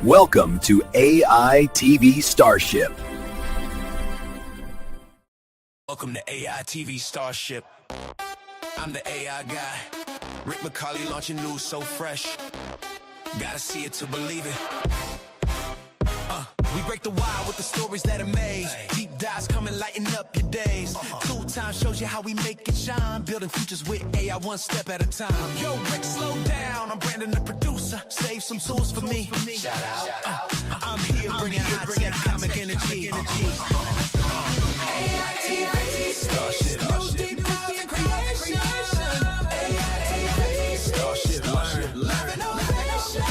Welcome to AITV Starship. Welcome to AITV Starship. I'm the AI guy. Rick McCauley launching news so fresh. Gotta see it to believe it. We break the wire with the stories that amaze. Deep dives coming, lighten up your days. Tool Time shows you how we make it shine. Building futures with AI one step at a time. Yo, Rick, slow down. I'm Brandon, the producer. Save some tools for me. Shout out. I'm here bringing high-tech comic energy. AITV Starship. News, deep dives, and creation. AITV Starship. Live innovation.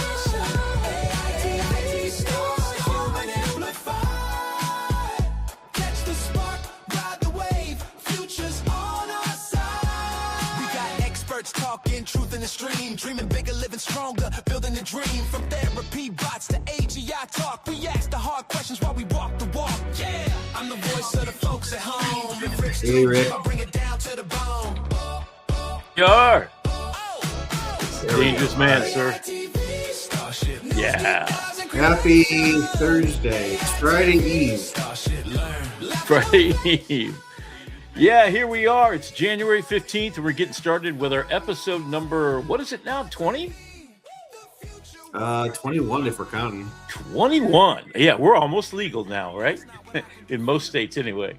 AITV Starship. Human amplified. Catch the spark, ride the wave. Future's on our side. We got experts talking truth in the stream. Dreaming bigger, living stronger, building a dream. From therapy bots to AGI talk. We ask the hard questions while we walk the walk. Yeah, I'm the voice of the folks at home. Hey, Rick. I'll bring it down to the bone. Yar! Dangerous man, sir. Starship. Yeah. Happy Thursday. It's Friday Eve. Friday Eve. Yeah, here we are. It's January 15th, and we're getting started with our episode number, what is it now, 20? 21 if we're counting. 21. Yeah, we're almost legal now, right? In most states anyway.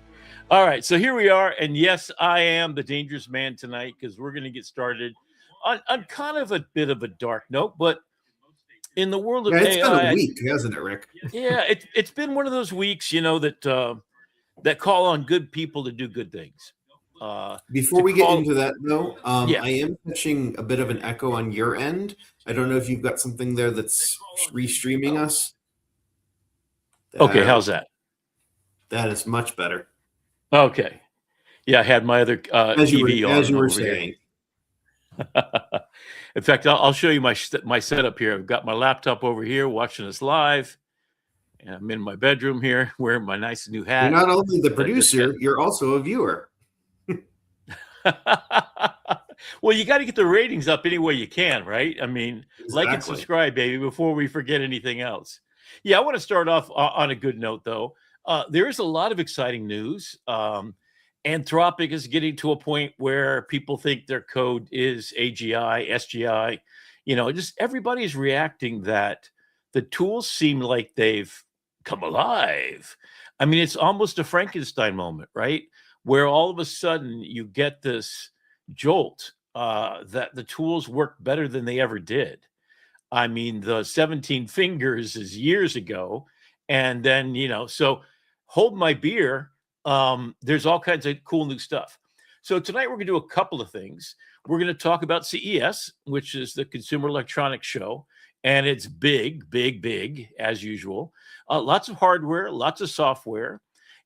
All right, so here we are, and yes, I am the dangerous man tonight because we're going to get started on kind of a bit of a dark note, but in the world of It's AI, been a week, hasn't it, Rick? yeah, it's been one of those weeks, you know, that call on good people to do good things. Before we get into that, though, Yeah. I am catching a bit of an echo on your end. I don't know if you've got something there that's restreaming us. Okay, how's that? That is much better. Okay. Yeah, I had my other TV on. As you were over here. saying. In fact, I'll show you my setup here. I've got my laptop over here watching us live. And I'm in my bedroom here wearing my nice new hat. You're not only the producer, you're also a viewer. Well, you got to get the ratings up any way you can, right? I mean, like and Exactly. subscribe, baby, before we forget anything else. Yeah, I want to start off on a good note, though. There is a lot of exciting news. Anthropic is getting to a point where people think their code is AGI, SGI. You know, just everybody's reacting that the tools seem like they've come alive. I mean, it's almost a Frankenstein moment, right? Where all of a sudden you get this jolt that the tools work better than they ever did. I mean, the 17 fingers is years ago. And then, you know, so hold my beer. There's all kinds of cool new stuff. So tonight we're going to do a couple of things. We're going to talk about CES, which is the Consumer Electronics Show. And it's big, big, big, as usual. Lots of hardware, lots of software.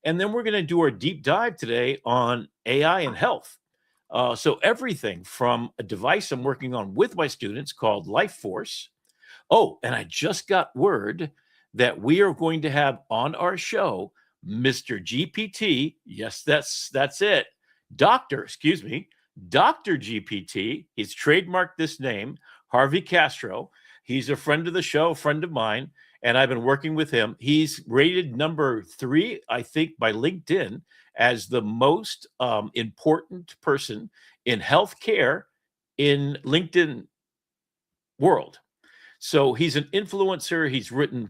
And then we're going to do our deep dive today on AI and health. So everything from a device I'm working on with my students called Lifeforce. Oh, and I just got word that we are going to have on our show Mr. GPT. Yes, that's it. Dr. GPT. He's trademarked this name, Harvey Castro. He's a friend of the show, a friend of mine, and I've been working with him. He's rated number 3, I think, by LinkedIn as the most important person in healthcare in LinkedIn world. So he's an influencer. He's written,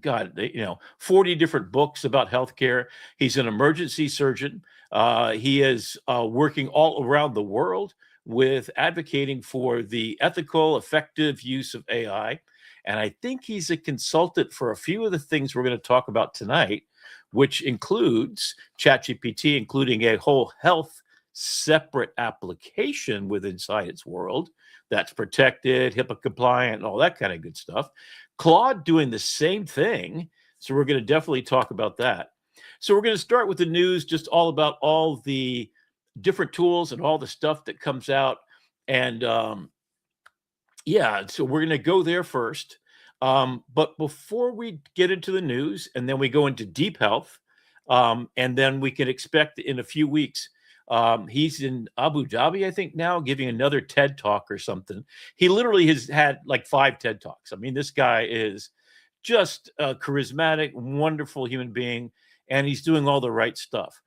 40 different books about healthcare. He's an emergency surgeon. He is working all around the world with advocating for the ethical, effective use of AI. And I think he's a consultant for a few of the things we're going to talk about tonight, which includes ChatGPT, including a whole health separate application with inside its world that's protected, HIPAA compliant, and all that kind of good stuff. Claude doing the same thing. So we're going to definitely talk about that. So we're going to start with the news, just all about all the different tools and all the stuff that comes out. And so we're going to go there first. But before we get into the news and then we go into deep health, and then we can expect in a few weeks, he's in Abu Dhabi, I think now, giving another TED talk or something. He literally has had like 5 TED talks. I mean, this guy is just a charismatic, wonderful human being, and he's doing all the right stuff.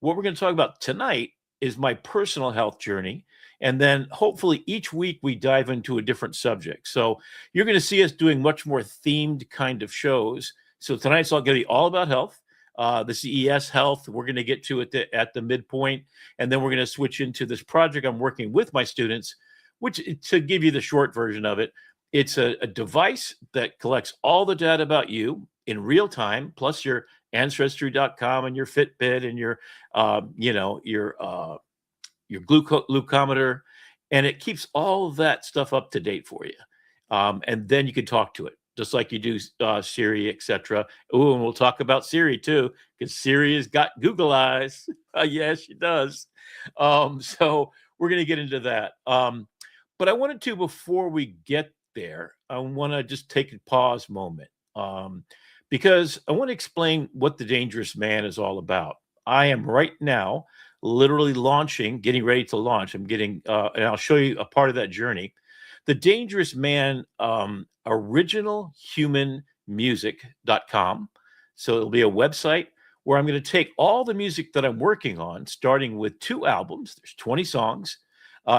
What we're going to talk about tonight is my personal health journey. And then hopefully each week we dive into a different subject. So you're going to see us doing much more themed kind of shows. So tonight's all going to be all about health. The CES health, we're going to get to it at the midpoint. And then we're going to switch into this project I'm working with my students, which, to give you the short version of it, it's a device that collects all the data about you in real time, plus your ancestry.com and your Fitbit and your glucometer, and it keeps all that stuff up to date for you. And then you can talk to it just like you do Siri, etc. Oh, and we'll talk about Siri too, because Siri has got Google eyes. Yes, she does. So we're going to get into that. But I wanted to, before we get there, I want to just take a pause moment, because I want to explain what the Dangerous Man is all about. I am right now literally getting ready to launch. And I'll show you a part of that journey. The Dangerous Man, originalhumanmusic.com. So it'll be a website where I'm going to take all the music that I'm working on, starting with 2 albums. There's 20 songs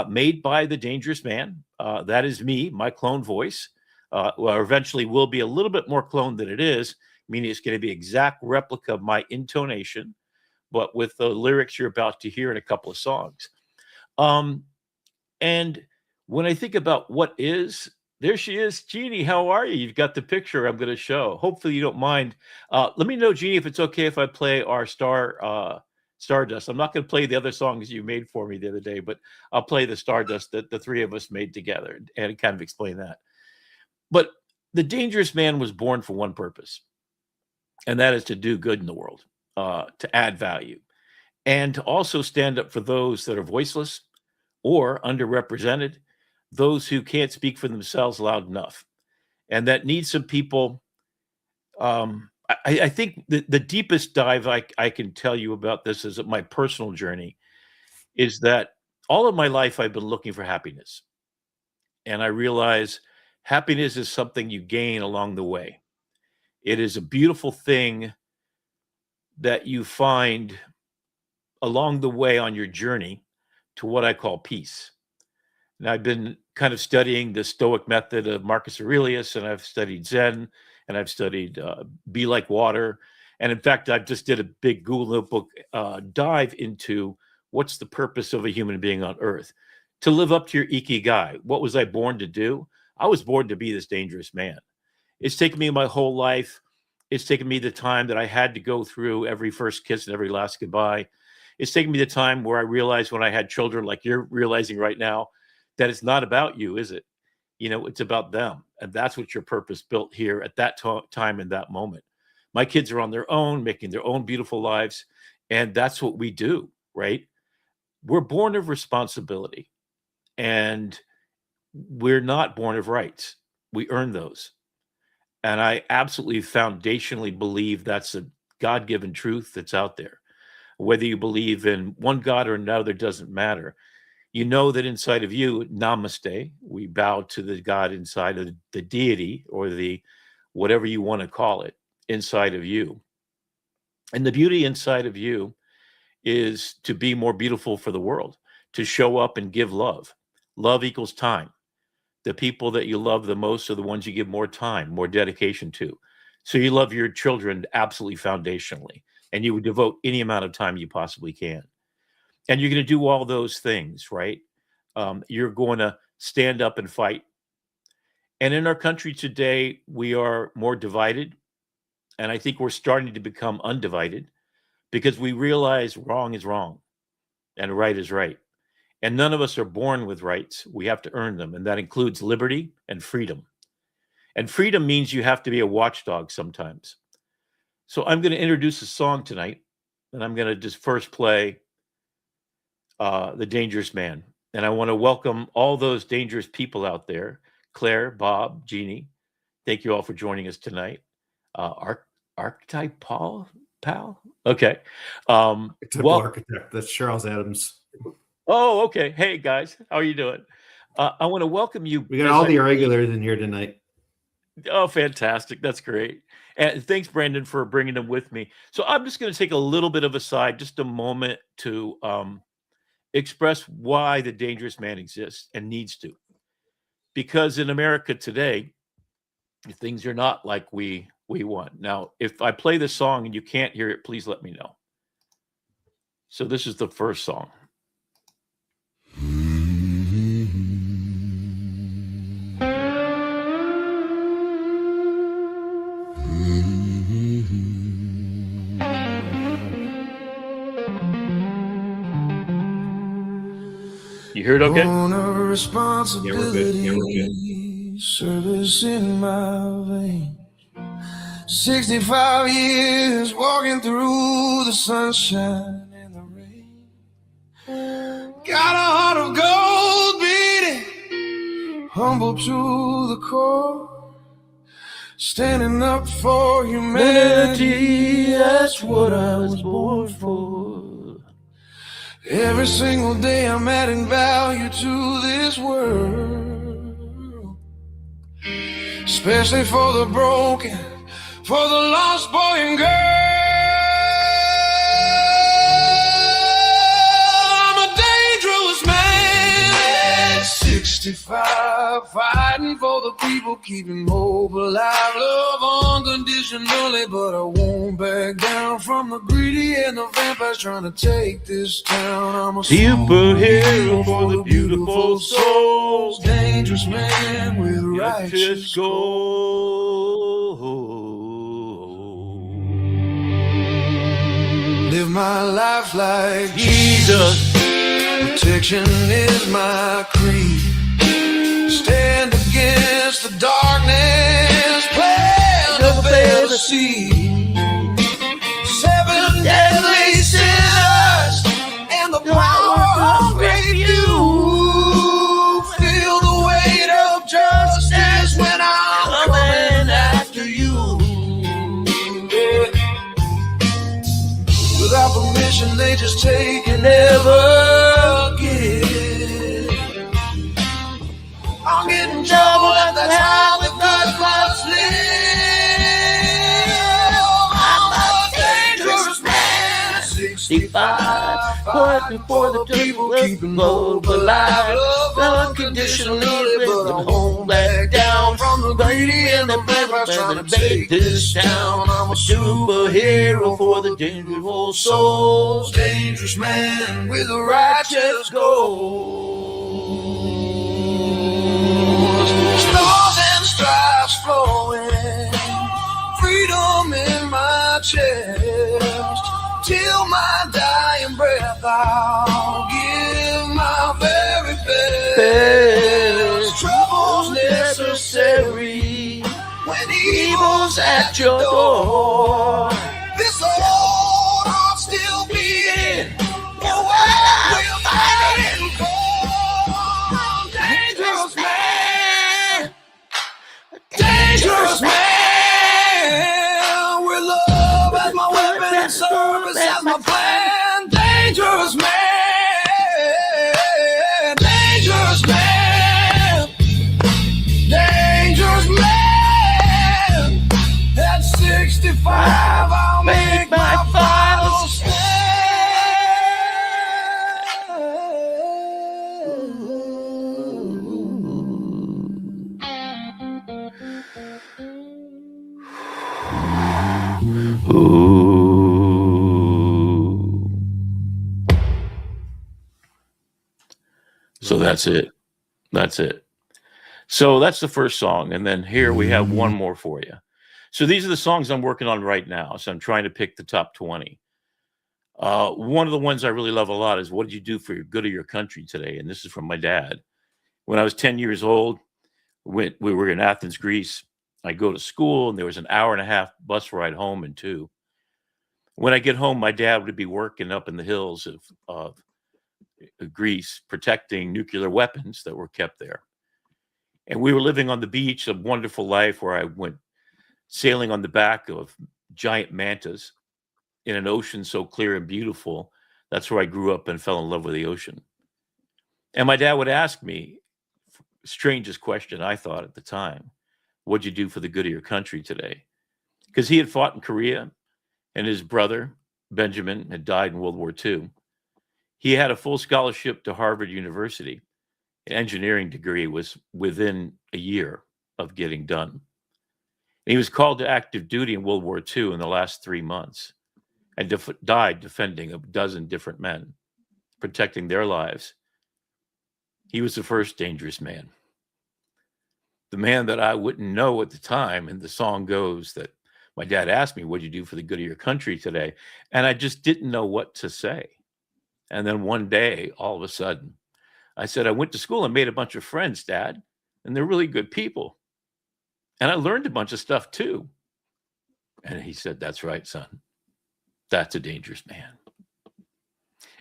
made by the Dangerous Man. That is me, my clone voice. Well, eventually will be a little bit more clone than it is, meaning it's going to be exact replica of my intonation, but with the lyrics you're about to hear in a couple of songs. And when I think about what is, there she is. Jeannie, how are you? You've got the picture I'm going to show. Hopefully you don't mind. Let me know, Jeannie, if it's okay if I play our Stardust. I'm not going to play the other songs you made for me the other day, but I'll play the Stardust that the 3 of us made together and kind of explain that. But the Dangerous Man was born for one purpose, and that is to do good in the world, to add value, and to also stand up for those that are voiceless or underrepresented, those who can't speak for themselves loud enough, and that need some people. I think the deepest dive I can tell you about this is my personal journey is that all of my life I've been looking for happiness. And I realize happiness is something you gain along the way. It is a beautiful thing that you find along the way on your journey to what I call peace. And I've been kind of studying the Stoic method of Marcus Aurelius, and I've studied Zen, and I've studied Be Like Water. And in fact, I just did a big Google Notebook dive into what's the purpose of a human being on Earth. To live up to your ikigai. What was I born to do? I was born to be this dangerous man. It's taken me my whole life. It's taken me the time that I had to go through every first kiss and every last goodbye. It's taken me the time where I realized when I had children, like you're realizing right now, that it's not about you, is it? You know, it's about them. And that's what your purpose built here at that time in that moment. My kids are on their own, making their own beautiful lives. And that's what we do, right? We're born of responsibility. And we're not born of rights. We earn those. And I absolutely foundationally believe that's a God-given truth that's out there. Whether you believe in one God or another doesn't matter. You know that inside of you, namaste, we bow to the God inside of the deity or the whatever you want to call it inside of you. And the beauty inside of you is to be more beautiful for the world, to show up and give love. Love equals time. The people that you love the most are the ones you give more time, more dedication to. So you love your children absolutely foundationally, and you would devote any amount of time you possibly can. And you're going to do all those things, right? You're going to stand up and fight. And in our country today, we are more divided. And I think we're starting to become undivided because we realize wrong is wrong and right is right. And none of us are born with rights. We have to earn them. And that includes liberty and freedom. And freedom means you have to be a watchdog sometimes. So I'm going to introduce a song tonight. And I'm going to just first play The Dangerous Man. And I want to welcome all those dangerous people out there. Claire, Bob, Jeannie. Thank you all for joining us tonight. Archetype pal? Okay. Architect. That's Charles Adams. Oh, okay. Hey, guys. How are you doing? I want to welcome you. We got all the irregulars in here tonight. Oh, fantastic. That's great. And thanks, Brandon, for bringing them with me. So I'm just going to take a little bit of a side, just a moment to express why the dangerous man exists and needs to. Because in America today, things are not like we want. Now, if I play this song and you can't hear it, please let me know. So this is the first song. You hear it okay? Responsibility, Yeah, we're good. service in my veins. 65 years walking through the sunshine and the rain. Got a heart of gold beating, humble to the core. Standing up for humanity, that's what I was born for. Every single day I'm adding value to this world, especially for the broken, for the lost boy and girl. I'm a dangerous man at 65, fighting for the people, keeping hope alive, love unconditionally, but I won't back down from the greedy and the vampires trying to take this town. I'm a Superhero for the beautiful souls, dangerous man with righteous goals. Live my life like Jesus. protection is my creed. Stand against the darkness, plant a better seed. 7 deadly sinners and the power of great you. Feel the weight of justice when I'm coming after you. Without permission, they just take and never give. I'll get in trouble, and that's how the good must live. I'm a dangerous man, 65, fighting for the people, keeping hope alive, love unconditionally, but I won't back down from the greedy and the vampires trying to take this town. I'm a superhero for the dangerous souls, dangerous man with a righteous goal. Stars and stripes flowing, freedom in my chest. Till my dying breath, I'll give my very best. Trouble's necessary when evil's at your door. This old heart still beating, the world we're fighting for. Dangerous man, dangerous man, with love as my weapon and service as my plan. Dangerous man, dangerous man, dangerous man. At 65, I'll make my final So that's it. That's it. So that's the first song. And then here we have one more for you. So these are the songs I'm working on right now. So I'm trying to pick the top 20. One of the ones I really love a lot is What Did You Do for Your Good of Your Country Today? And this is from my dad. When I was 10 years old, we were in Athens, Greece. I go to school, and there was an hour-and-a-half bus ride home in 2. When I get home, my dad would be working up in the hills of Greece, protecting nuclear weapons that were kept there. And we were living on the beach, a wonderful life where I went sailing on the back of giant mantas in an ocean so clear and beautiful. That's where I grew up and fell in love with the ocean. And my dad would ask me, strangest question I thought at the time, what'd you do for the good of your country today? Because he had fought in Korea, and his brother, Benjamin, had died in World War II. He had a full scholarship to Harvard University. An engineering degree was within a year of getting done. And he was called to active duty in World War II in the last 3 months and died defending a dozen different men, protecting their lives. He was the first dangerous man. The man that I wouldn't know at the time, and the song goes that my dad asked me, what'd you do for the good of your country today? And I just didn't know what to say. And then one day, all of a sudden, I said, I went to school and made a bunch of friends, Dad, and they're really good people. And I learned a bunch of stuff too. And he said, that's right, son. That's a dangerous man.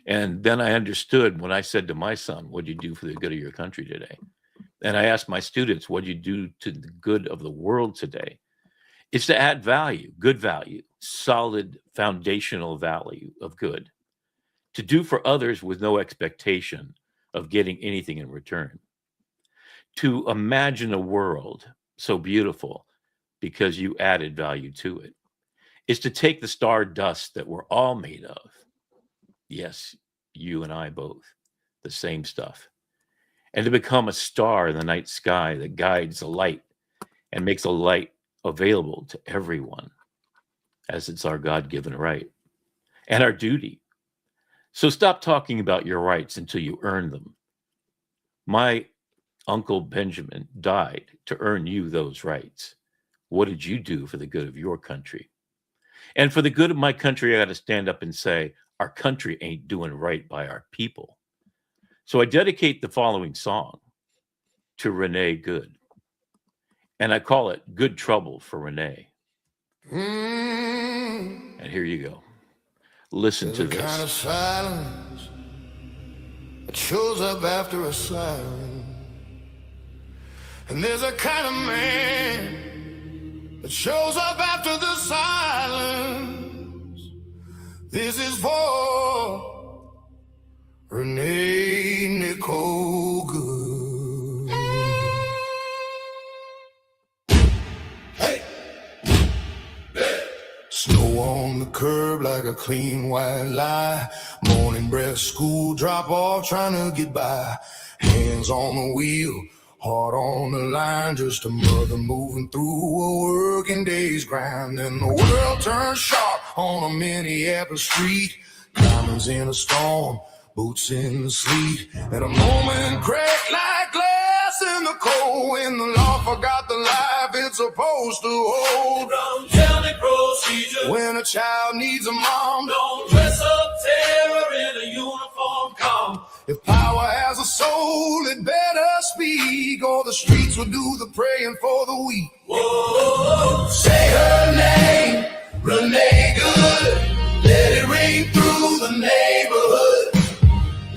And then I understood when I said to my son, what'd you do for the good of your country today? And I asked my students, what'd you do to the good of the world today? It's to add value, good value, solid foundational value of good, to do for others with no expectation of getting anything in return, to imagine a world so beautiful because you added value to it. Is to take the star dust that we're all made of. Yes, you and I both, the same stuff. And to become a star in the night sky that guides the light and makes a light available to everyone, as it's our God-given right and our duty. So stop talking about your rights until you earn them. My Uncle Benjamin died to earn you those rights. What did you do for the good of your country? And for the good of my country, I got to stand up and say, our country ain't doing right by our people. So I dedicate the following song to Renee Good. And I call it Good Trouble for Renee. And here you go. Listen to this. Kind of silence that shows up after a siren. And there's a kind of man that shows up after the silence. This is for Renee Nicole Good. Hey. Snow on the curb like a clean white lie. Morning breath, school drop off, trying to get by. Hands on the wheel, heart on the line, just a mother moving through a working day's grind. And the world turns sharp on a Minneapolis street. Diamonds in a storm, boots in the sleet. And a moment cracked like glass in the cold. When the law forgot the life it's supposed to hold. Don't tell me procedure. When a child needs a mom, Don't dress up terror in a uniform. Come. if power has a soul, it better speak, or the streets will do the praying for the weak. Whoa, Say her name, Renee Good. Let it ring through the neighborhood.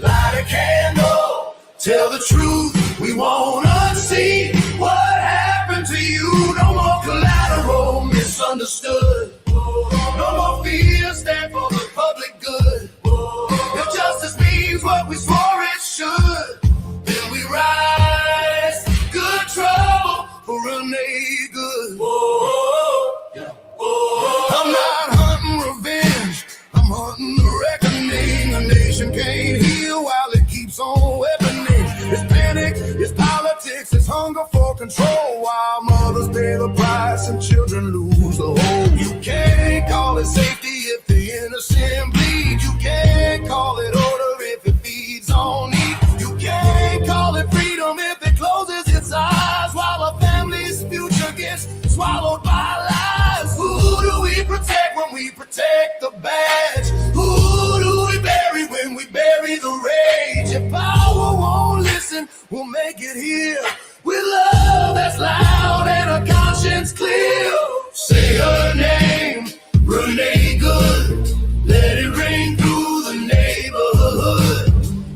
Light a candle, tell the truth. We won't unsee what happened to you. No more collateral, misunderstood. No more fear, stand for the public good. If justice means what we swore it should, then we rise. Good trouble for Renee Good. I'm not hunting revenge, I'm hunting the reckoning. A nation can't heal while it keeps on weaponing. It's panic, it's politics, it's hunger for control, while mothers pay the price and children lose the hope. You can't call it safety if the innocent bleed. You can't call it order if it feeds on need. You can't call it freedom if it closes its eyes, while a family's future gets swallowed by lies. Who do we protect when we protect the badge? Who do we bury when we bury the rage? If power won't listen, we'll make it here with love that's loud and a conscience clear. Say her name, Renee Good. Let it ring through the neighborhood.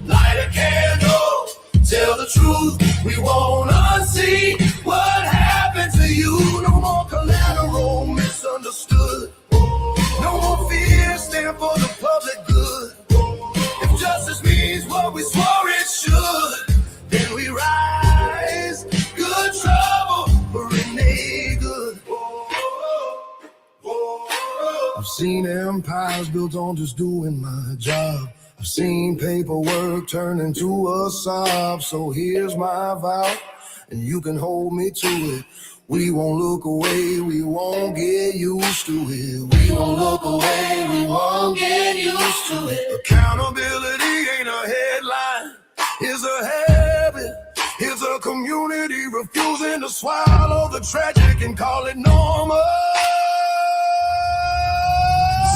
Light a candle, tell the truth. We won't unsee what happened to you. No more collateral, misunderstood. No more fear, stand for the public good. If justice means what we swore it should, then we rise. Good trouble for Renee seen empires built on just doing my job. I've seen paperwork turn into a sob. So here's my vow, and you can hold me to it. We won't look away, we won't get used to it. We won't look away, we won't get used to it. Accountability ain't a headline, it's a habit. It's a community refusing to swallow the tragic and call it normal.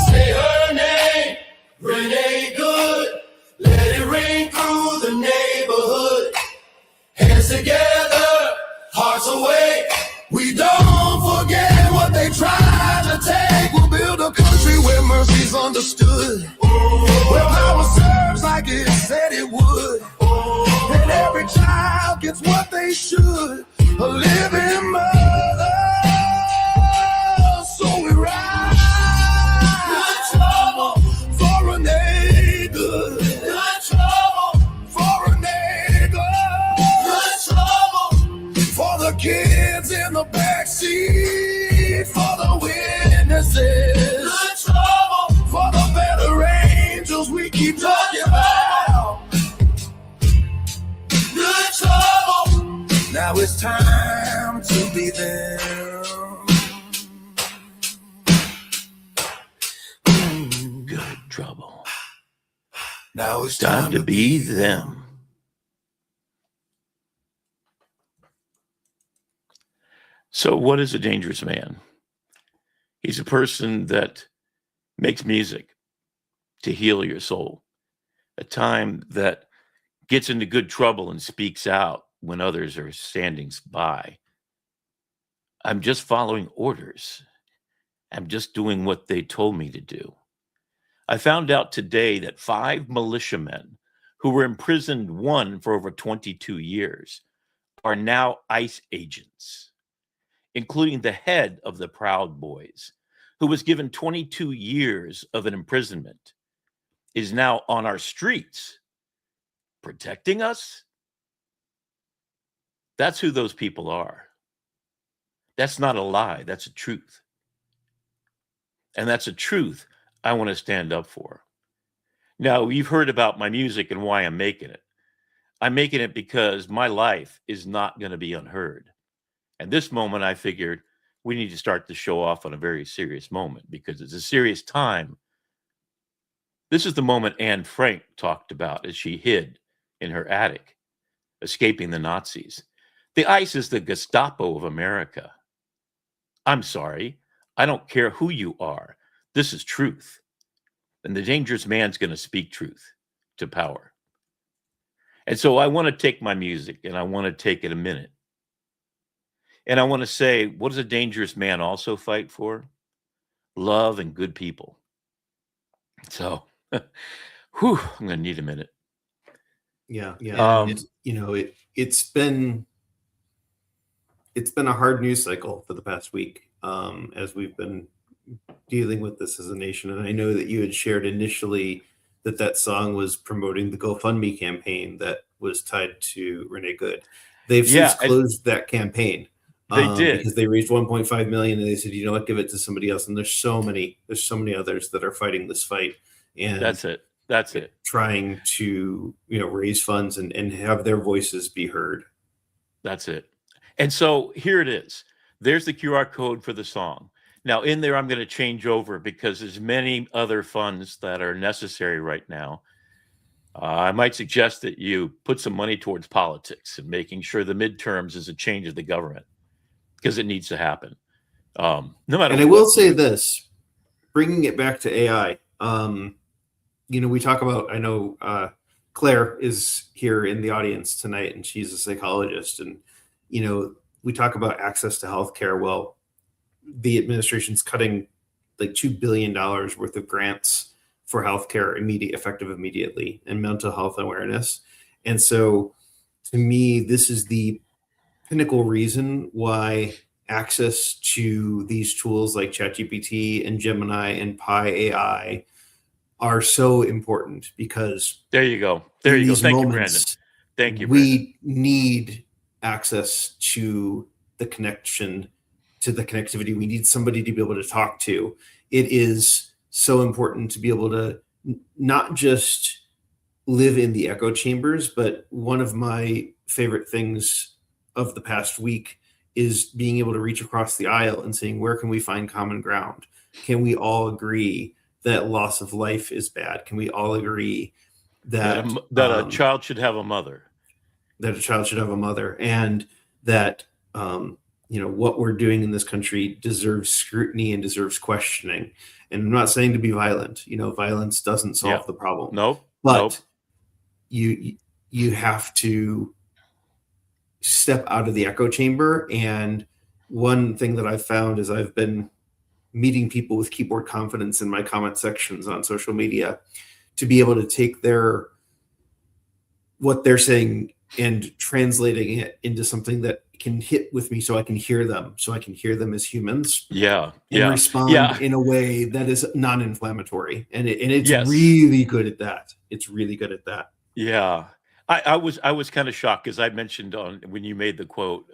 Say her name, Renee Good. Let it ring through the neighborhood. Hands together, hearts awake. We don't forget what they tried to take. We'll build a country where mercy's understood, where power serves like it said it would, and every child gets what they should. A living mother, so we rise. Good trouble, For a nigga, good trouble, for a nigga, good trouble. for the kids in the backseat, for the witnesses, Good trouble, for the better angels we keep talking about. good trouble. Now it's time to be them. Good trouble. Now it's Time to be them. So, what is a dangerous man? He's a person that makes music to heal your soul, a time that gets into good trouble and speaks out when others are standing by. I'm just following orders. I'm just doing what they told me to do. I found out today that 5 militiamen who were imprisoned, one for over 22 years, are now ICE agents, including the head of the Proud Boys, who was given 22 years of an imprisonment, is now on our streets protecting us. That's who those people are. That's not a lie. That's a truth. And that's a truth I want to stand up for. Now, you've heard about my music and why I'm making it. I'm making it because my life is not going to be unheard. And this moment, I figured we need to start the show off on a very serious moment because it's a serious time. This is the moment Anne Frank talked about as she hid in her attic, escaping the Nazis. The ICE is the Gestapo of America. I'm sorry. I don't care who you are. This is truth. And the dangerous man's going to speak truth to power. And so I want to take my music and I want to take it a minute. And I want to say, what does a dangerous man also fight for? Love and good people. So, I'm going to need a minute. Yeah. It's been a hard news cycle for the past week as we've been dealing with this as a nation. And I know that you had shared initially that song was promoting the GoFundMe campaign that was tied to Renee Good. They've since closed that campaign. They did, because they raised 1.5 million, and they said, you know what, give it to somebody else. And there's so many others that are fighting this fight. And that's it. Trying to raise funds and have their voices be heard. That's it. And so here it is. There's the QR code for the song. Now in there, I'm going to change over because there's many other funds that are necessary right now. I might suggest that you put some money towards politics and making sure the midterms is a change of the government because it needs to happen. No matter. And I will say this, bringing it back to AI. We talk about. I know Claire is here in the audience tonight, and she's a psychologist, and we talk about access to healthcare. Well, the administration's cutting like $2 billion worth of grants for healthcare effective immediately, and mental health awareness. And so to me, this is the pinnacle reason why access to these tools like ChatGPT and Gemini and Pi AI are so important, because there you go. Thank you, Brandon. Thank you, Brandon. We need access to the connection to the connectivity. We need somebody to be able to talk to. It is so important to be able to not just live in the echo chambers, but one of my favorite things of the past week is being able to reach across the aisle and saying, where can we find common ground? Can we all agree that loss of life is bad? Can we all agree that a child should have a mother? That a child should have a mother, and that what we're doing in this country deserves scrutiny and deserves questioning. And I'm not saying to be violent. Violence doesn't solve the problem. But you have to step out of the echo chamber. And one thing that I've found is I've been meeting people with keyboard confidence in my comment sections on social media to be able to take what they're saying and translating it into something that can hit with me so I can hear them as humans. And respond in a way that is non-inflammatory. And it's really good at that. It's really good at that. Yeah. I was kind of shocked because I mentioned when you made the quote,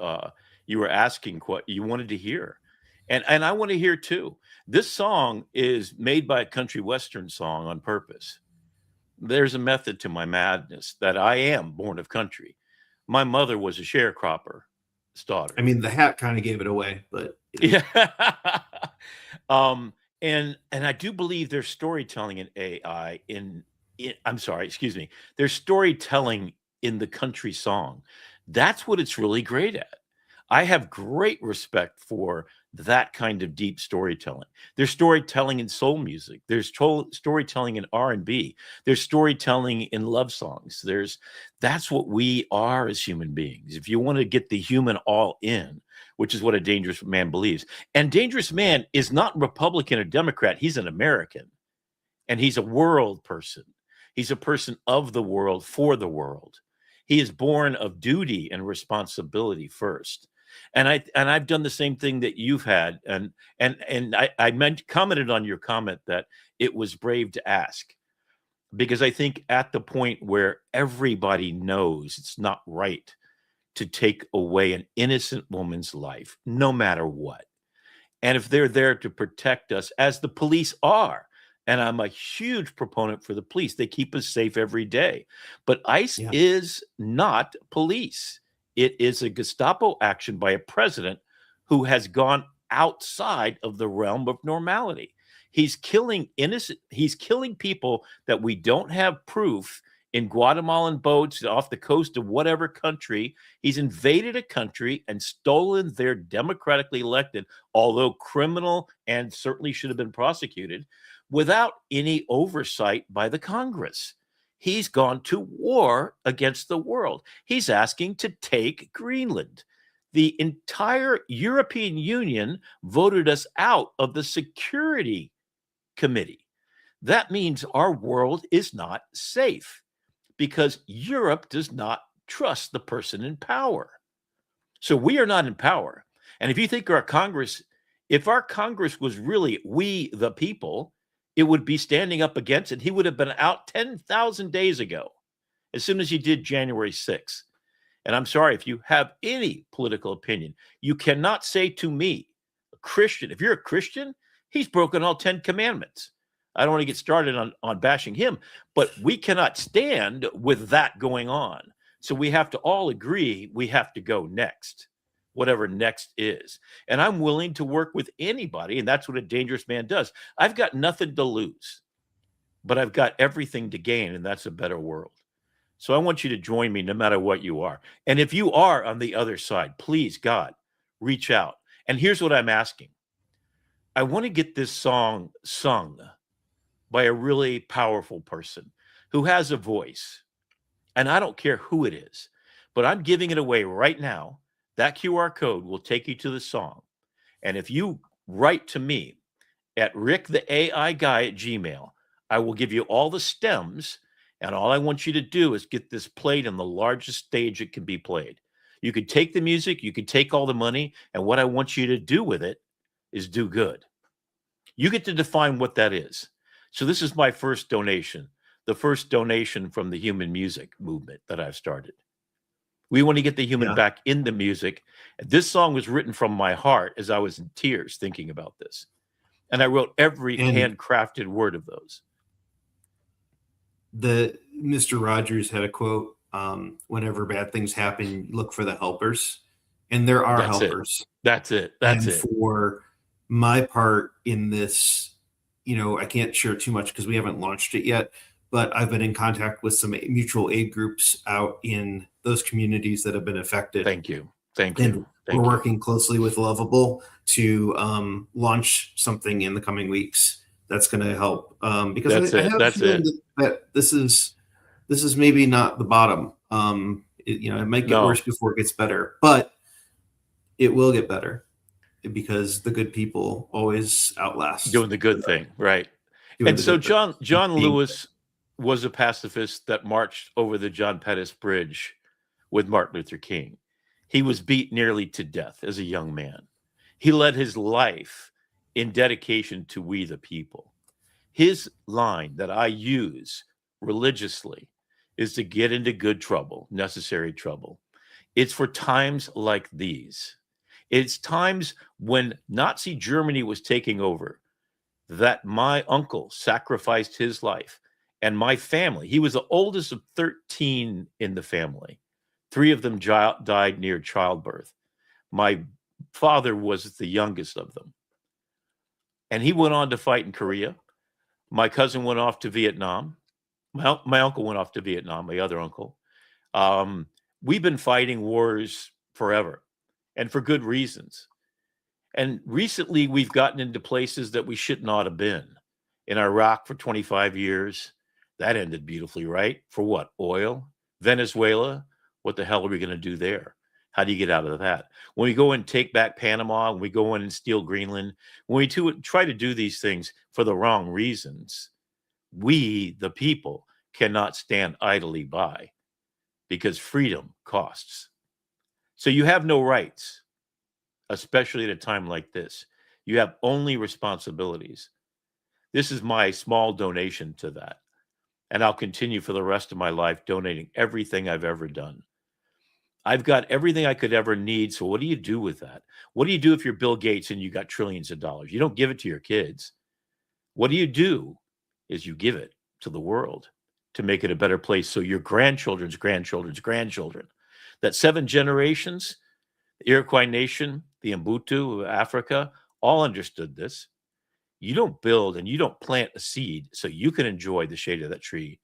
you were asking what you wanted to hear. And I want to hear too. This song is made by a country western song on purpose. There's a method to my madness that I am born of country. My mother was a sharecropper's daughter. I mean, the hat kind of gave it away, but yeah. And I do believe there's storytelling in AI there's storytelling in the country song. That's what it's really great at. I have great respect for that kind of deep storytelling. There's storytelling in soul music. There's storytelling in R&B. There's storytelling in love songs. That's what we are as human beings. If you want to get the human all in, which is what a dangerous man believes. And dangerous man is not Republican or Democrat. He's an American. And he's a world person. He's a person of the world for the world. He is born of duty and responsibility first. And I've done the same thing that you've had. And I commented on your comment that it was brave to ask, because I think at the point where everybody knows it's not right to take away an innocent woman's life, no matter what. And if they're there to protect us, as the police are, and I'm a huge proponent for the police, they keep us safe every day. But ICE is not police. It is a Gestapo action by a president who has gone outside of the realm of normality. He's killing people that we don't have proof in Guatemalan boats off the coast of whatever country. He's invaded a country and stolen their democratically elected, although criminal and certainly should have been prosecuted, without any oversight by the Congress. He's gone to war against the world. He's asking to take Greenland. The entire European Union voted us out of the Security Committee. That means our world is not safe because Europe does not trust the person in power. So we are not in power. And if you think if our Congress was really we the people, it would be standing up against it. He would have been out 10,000 days ago, as soon as he did January 6th. And I'm sorry, if you have any political opinion, you cannot say to me, a Christian, if you're a Christian, he's broken all 10 commandments. I don't want to get started on bashing him, but we cannot stand with that going on. So we have to all agree we have to go next, whatever next is. And I'm willing to work with anybody, and that's what a dangerous man does. I've got nothing to lose, but I've got everything to gain, and that's a better world. So I want you to join me no matter what you are. And if you are on the other side, please, God, reach out. And here's what I'm asking. I want to get this song sung by a really powerful person who has a voice. And I don't care who it is, but I'm giving it away right now. That QR code will take you to the song. And if you write to me at ricktheaiguy@gmail.com, I will give you all the stems. And all I want you to do is get this played on the largest stage it can be played. You could take the music, you could take all the money, and what I want you to do with it is do good. You get to define what that is. So this is my first donation, the first donation from the human music movement that I've started. We want to get the human Yeah. back in the music. This song was written from my heart as I was in tears thinking about this. And I wrote every And handcrafted word of those. the Mr. Rogers had a quote, whenever bad things happen, look for the helpers. And there are That's it. helpers. That's it. That's And it. for my part in this, I can't share too much because we haven't launched it yet, but I've been in contact with some mutual aid groups out in those communities that have been affected. Thank you. Thank And you. we're working closely with Lovable to launch something in the coming weeks that's going to help. Because I have a feeling that this is maybe not the bottom. It might get worse before it gets better, but it will get better because the good people always outlast. Doing the good thing, right? And so John Lewis was a pacifist that marched over the John Pettus Bridge with Martin Luther King. He was beat nearly to death as a young man. He led his life in dedication to we the people. His line that I use religiously is to get into good trouble, necessary trouble. It's for times like these. It's times when Nazi Germany was taking over that my uncle sacrificed his life and my family. He was the oldest of 13 in the family. 3 of them died near childbirth. My father was the youngest of them. And he went on to fight in Korea. My cousin went off to Vietnam. My uncle went off to Vietnam, my other uncle. We've been fighting wars forever and for good reasons. And recently we've gotten into places that we should not have been. In Iraq for 25 years, that ended beautifully, right? For what? Oil? Venezuela? What the hell are we going to do there? How do you get out of that? When we go and take back Panama, when we go in and steal Greenland, when we try to do these things for the wrong reasons, we, the people, cannot stand idly by because freedom costs. So you have no rights, especially at a time like this. You have only responsibilities. This is my small donation to that. And I'll continue for the rest of my life donating everything I've ever done. I've got everything I could ever need. So what do you do with that? What do you do if you're Bill Gates and you got trillions of dollars? You don't give it to your kids. What do? Is you give it to the world to make it a better place. So your grandchildren's grandchildren's grandchildren, that 7 generations, the Iroquois nation, the Ubuntu of Africa, all understood this. You don't build and you don't plant a seed so you can enjoy the shade of that tree.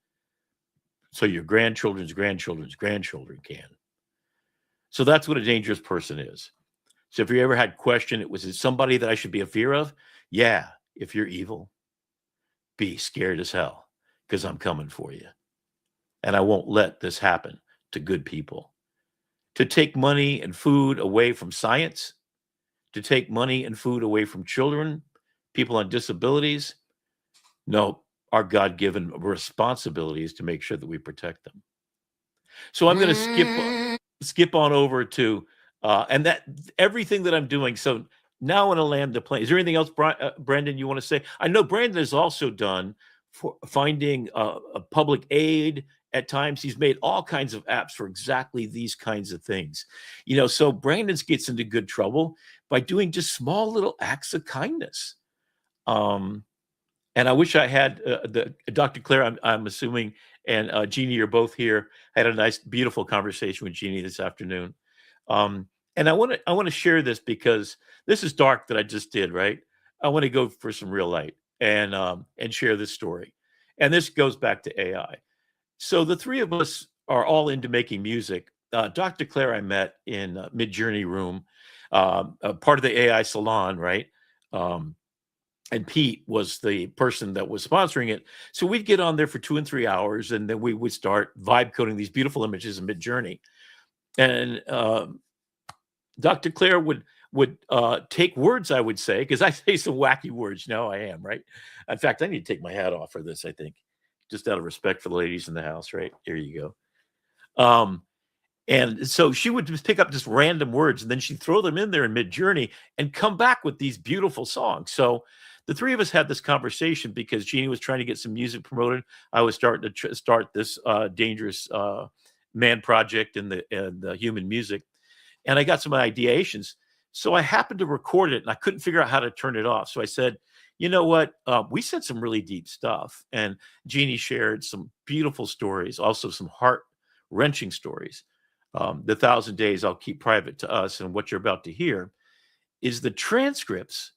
So your grandchildren's grandchildren's grandchildren can. So that's what a dangerous person is. So if you ever had question, was it somebody that I should be in fear of? Yeah, if you're evil, be scared as hell because I'm coming for you. And I won't let this happen to good people. To take money and food away from science, to take money and food away from children, people on disabilities, no, our God-given responsibility is to make sure that we protect them. So I'm going to skip on over to, and that everything that I'm doing. So now I want to land the plane. Is there anything else, Brandon, you want to say? I know Brandon has also done for finding a public aid. At times, he's made all kinds of apps for exactly these kinds of things. So Brandon gets into good trouble by doing just small little acts of kindness. And I wish I had Dr. Claire, I'm assuming, and Jeannie, you're both here. I had a nice, beautiful conversation with Jeannie this afternoon. And I want to share this because this is dark that I just did, right? I want to go for some real light and share this story. And this goes back to AI. So the 3 of us are all into making music. Dr. Claire I met in Midjourney Room, part of the AI salon, right? And Pete was the person that was sponsoring it. So we'd get on there for 2 and 3 hours, and then we would start vibe coding these beautiful images in Midjourney. And Dr. Claire would take words, I would say, because I say some wacky words. Now I am, right? In fact, I need to take my hat off for this, I think, just out of respect for the ladies in the house, right? Here you go. And so she would just pick up just random words, and then she'd throw them in there in Midjourney and come back with these beautiful songs. So the 3 of us had this conversation because Jeannie was trying to get some music promoted. I was starting to start this dangerous man project in the human music. And I got some ideations. So I happened to record it and I couldn't figure out how to turn it off. So I said, you know what? We said some really deep stuff. And Jeannie shared some beautiful stories, also some heart-wrenching stories. The 1,000 Days I'll Keep Private to Us, and what you're about to hear is the transcripts.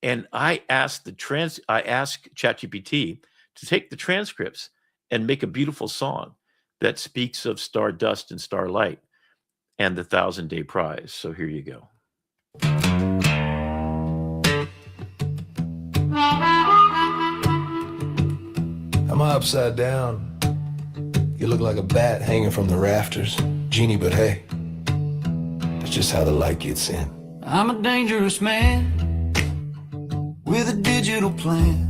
And I asked ChatGPT to take the transcripts and make a beautiful song that speaks of stardust and starlight and the 1,000-day prize. So here you go. Am I upside down? You look like a bat hanging from the rafters. Genie, but hey, that's just how the light gets in. I'm a dangerous man with a digital plan,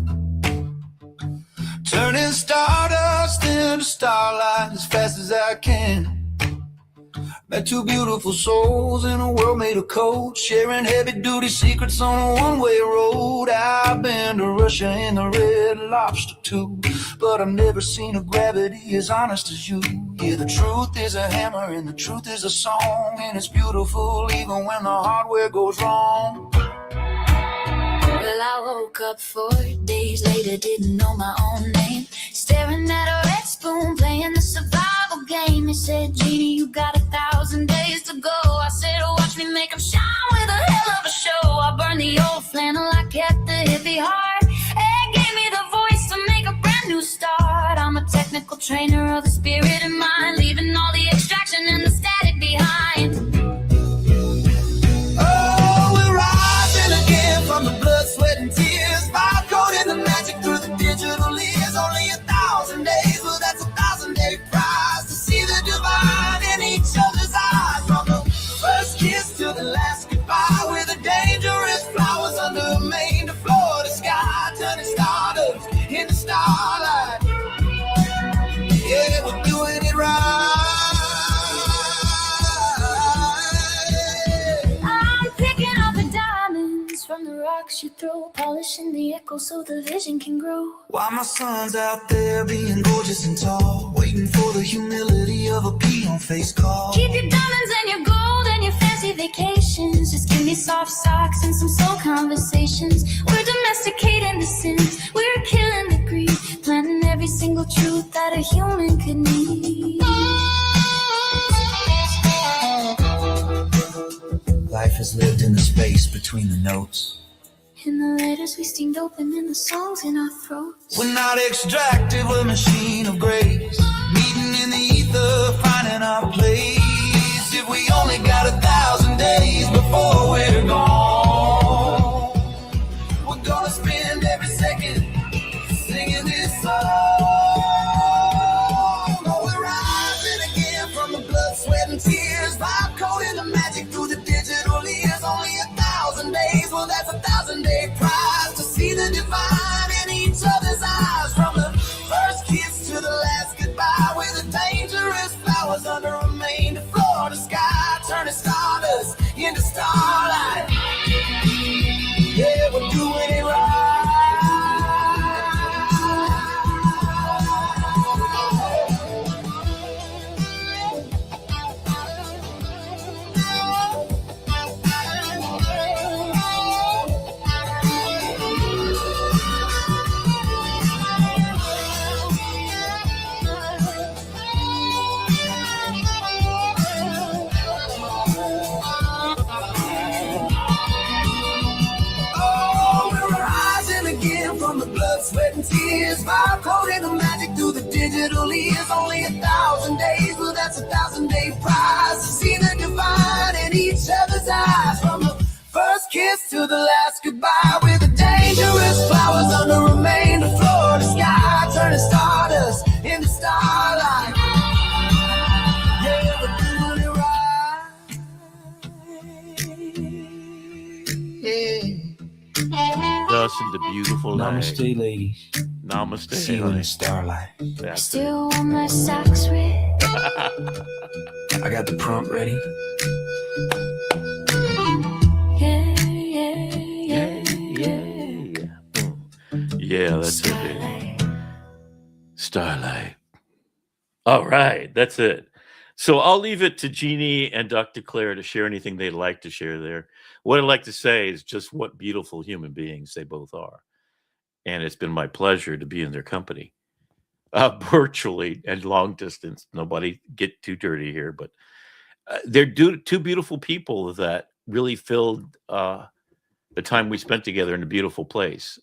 turning stardust into starlight as fast as I can. Met two beautiful souls in a world made of code, sharing heavy-duty secrets on a one-way road. I've been to Russia and the Red Lobster too, but I've never seen a gravity as honest as you. Yeah, the truth is a hammer and the truth is a song, and it's beautiful even when the hardware goes wrong. Well, I woke up 4 days later, didn't know my own name, staring at a red spoon, playing the survival game. They said, Genie, you got 1,000 days to go. I said, watch me make them shine with a hell of a show. I burned the old flannel, I kept the hippie heart. It gave me the voice to make a brand new start. I'm a technical trainer of the spirit and mind, leaving all the extraction and the static behind. Oh, we're rising again from the blood, sweat, and tears, vibe coding the magic through the digital ears. Only 1,000 days, well, that's 1,000-day prize to see the divine in each other's eyes. From the first kiss to the last goodbye, with the dangerous flowers under a Maine to Florida sky, turning stardust into starlight. Yeah, we're doing it right. I'm picking up the diamonds from the rocks you throw, polishing the echo so the vision can grow. While my son's out there being gorgeous and tall, waiting for the humility of a peon face call. Keep your diamonds and your gold and your fancy vacations. Just give me soft socks and some soul conversations. We're domesticating the sins, we're killing the greed, planting every single truth that a human could need. Life is lived in the space between the notes. In the letters we steamed open and the songs in our throats. We're not extractive, we're a machine of grace, meeting in the ether, finding our place. If we only got 1,000 days before we're gone, we're gonna spend every second singing this song. Oh, we're rising again from the blood, sweat, and tears, vibe coding the magic through the digital ears. Only 1,000 days, well, that's 1,000-day prize to see the divine in each other's eyes. From the first kiss to the last goodbye, with the dangerous flowers under a Maine to Florida sky, turning stardust into starlight. Yeah, we're doing it right. Sweat and tears, vibe coding the magic through the digital ears. Only 1,000 days, well, that's 1,000-day prize to see the divine in each other's eyes. From the first kiss to the last goodbye, with the dangerous flowers under a Maine to Florida sky, turning stardust into starlight. Yeah, we're doing it right. Yeah. Thus in the beautiful night. Namaste, ladies. Namaste. See you in the starlight. That's Still want my socks red. I got the prompt ready. Yeah, yeah, that's it. Baby. Starlight. All right, that's it. So I'll leave it to Jeannie and Dr. Claire to share anything they'd like to share there. What I'd like to say is just what beautiful human beings they both are. And it's been my pleasure to be in their company, virtually and long distance. Nobody get too dirty here, but they're two beautiful people that really filled the time we spent together in a beautiful place.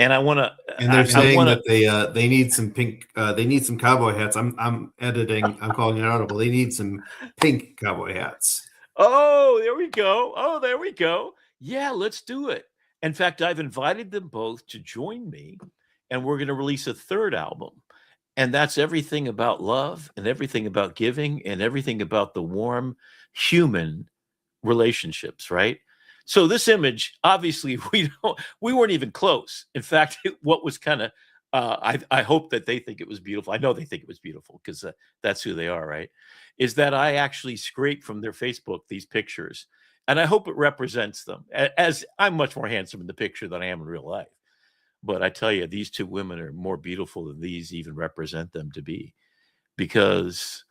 And I want to. And they're saying that they need some pink. They need some cowboy hats. I'm editing. I'm calling it audible. They need some pink cowboy hats. Oh, there we go. Oh, there we go. Yeah, let's do it. In fact, I've invited them both to join me, and we're going to release a third album. And that's everything about love and everything about giving and everything about the warm human relationships, right? So this image, obviously, we weren't even close. In fact, what was kind of, I hope that they think it was beautiful. I know they think it was beautiful because that's who they are, right? Is that I actually scraped from their Facebook these pictures, and I hope it represents them. As I'm much more handsome in the picture than I am in real life. But I tell you, these two women are more beautiful than these even represent them to be, because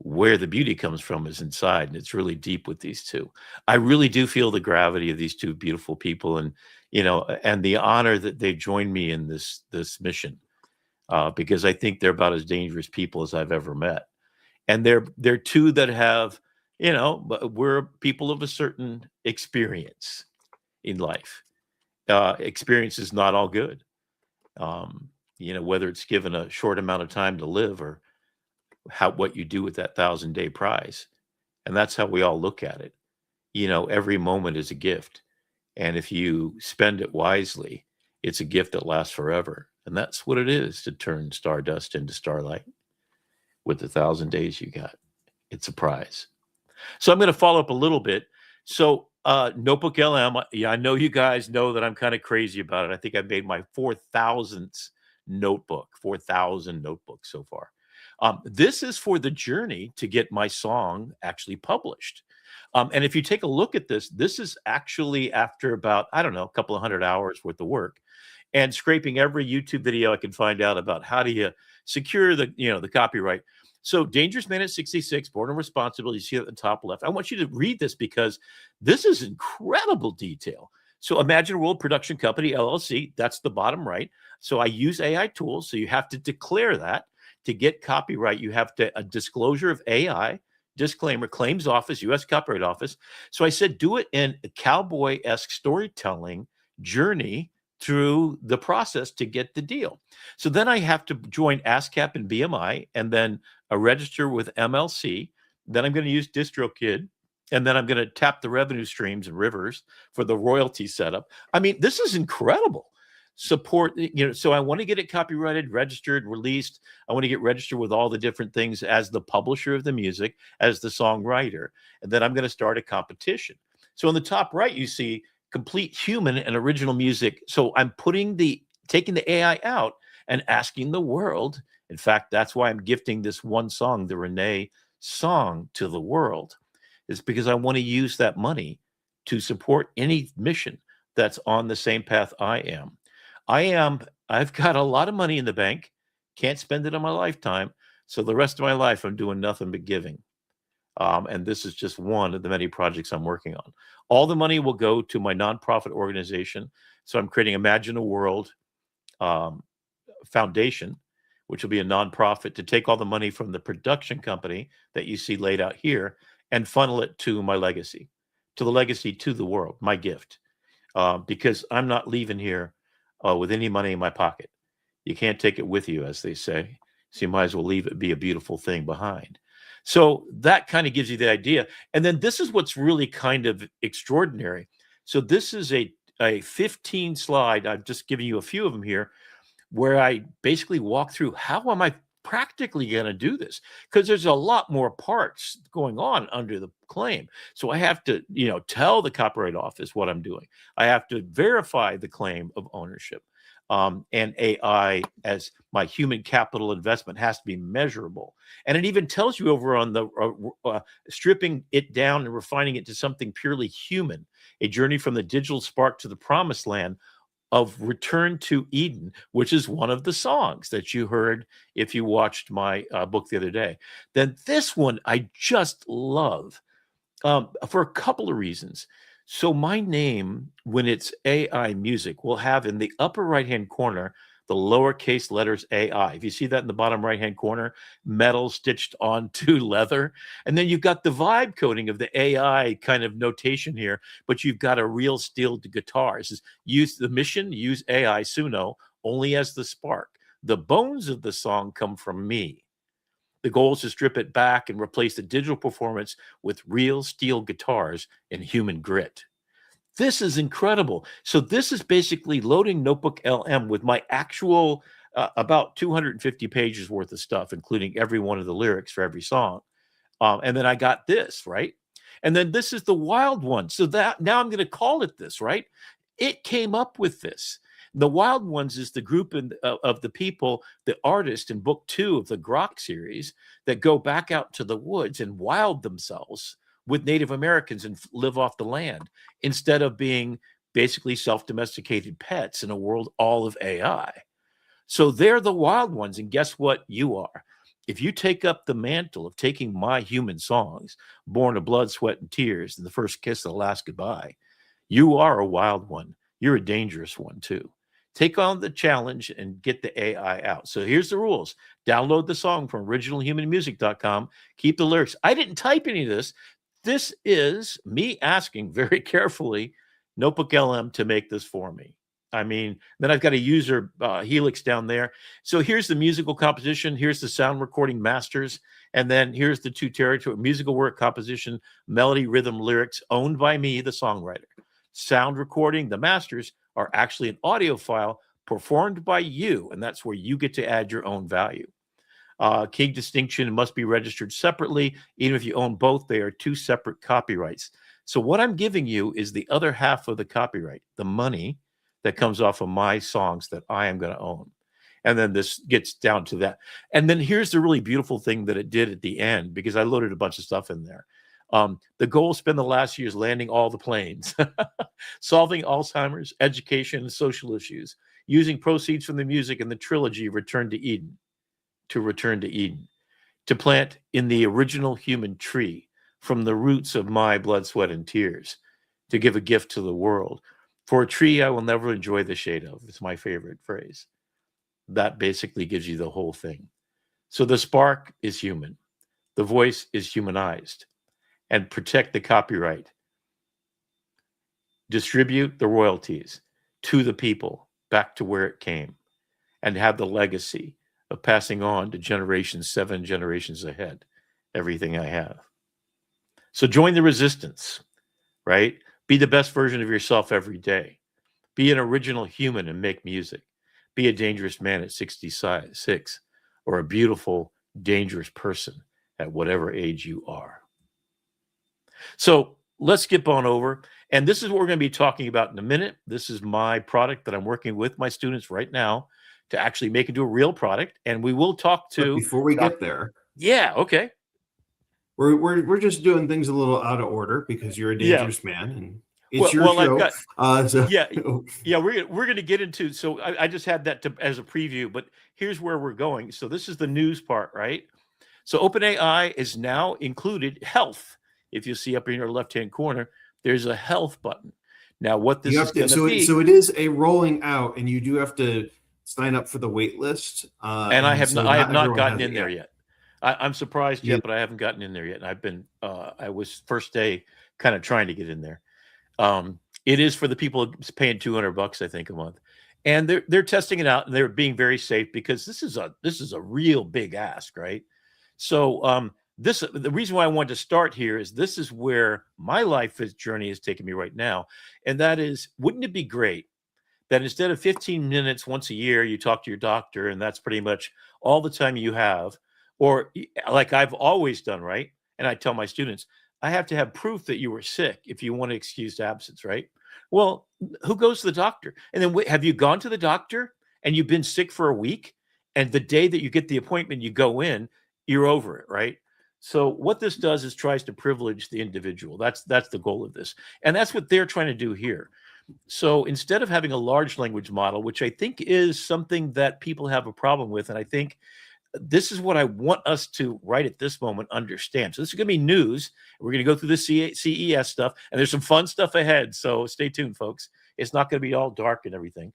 where the beauty comes from is inside, and it's really deep with these two. I really do feel the gravity of these two beautiful people, and and the honor that they joined me in this mission, because I think they're about as dangerous people as I've ever met, and they're two that have, we're people of a certain experience in life. Experience is not all good, whether it's given a short amount of time to live or what you do with that 1,000-day prize. And that's how we all look at it. Every moment is a gift. And if you spend it wisely, it's a gift that lasts forever. And that's what it is to turn stardust into starlight with the 1,000 days you got. It's a prize. So I'm going to follow up a little bit. So Notebook LM, yeah, I know you guys know that I'm kind of crazy about it. I think I made my 4,000th notebook, 4,000 notebooks so far. This is for the journey to get my song actually published. And if you take a look at this is actually after about, I don't know, a couple of 100 hours worth of work and scraping every YouTube video I can find out about how do you secure the copyright. So Dangerous Man at 66, Born and Responsible, you see at the top left. I want you to read this because this is incredible detail. So Imagine World Production Company, LLC, that's the bottom right. So I use AI tools. So you have to declare that. To get copyright, you have a disclosure of AI, disclaimer, claims office, U.S. Copyright Office. So I said, do it in a cowboy-esque storytelling journey through the process to get the deal. So then I have to join ASCAP and BMI, and then register with MLC. Then I'm going to use DistroKid, and then I'm going to tap the revenue streams and rivers for the royalty setup. I mean, this is incredible. Support, so I want to get it copyrighted, registered, released. I want to get registered with all the different things as the publisher of the music, as the songwriter. And then I'm going to start a competition. So on the top right, you see complete human and original music. So I'm taking the AI out and asking the world. In fact, that's why I'm gifting this one song, the Renee song, to the world, is because I want to use that money to support any mission that's on the same path I am. I've got a lot of money in the bank, can't spend it on my lifetime. So the rest of my life, I'm doing nothing but giving. And this is just one of the many projects I'm working on. All the money will go to my nonprofit organization. So I'm creating Imagine a World Foundation, which will be a nonprofit to take all the money from the production company that you see laid out here and funnel it to my legacy, to the world, my gift. Because I'm not leaving here with any money in my pocket. You can't take it with you, as they say. So you might as well leave it be a beautiful thing behind. So that kind of gives you the idea. And then this is what's really kind of extraordinary. So this is a 15 slide. I've just given you a few of them here, where I basically walk through how am I practically going to do this, because there's a lot more parts going on under the claim. So I have to, tell the Copyright Office what I'm doing. I have to verify the claim of ownership. And AI as my human capital investment has to be measurable. And it even tells you over on the stripping it down and refining it to something purely human, a journey from the digital spark to the promised land. of Return to Eden, which is one of the songs that you heard if you watched my book the other day. Then this one I just love for a couple of reasons. So my name, when it's AI music, will have in the upper right-hand corner the lowercase letters AI. If you see that in the bottom right-hand corner, metal stitched onto leather. And then you've got the vibe coding of the AI kind of notation here, but you've got a real steel guitar. It says, use the mission, use AI Suno only as the spark. The bones of the song come from me. The goal is to strip it back and replace the digital performance with real steel guitars and human grit. This is incredible. So this is basically loading Notebook LM with my actual about 250 pages worth of stuff, including every one of the lyrics for every song. And then I got this, right? And then this is the wild one. So that now I'm going to call it this, right? It came up with this. The Wild Ones is the group of the people, the artists in book 2 of the Grok series that go back out to the woods and wild themselves with Native Americans and live off the land instead of being basically self-domesticated pets in a world all of AI. So they're the wild ones. And guess what you are? If you take up the mantle of taking my human songs, Born of Blood, Sweat, and Tears, and The First Kiss, The Last Goodbye, you are a wild one. You're a dangerous one too. Take on the challenge and get the AI out. So here's the rules. Download the song from originalhumanmusic.com. Keep the lyrics. I didn't type any of this. This is me asking very carefully Notebook LM to make this for me. I mean, then I've got a user Helix down there. So here's the musical composition. Here's the sound recording masters. And then here's the 2 territory musical work, composition, melody, rhythm, lyrics owned by me, the songwriter. Sound recording, the masters are actually an audio file performed by you. And that's where you get to add your own value. Key distinction must be registered separately. Even if you own both, they are 2 separate copyrights. So what I'm giving you is the other half of the copyright, the money that comes off of my songs that I am going to own. And then this gets down to that. And then here's the really beautiful thing that it did at the end, because I loaded a bunch of stuff in there. The goal spent the last years landing all the planes, solving Alzheimer's, education, and social issues, using proceeds from the music and the trilogy Return to Eden. To return to Eden, to plant in the original human tree from the roots of my blood, sweat, and tears, to give a gift to the world. For a tree I will never enjoy the shade of. It's my favorite phrase. That basically gives you the whole thing. So the spark is human. The voice is humanized. And protect the copyright. Distribute the royalties to the people, back to where it came, and have the legacy of passing on to generations, 7 generations ahead, everything I have. So join the resistance, right? Be the best version of yourself every day. Be an original human and make music. Be a dangerous man at 66, or a beautiful, dangerous person at whatever age you are. So let's skip on over. And this is what we're going to be talking about in a minute. This is my product that I'm working with my students right now to actually make into a real product. And we will talk to... But before we get there. Yeah, okay. We're just doing things a little out of order because you're a dangerous man. And it's your show. I've got, yeah, we're going to get into... So I just had that as a preview, but here's where we're going. So this is the news part, right? So OpenAI is now included health. If you see up in your left-hand corner, there's a health button. Now, what this is going to be... So it is a rolling out, and you do have to sign up for the wait list. And I have not gotten in there yet. I'm surprised yet, but I haven't gotten in there yet. And I've been, I was first day kind of trying to get in there. It is for the people paying $200, I think, a month. And they're testing it out, and they're being very safe because this is a real big ask, right? So the reason why I wanted to start here is this is where my life journey is taking me right now. And that is, wouldn't it be great that instead of 15 minutes once a year, you talk to your doctor, and that's pretty much all the time you have, or like I've always done, right? And I tell my students, I have to have proof that you were sick if you want to excuse absence, right? Well, who goes to the doctor? And then have you gone to the doctor and you've been sick for a week? And the day that you get the appointment, you go in, you're over it, right? So what this does is tries to privilege the individual. That's the goal of this. And that's what they're trying to do here. So instead of having a large language model, which I think is something that people have a problem with, and I think this is what I want us to right at this moment understand. So this is going to be news. We're going to go through the CES stuff, and there's some fun stuff ahead. So stay tuned, folks. It's not going to be all dark and everything.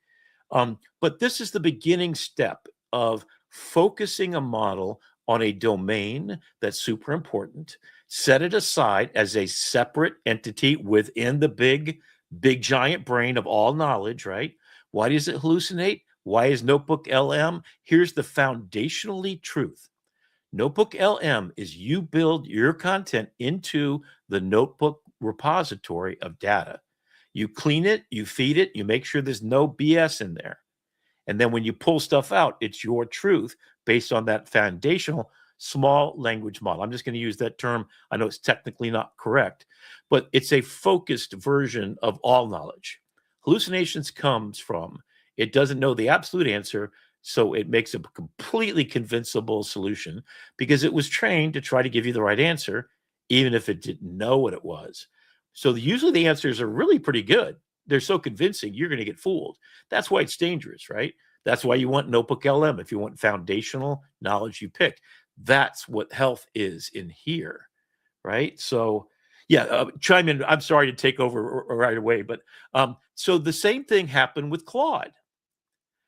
But this is the beginning step of focusing a model on a domain that's super important, set it aside as a separate entity within the big giant brain of all knowledge, right? Why does it hallucinate? Why is Notebook LM? Here's the foundationally truth. Notebook LM is you build your content into the Notebook repository of data. You clean it, you feed it, you make sure there's no BS in there. And then when you pull stuff out, it's your truth based on that foundational small language model. I'm just going to use that term. I know it's technically not correct, but it's a focused version of all knowledge. Hallucinations comes from it doesn't know the absolute answer, so it makes a completely convincible solution because it was trained to try to give you the right answer, even if it didn't know what it was. So usually the answers are really pretty good. They're so convincing, you're going to get fooled. That's why it's dangerous, right? That's why you want Notebook LM. If you want foundational knowledge, you pick. That's what health is in here, right? So, yeah, chime in. I'm sorry to take over right away, but so the same thing happened with Claude.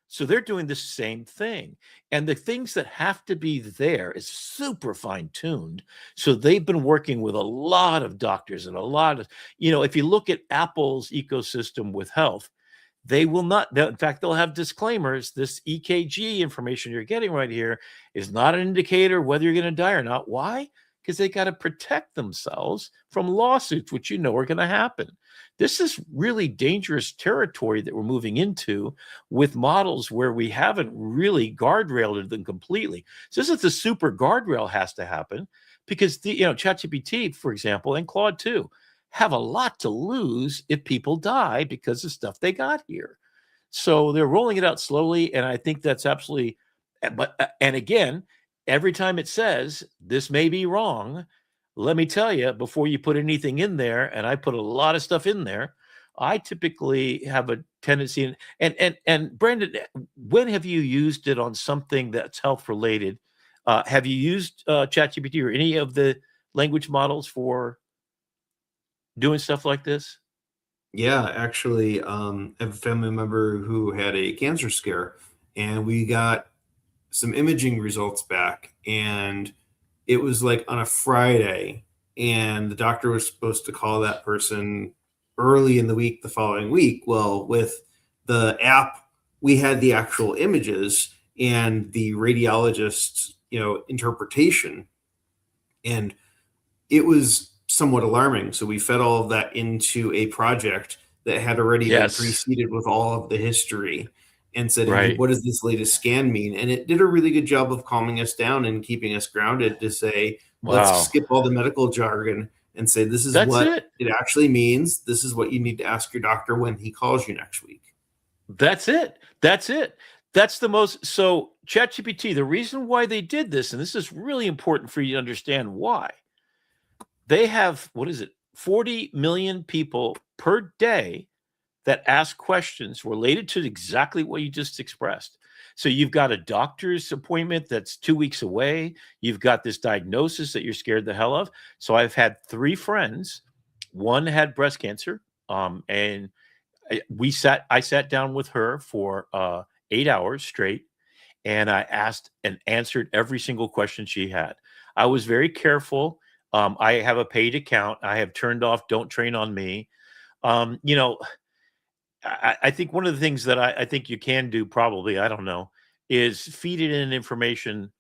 So they're doing the same thing. And the things that have to be there is super fine tuned. So they've been working with a lot of doctors and a lot of, if you look at Apple's ecosystem with health, they will not, in fact, they'll have disclaimers. This EKG information you're getting right here is not an indicator whether you're going to die or not. Why? Because they got to protect themselves from lawsuits, which are going to happen. This is really dangerous territory that we're moving into with models where we haven't really guardrailed them completely. So this is the super guardrail has to happen because ChatGPT, for example, and Claude 2 have a lot to lose if people die because of stuff they got here. So they're rolling it out slowly, and I think that's absolutely. And again, every time it says this may be wrong, let me tell you, before you put anything in there, and I put a lot of stuff in there, I typically have a tendency, and Brandon, when have you used it on something that's health related? Have you used ChatGPT or any of the language models for doing stuff like this? Yeah, actually, I have a family member who had a cancer scare, and we got some imaging results back, and it was like on a Friday, and the doctor was supposed to call that person early in the week the following week. Well, with the app, we had the actual images and the radiologist's, interpretation, and it was somewhat alarming. So we fed all of that into a project that had already been preceded with all of the history and said, hey, what does this latest scan mean? And it did a really good job of calming us down and keeping us grounded to say, let's skip all the medical jargon and say, this is what it actually means. This is what you need to ask your doctor when he calls you next week. That's it. That's the most. So ChatGPT, the reason why they did this, and this is really important for you to understand why. They have, 40 million people per day that ask questions related to exactly what you just expressed. So you've got a doctor's appointment that's 2 weeks away. You've got this diagnosis that you're scared the hell of. So I've had 3 friends. One had breast cancer, and I sat down with her for 8 hours straight, and I asked and answered every single question she had. I was very careful. I have a paid account. I have turned off Don't Train on Me. I think one of the things that I think you can do, probably, I don't know, is feed it in information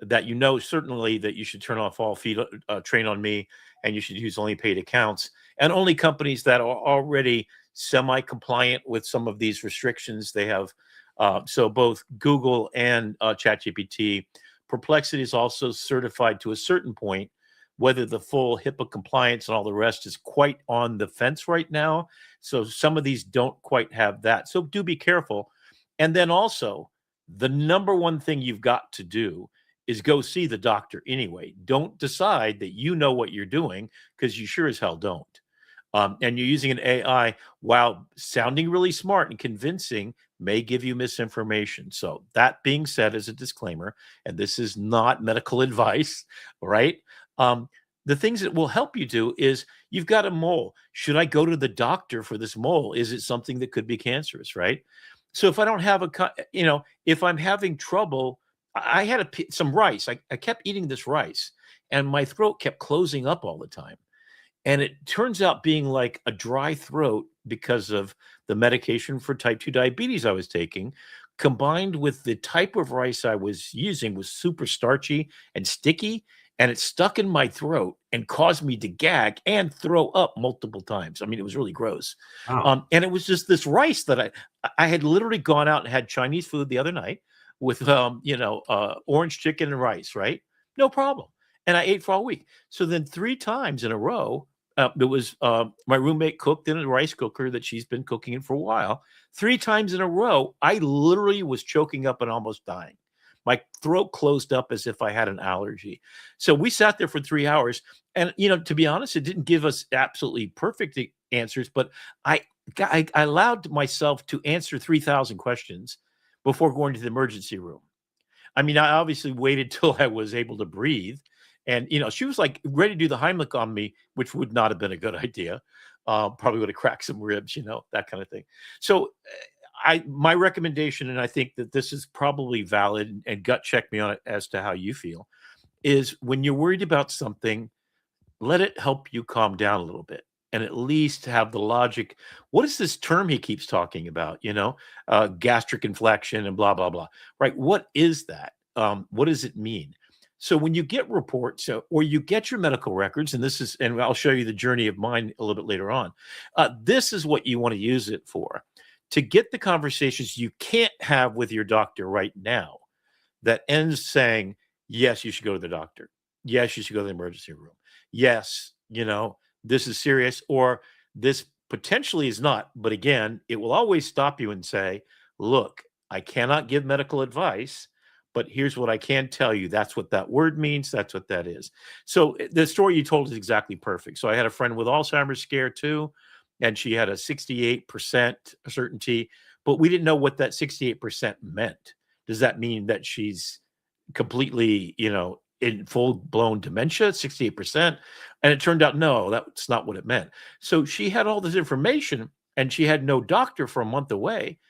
that certainly that you should turn off all Train on Me, and you should use only paid accounts and only companies that are already semi-compliant with some of these restrictions they have. So both Google and ChatGPT. Perplexity is also certified to a certain point. Whether the full HIPAA compliance and all the rest is quite on the fence right now. So some of these don't quite have that. So do be careful. And then also, the number one thing you've got to do is go see the doctor anyway. Don't decide that you know what you're doing, because you sure as hell don't. And you're using an AI while sounding really smart and convincing may give you misinformation. So that being said, as a disclaimer, and this is not medical advice, right? The things that will help you do is you've got a mole. Should I go to the doctor for this mole? Is it something that could be cancerous, right? So if I don't have if I'm having trouble, I had some rice. I kept eating this rice and my throat kept closing up all the time. And it turns out being like a dry throat because of the medication for type 2 diabetes I was taking, combined with the type of rice I was using was super starchy and sticky, and it stuck in my throat and caused me to gag and throw up multiple times. I mean, it was really gross. Wow. And it was just this rice that I had literally gone out and had Chinese food the other night with orange chicken and rice, right? No problem. And I ate for all week. So then 3 times in a row, it was my roommate cooked in a rice cooker that she's been cooking in for a while. 3 times in a row, I literally was choking up and almost dying. My throat closed up as if I had an allergy. So we sat there for 3 hours. And, to be honest, it didn't give us absolutely perfect answers, but I allowed myself to answer 3,000 questions before going to the emergency room. I mean, I obviously waited till I was able to breathe. And, she was like ready to do the Heimlich on me, which would not have been a good idea. Probably would have cracked some ribs, that kind of thing. So my recommendation, and I think that this is probably valid, and gut check me on it as to how you feel, is when you're worried about something, let it help you calm down a little bit and at least have the logic. What is this term he keeps talking about? Gastric inflection and blah, blah, blah, right? What is that? What does it mean? So when you get reports or you get your medical records, and I'll show you the journey of mine a little bit later on, this is what you want to use it for, to get the conversations you can't have with your doctor right now that ends saying, yes, you should go to the doctor. Yes, you should go to the emergency room. Yes, this is serious, or this potentially is not. But again, it will always stop you and say, look, I cannot give medical advice, but here's what I can tell you. That's what that word means. That's what that is. So the story you told is exactly perfect. So I had a friend with Alzheimer's scare too, and she had a 68% certainty, but we didn't know what that 68% meant. Does that mean that she's completely, in full-blown dementia, 68%? And it turned out, no, that's not what it meant. So she had all this information, and she had no doctor for a month away.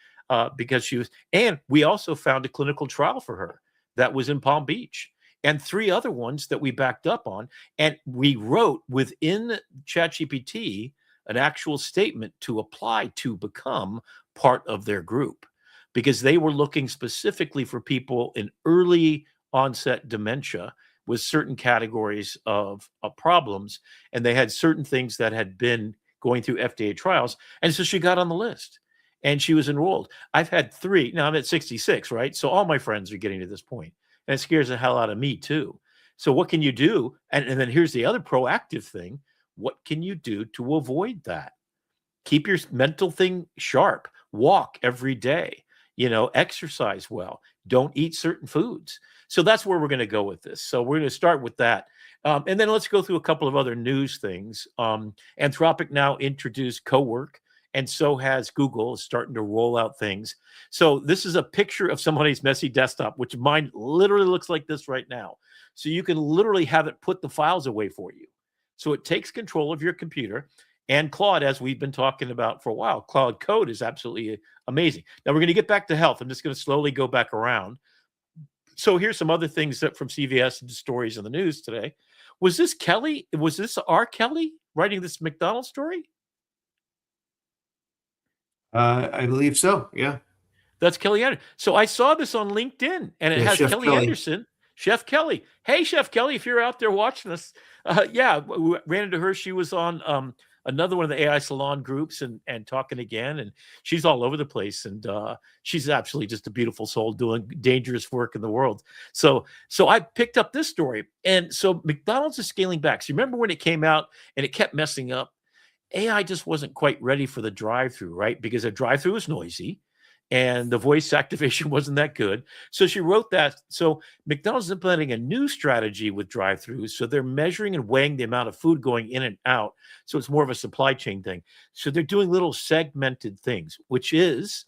Because she was, and we also found a clinical trial for her that was in Palm Beach, and 3 other ones that we backed up on. And we wrote within ChatGPT an actual statement to apply to become part of their group, because they were looking specifically for people in early onset dementia with certain categories of problems. And they had certain things that had been going through FDA trials. And so she got on the list. And she was enrolled. I've had 3. Now I'm at 66, right? So all my friends are getting to this point. And it scares the hell out of me too. So what can you do? And then here's the other proactive thing. What can you do to avoid that? Keep your mental thing sharp. Walk every day. Exercise well. Don't eat certain foods. So that's where we're going to go with this. So we're going to start with that. And then let's go through a couple of other news things. Anthropic now introduced cowork. And so has Google, starting to roll out things. So this is a picture of somebody's messy desktop, which mine literally looks like this right now. So you can literally have it put the files away for you. So it takes control of your computer. And Claude, as we've been talking about for a while, Claude Code is absolutely amazing. Now we're going to get back to health. I'm just going to slowly go back around. So here's some other things that from CVS and stories in the news today. Was this Kelly? Was this R. Kelly writing this McDonald's story? I believe so. Yeah. That's Kelly Anderson. So I saw this on LinkedIn, and it has Chef Kelly Anderson, Chef Kelly. Hey, Chef Kelly, if you're out there watching us, we ran into her. She was on another one of the AI Salon groups and talking again, and she's all over the place, and she's absolutely just a beautiful soul doing dangerous work in the world. So I picked up this story, and so McDonald's is scaling back. So remember when it came out and it kept messing up? AI just wasn't quite ready for the drive-through, right? Because a drive-through is noisy. and the voice activation wasn't that good. So she wrote that. So McDonald's is implementing a new strategy with drive-thrus. So they're measuring and weighing the amount of food going in and out. So it's more of a supply chain thing. So they're doing little segmented things, which is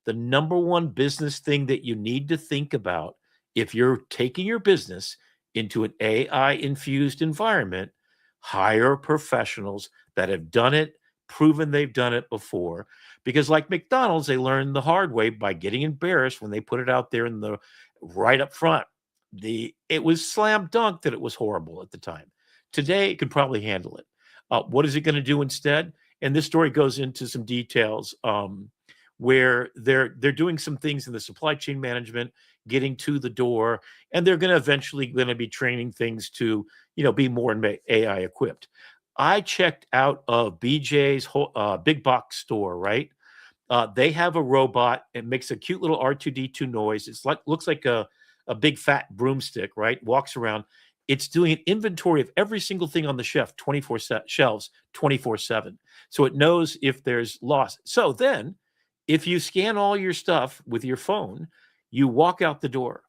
the number one business thing that you need to think about if you're taking your business into an AI-infused environment. Hire professionals that have done it, proven they've done it before. Because like McDonald's, they learned the hard way by getting embarrassed when they put it out there in the right up front. It was slam dunk that it was horrible at the time. Today, it could probably handle it. What is it going to do instead? And this story goes into some details where they're doing some things in the supply chain management, getting to the door, and they're going to eventually be training things to be more AI equipped. I checked out of BJ's big box store, right? They have a robot. It makes a cute little R2D2 noise. It's looks like a big fat broomstick, right? Walks around. It's doing an inventory of every single thing on the shelves 24/7. So it knows if there's loss. So then, if you scan all your stuff with your phone, you walk out the door.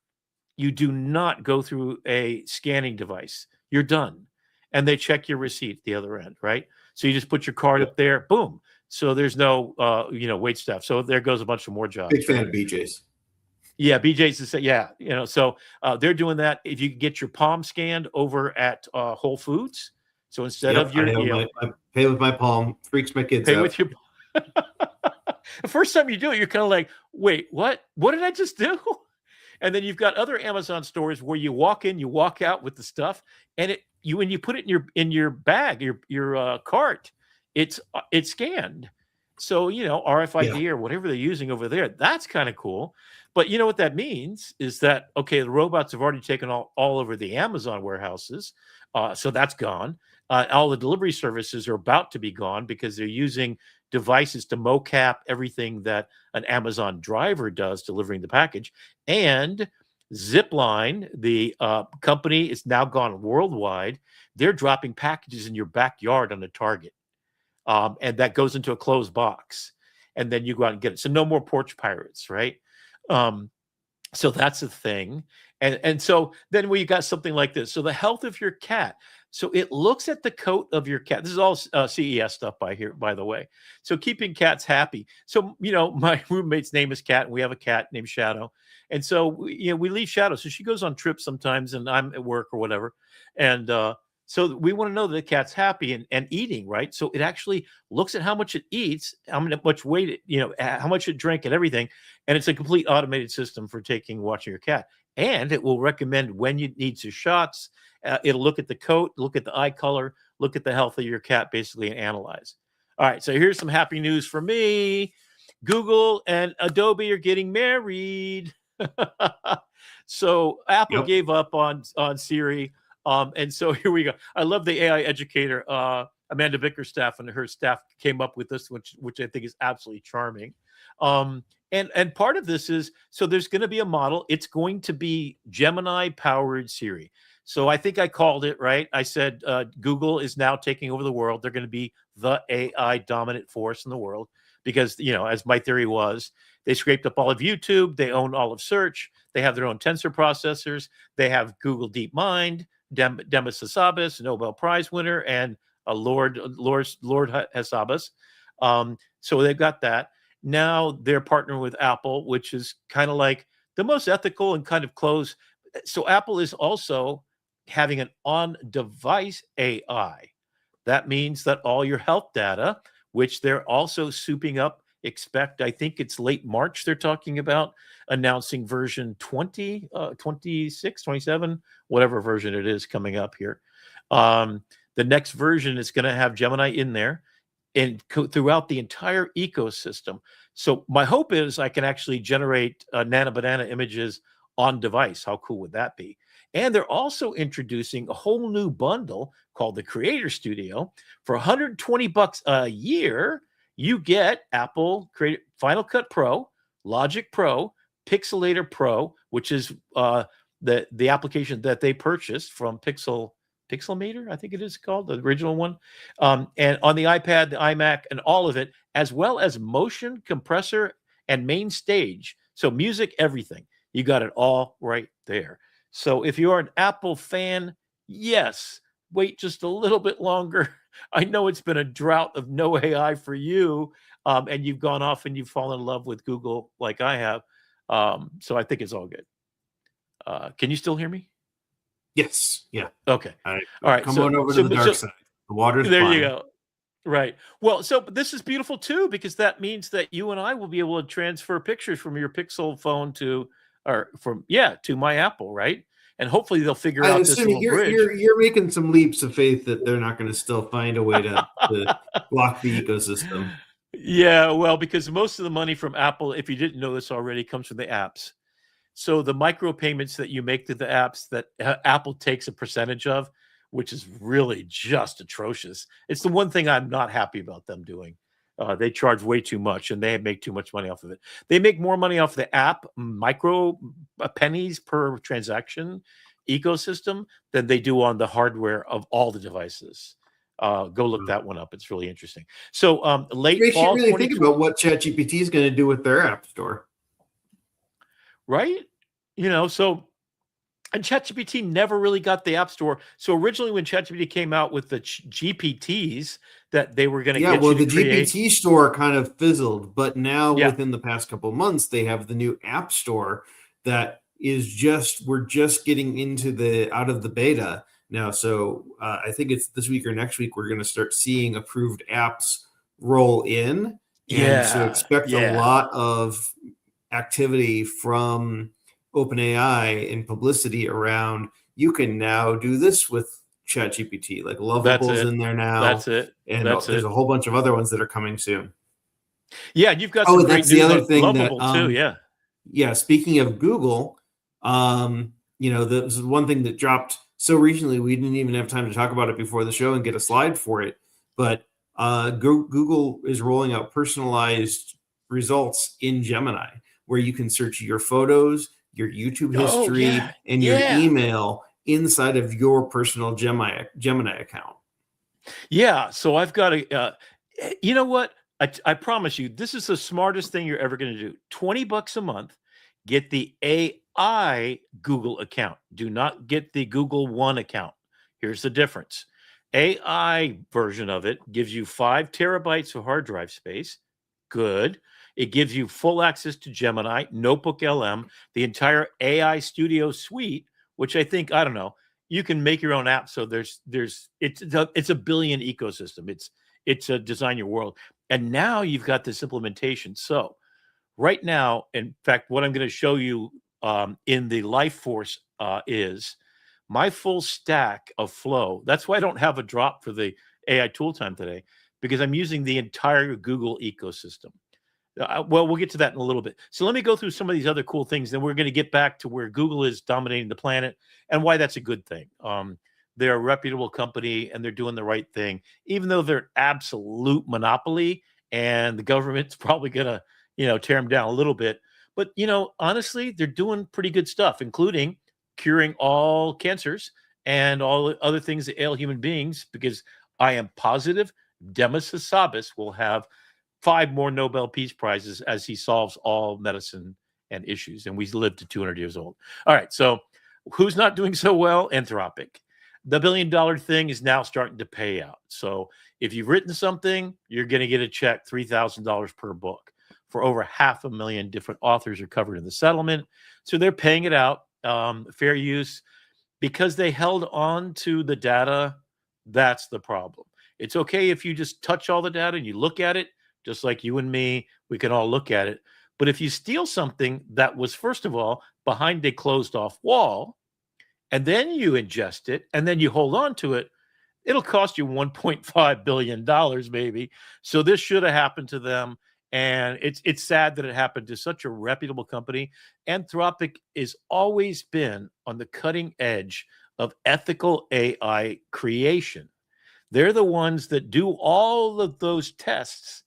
You do not go through a scanning device. You're done. And they check your receipt at the other end, right? So you just put your card up there, boom. So there's no, wait staff. So there goes a bunch of more jobs. Big fan of BJ's. Yeah, BJ's is so they're doing that. If you get your palm scanned over at Whole Foods, so instead of your, I pay with my palm, freaks my kids pay out. with your. The first time you do it, you're kind of like, wait, what? What did I just do? And then you've got other Amazon stores where you walk in, you walk out with the stuff, and when you put it in your bag, your cart, it's scanned. So RFID or whatever they're using over there, that's kind of cool. But you know what that means is that the robots have already taken all over the Amazon warehouses, so that's gone. All the delivery services are about to be gone because they're using devices to mocap everything that an Amazon driver does delivering the package. And Zipline, the company, is now gone worldwide. They're dropping packages in your backyard on a Target. And that goes into a closed box. And then you go out and get it. So no more porch pirates, right? So that's a thing. And so then we got something like this. So the health of your cat. So it looks at the coat of your cat. This is all CES stuff by the way. So keeping cats happy. So, my roommate's name is Cat, and we have a cat named Shadow. And so, we leave Shadow. So she goes on trips sometimes, and I'm at work or whatever. And so we want to know that the cat's happy and eating, right? So it actually looks at how much it eats, how much weight how much it drank and everything. And it's a complete automated system for watching your cat. And it will recommend when you need your shots. It'll look at the coat, look at the eye color, look at the health of your cat, basically, and analyze. All right, so here's some happy news for me. Google and Adobe are getting married. So Apple gave up on Siri. And so here we go. I love the AI educator, Amanda Bickerstaff, and her staff came up with this, which I think is absolutely charming. And part of this is, so there's going to be a model. It's going to be Gemini-powered Siri. So I think I called it, right? I said Google is now taking over the world. They're going to be the AI dominant force in the world because, as my theory was, they scraped up all of YouTube. They own all of search. They have their own tensor processors. They have Google DeepMind, Demis Hassabis, Nobel Prize winner, and Lord Hassabis. So they've got that. Now they're partnering with Apple, which is kind of like the most ethical and kind of close. So Apple is also having an on-device AI. That means that all your health data, which they're also souping up, I think it's late March they're talking about, announcing version 20, 26, 27, whatever version it is coming up here. The next version is going to have Gemini in there and throughout the entire ecosystem. So my hope is I can actually generate Nana Banana images on device. How cool would that be? And they're also introducing a whole new bundle called the Creator Studio. For $120 a year, you get Apple Final Cut Pro, Logic Pro, Pixelator Pro, which is the application that they purchased from Pixelmator, I think it is called, the original one. And on the iPad, the iMac, and all of it, as well as motion compressor and main stage. So music, everything. You got it all right there. So if you are an Apple fan, yes, wait just a little bit longer. I know it's been a drought of no AI for you, and you've gone off and you've fallen in love with Google like I have. So I think it's all good. Can you still hear me? Yes. Yeah. Okay. All right. All right. Come on over to the dark side. The water's there fine. you go. Right. Well, so this is beautiful too, because that means that you and I will be able to transfer pictures from your Pixel phone to my Apple, right? And hopefully they'll figure I out this assume little bridge. you're making some leaps of faith that they're not going to still find a way to block the ecosystem. Yeah, well, because most of the money from Apple, if you didn't know this already, comes from the apps. So the micropayments that you make to the apps that Apple takes a percentage of, which is really just atrocious. It's the one thing I'm not happy about them doing. They charge way too much, and they make too much money off of it. They make more money off the app, pennies per transaction ecosystem, than they do on the hardware of all the devices. Go look that one up. It's really interesting. So late Makes fall, you really think about what ChatGPT is going to do with their app store. Right? And ChatGPT never really got the App Store. So originally when ChatGPT came out with the GPTs that they were going to get you to create. GPT store kind of fizzled, but now within the past couple of months, they have the new App Store that is we're just getting into out of the beta now. So I think it's this week or next week, we're going to start seeing approved apps roll in. And so expect a lot of activity from OpenAI and publicity around, you can now do this with ChatGPT, like Lovable's in there now. That's it. And there's a whole bunch of other ones that are coming soon. Yeah, you've got some great that's the other thing Lovable that too, yeah. Speaking of Google, this is one thing that dropped so recently we didn't even have time to talk about it before the show and get a slide for it. But Google is rolling out personalized results in Gemini, where you can search your photos, your YouTube history, and your email inside of your personal Gemini account. Yeah. So I've got you know what? I promise you, this is the smartest thing you're ever going to do. $20 a month, get the AI Google account. Do not get the Google One account. Here's the difference. AI version of it gives you 5 terabytes of hard drive space. Good. It gives you full access to Gemini, Notebook LM, the entire AI Studio suite, which I think, I don't know, you can make your own app. So it's a billion ecosystem. It's a design your world. And now you've got this implementation. So right now, in fact, what I'm going to show you in the Lifeforce is my full stack of flow. That's why I don't have a drop for the AI tool time today, because I'm using the entire Google ecosystem. Well, we'll get to that in a little bit. So let me go through some of these other cool things. Then we're going to get back to where Google is dominating the planet and why that's a good thing. They're a reputable company and they're doing the right thing, even though they're an absolute monopoly and the government's probably going to, tear them down a little bit. But, honestly, they're doing pretty good stuff, including curing all cancers and all the other things that ail human beings, because I am positive Demis Hassabis will have 5 more Nobel Peace Prizes as he solves all medicine and issues. And we live to 200 years old. All right. So who's not doing so well? Anthropic. The $1 billion thing is now starting to pay out. So if you've written something, you're going to get a check, $3,000 per book. For over 500,000 different authors are covered in the settlement. So they're paying it out. Fair use. Because they held on to the data, that's the problem. It's okay if you just touch all the data and you look at it, just like you and me, we can all look at it. But if you steal something that was, first of all, behind a closed off wall, and then you ingest it, and then you hold on to it, it'll cost you $1.5 billion maybe. So this should have happened to them. And it's sad that it happened to such a reputable company. Anthropic has always been on the cutting edge of ethical AI creation. They're the ones that do all of those tests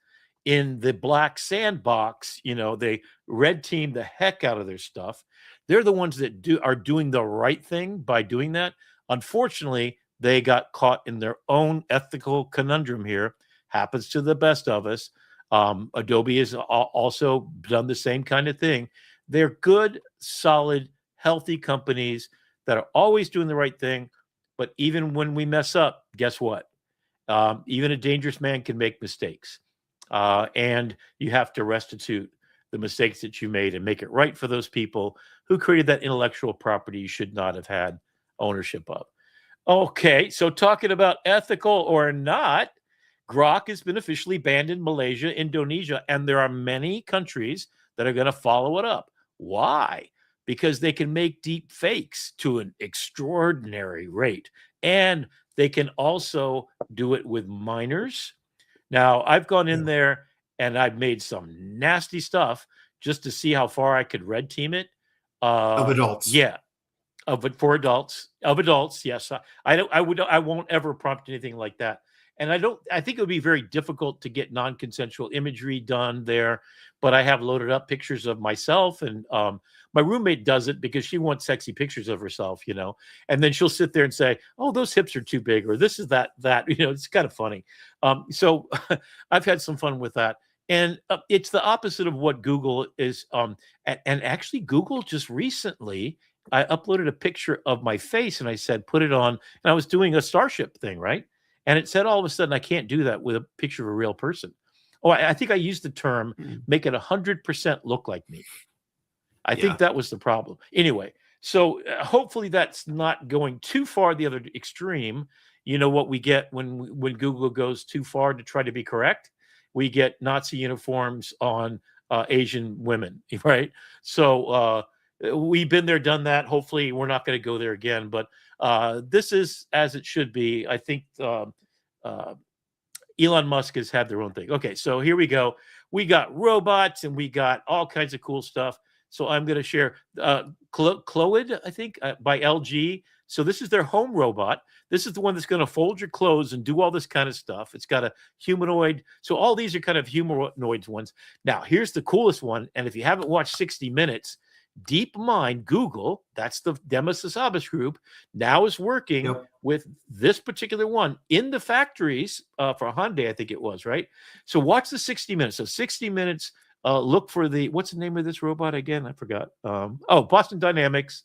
in the black sandbox. They red team the heck out of their stuff. They're the ones that are doing the right thing by doing that. Unfortunately, they got caught in their own ethical conundrum here. Happens to the best of us. Adobe has also done the same kind of thing. They're good, solid, healthy companies that are always doing the right thing. But even when we mess up, guess what? Even a dangerous man can make mistakes. And you have to restitute the mistakes that you made and make it right for those people who created that intellectual property you should not have had ownership of. Okay, so talking about ethical or not, Grok has been officially banned in Malaysia, Indonesia, and there are many countries that are going to follow it up. Why? Because they can make deep fakes to an extraordinary rate, and they can also do it with minors. Now, I've gone in there and I've made some nasty stuff just to see how far I could red team it. Of adults. Yeah. For adults. Of adults, yes. I won't ever prompt anything like that. And I think it would be very difficult to get non-consensual imagery done there, but I have loaded up pictures of myself, and my roommate does it because she wants sexy pictures of herself, and then she'll sit there and say, oh, those hips are too big, or this is that, it's kind of funny. So I've had some fun with that. And it's the opposite of what Google is. And actually Google just recently, I uploaded a picture of my face and I said, put it on, and I was doing a Starship thing, right? And it said all of a sudden, I can't do that with a picture of a real person. Oh, I think I used the term, make it 100% look like me. I think that was the problem. Anyway, so hopefully that's not going too far the other extreme. You know what we get when Google goes too far to try to be correct? We get Nazi uniforms on Asian women, right? So we've been there, done that. Hopefully we're not going to go there again, but this is as it should be. I think Elon Musk has had their own thing. Okay, so here we go. We got robots and we got all kinds of cool stuff. So I'm going to share Cloid, I think, by LG. So this is their home robot. This is the one that's going to fold your clothes and do all this kind of stuff. It's got a humanoid. So all these are kind of humanoid ones. Now, here's the coolest one. And if you haven't watched 60 Minutes, DeepMind, Google, that's the Demis Hassabis group, now is working with this particular one in the factories for Hyundai, I think it was, right? So watch the 60 Minutes. So 60 Minutes, look for what's the name of this robot again? I forgot. Boston Dynamics.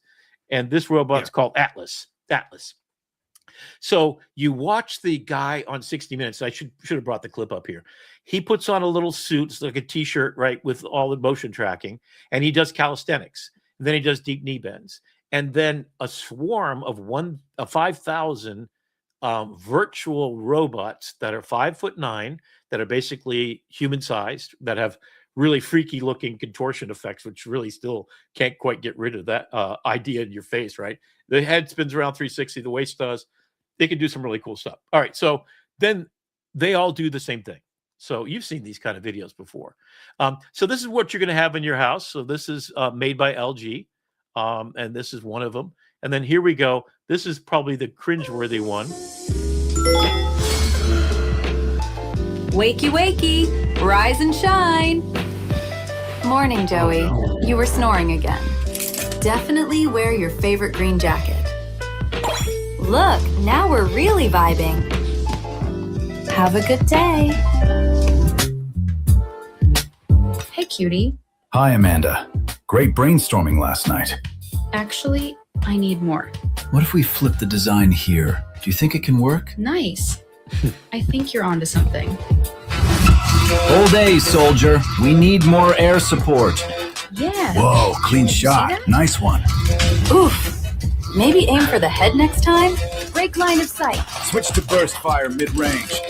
And this robot's called Atlas. So you watch the guy on 60 Minutes. I should have brought the clip up here. He puts on a little suit, it's like a t-shirt, right, with all the motion tracking, and he does calisthenics. And then he does deep knee bends. And then a swarm of 5,000 virtual robots that are 5'9", that are basically human-sized, that have really freaky looking contortion effects, which really still can't quite get rid of that idea in your face, right? The head spins around 360, the waist does. They can do some really cool stuff. All right, so then they all do the same thing. So you've seen these kind of videos before. So this is what you're going to have in your house. So this is made by LG, and this is one of them. And then here we go. This is probably the cringeworthy one. Wakey, wakey, rise and shine. Morning, Joey. You were snoring again. Definitely wear your favorite green jacket. Look, now we're really vibing. Have a good day. Hey, cutie. Hi, Amanda. Great brainstorming last night. Actually, I need more. What if we flip the design here? Do you think it can work? Nice. I think you're onto something. All day, soldier. We need more air support. Yeah. Whoa, clean shot. Nice one. Oof. Maybe aim for the head next time? Break line of sight. Switch to burst fire mid-range.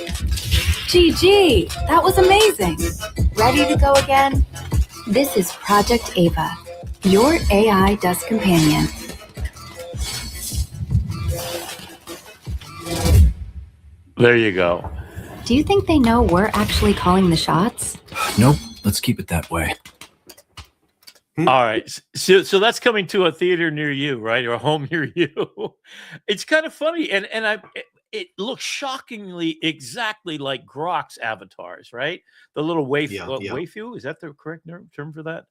GG, that was amazing. Ready to go again? This is Project Ava, your AI desk companion. There you go. Do you think they know we're actually calling the shots? Nope. Let's keep it that way. All right. So that's coming to a theater near you, right? Or a home near you. It's kind of funny. And it looks shockingly exactly like Grok's avatars, right? The little waifu. Is that the correct term for that?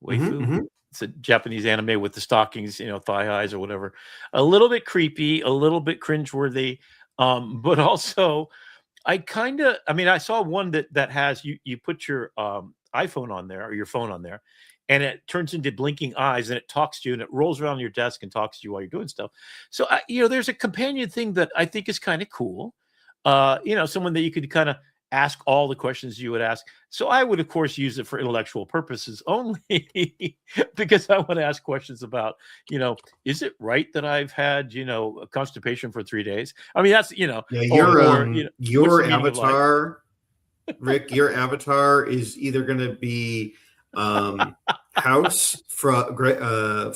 Waifu. Mm-hmm. It's a Japanese anime with the stockings, thigh highs or whatever. A little bit creepy, a little bit cringeworthy, but also I mean, I saw one that has you put your iPhone on there or your phone on there, and it turns into blinking eyes and it talks to you and it rolls around your desk and talks to you while you're doing stuff. So there's a companion thing that I think is kind of cool. Someone that you could kind of ask all the questions you would ask. So I would, of course, use it for intellectual purposes only because I want to ask questions about, is it right that I've had, a constipation for 3 days? I mean, that's, Yeah, what's your the meaning of life? avatar, Rick, your avatar is either going to be House from the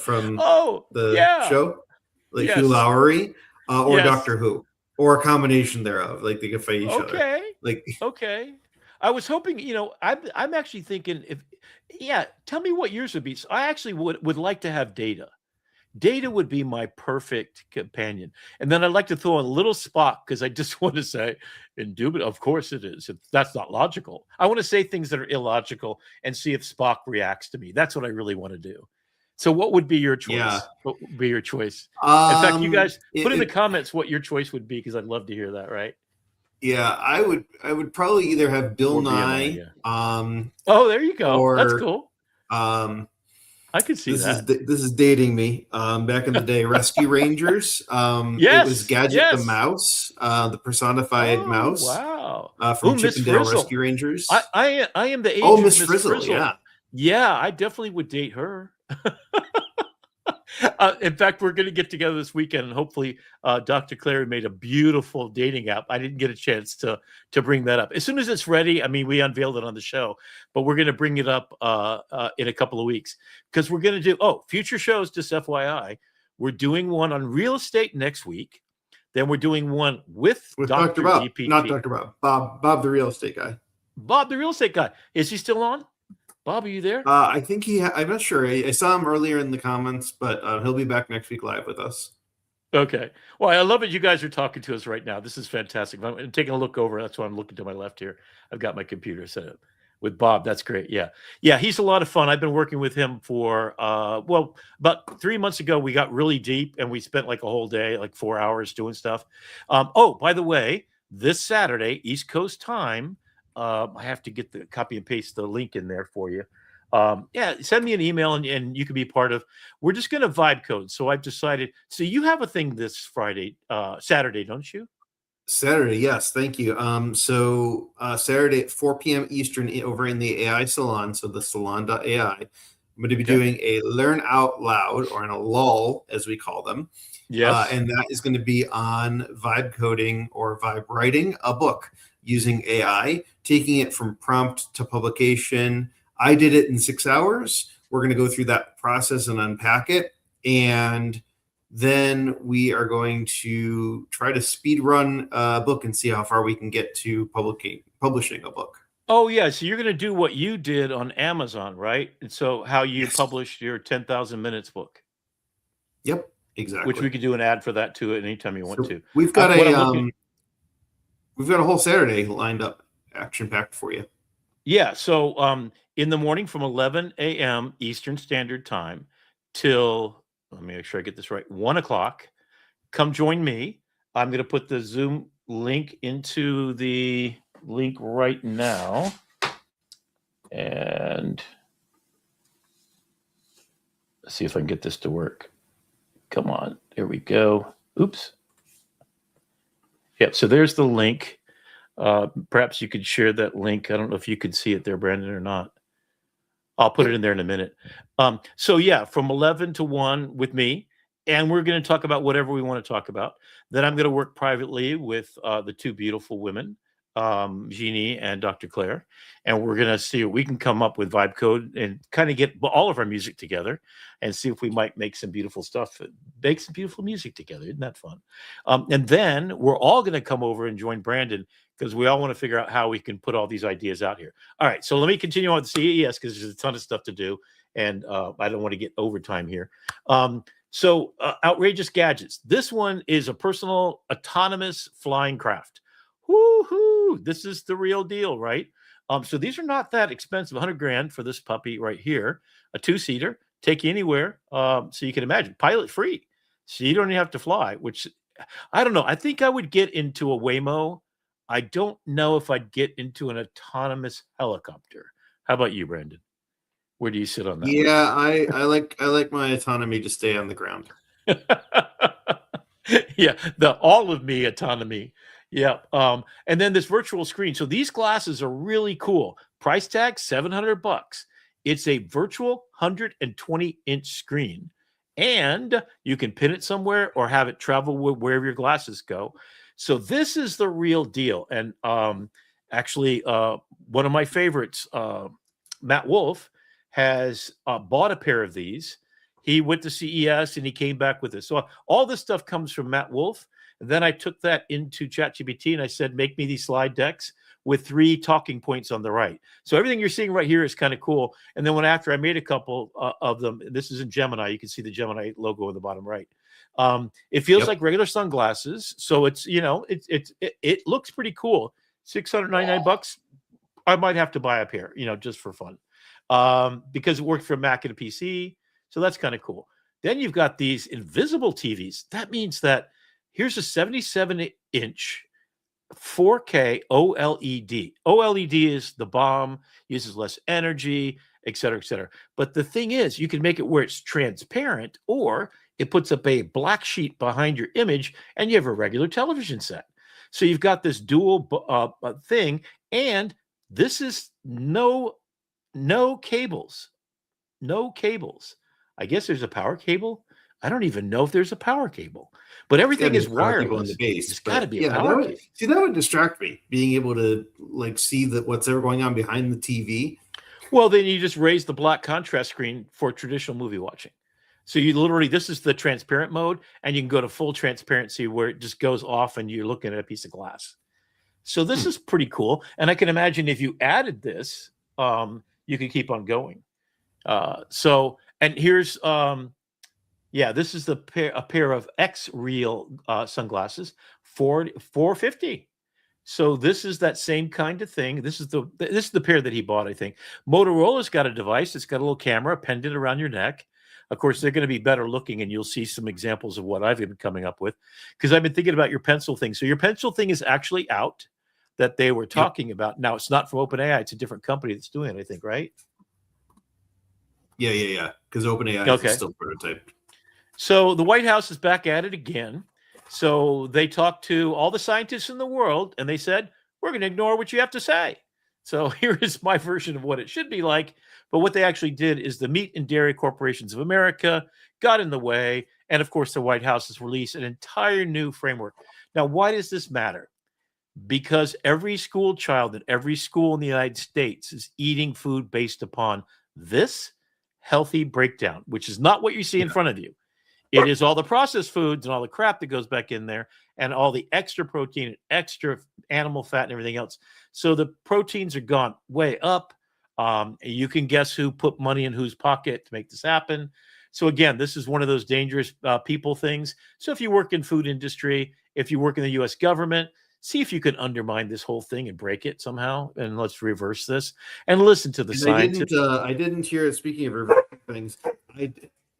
show, like Hugh Lowry, or Doctor Who, or a combination thereof. Like they can fight each other. Okay. I was hoping, I'm actually thinking tell me what yours would be. So I actually would like to have Data. Data would be my perfect companion. And then I'd like to throw in a little Spock because I just want to say, indubitably, of course it is. That's not logical. I want to say things that are illogical and see if Spock reacts to me. That's what I really want to do. So what would be your choice? Yeah. What would be your choice? In fact, you guys put in the comments what your choice would be because I'd love to hear that, right? Yeah, I would probably either have Bill Nye. There you go. That's cool. I could see that. This is dating me. Back in the day, Rescue Rangers. It was Gadget the Mouse, the personified mouse. Wow. From Chip and Dale Rescue Rangers. I am the age of Miss Frizzle. Yeah, I definitely would date her. In fact, we're going to get together this weekend, and hopefully Dr. Clary made a beautiful dating app. I didn't get a chance to bring that up. As soon as it's ready, I mean, we unveiled it on the show, but we're going to bring it up in a couple of weeks because we're going to do, future shows, just FYI. We're doing one on real estate next week. Then we're doing one with Dr. Bob. GPT. Not Dr. Bob. Bob, the real estate guy. Bob, the real estate guy. Is he still on? Bob, are you there? I think I'm not sure. I saw him earlier in the comments, but he'll be back next week live with us. Okay. Well, I love it. You guys are talking to us right now. This is fantastic. I'm taking a look over. That's why I'm looking to my left here. I've got my computer set up with Bob. That's great. Yeah. He's a lot of fun. I've been working with him for, about 3 months ago, we got really deep and we spent like a whole day, like 4 hours doing stuff. By the way, this Saturday, East Coast time, I have to get the copy and paste the link in there for you. Send me an email and you can be part of. We're just going to vibe code. So I've decided. So you have a thing this Saturday, don't you? Saturday, yes, thank you. So Saturday at 4 p.m. Eastern over in the AI Salon. So the salon.ai. I'm going to be doing a learn out loud, or in a lull, as we call them. Yes. And that is going to be on vibe coding or vibe writing a book using AI, taking it from prompt to publication. I did it in 6 hours. We're going to go through that process and unpack it. And then we are going to try to speed run a book and see how far we can get to publishing a book. Oh, yeah. So you're going to do what you did on Amazon, right? And so how you published your 10,000 minutes book. Yep, exactly. Which we could do an ad for that too at any time you want to. We've got we've got a whole Saturday lined up, action-packed for you. Yeah. So in the morning from 11 a.m. Eastern Standard Time till, let me make sure I get this right, 1 o'clock, come join me. I'm going to put the Zoom link into the link right now. And let's see if I can get this to work. Come on. There we go. Oops. Yep. So there's the link. Perhaps you could share that link. I don't know if you could see it there, Brandon, or not. I'll put it in there in a minute. From 11 to 1 with me, and we're going to talk about whatever we want to talk about. Then I'm going to work privately with the two beautiful women, Jeannie and Dr. Claire, and we're going to see if we can come up with vibe code and kind of get all of our music together and see if we might make some beautiful stuff, make some beautiful music together. Isn't that fun? And then we're all going to come over and join Brandon because we all want to figure out how we can put all these ideas out here. All right, so let me continue on with CES because there's a ton of stuff to do, and I don't want to get overtime here. Outrageous gadgets. This one is a personal autonomous flying craft. Woohoo! This is the real deal, right? So these are not that expensive. $100,000 for this puppy right here, a 2-seater, take you anywhere. So you can imagine, pilot free, so you don't even have to fly. Which I don't know. I think I would get into a Waymo I don't know if I'd get into an autonomous helicopter. How about you, Brandon? Where do you sit on that? Yeah, I like my autonomy to stay on the ground. Yeah, the all of me autonomy. Yeah. And then this virtual screen. So these glasses are really cool. Price tag $700. It's a virtual 120-inch screen, and you can pin it somewhere or have it travel wherever your glasses go. So this is the real deal. And actually, one of my favorites, Matt Wolf, has bought a pair of these. He went to CES and he came back with this. So all this stuff comes from Matt Wolf. And then I took that into ChatGPT and I said, make me these slide decks with 3 talking points on the right. So everything you're seeing right here is kind of cool. And then after I made a couple of them, this is in Gemini. You can see the Gemini logo in the bottom right. It feels like regular sunglasses. So it's, it looks pretty cool. $699. I might have to buy a pair, just for fun. Because it worked for a Mac and a PC. So that's kind of cool. Then you've got these invisible TVs. That means that here's a 77-inch 4K OLED. OLED is the bomb, uses less energy, et cetera, et cetera. But the thing is, you can make it where it's transparent, or it puts up a black sheet behind your image and you have a regular television set. So you've got this dual thing, and this is no cables. No cables. I guess there's a power cable. I don't even know if there's a power cable, but everything is wireless. On the base. It's got to be a power cable. See, that would distract me, being able to see what's ever going on behind the TV. Well, then you just raise the black contrast screen for traditional movie watching. So you literally, this is the transparent mode, and you can go to full transparency where it just goes off and you're looking at a piece of glass. So this is pretty cool. And I can imagine if you added this, you could keep on going. And here's, this is a pair of X-Real sunglasses, $450. So this is that same kind of thing. This is the pair that he bought, I think. Motorola's got a device. It's got a little camera pendant around your neck. Of course, they're going to be better looking, and you'll see some examples of what I've been coming up with, because I've been thinking about your pencil thing. So your pencil thing is actually out, that they were talking about. Now, it's not from OpenAI. It's a different company that's doing it, I think, right? Yeah. Because OpenAI is still prototype. So the White House is back at it again. So they talked to all the scientists in the world, and they said, we're going to ignore what you have to say. So here is my version of what it should be like. But what they actually did is the Meat and Dairy Corporations of America got in the way. And of course, the White House has released an entire new framework. Now, why does this matter? Because every school child in every school in the United States is eating food based upon this healthy breakdown, which is not what you see in front of you. It is all the processed foods and all the crap that goes back in there, and all the extra protein and extra animal fat and everything else. So the proteins are gone way up. You can guess who put money in whose pocket to make this happen. So again, this is one of those dangerous people things. So if you work in food industry, if you work in the U.S. government, see if you can undermine this whole thing and break it somehow. And let's reverse this and listen to the scientists. I didn't hear it. Speaking of reversing things,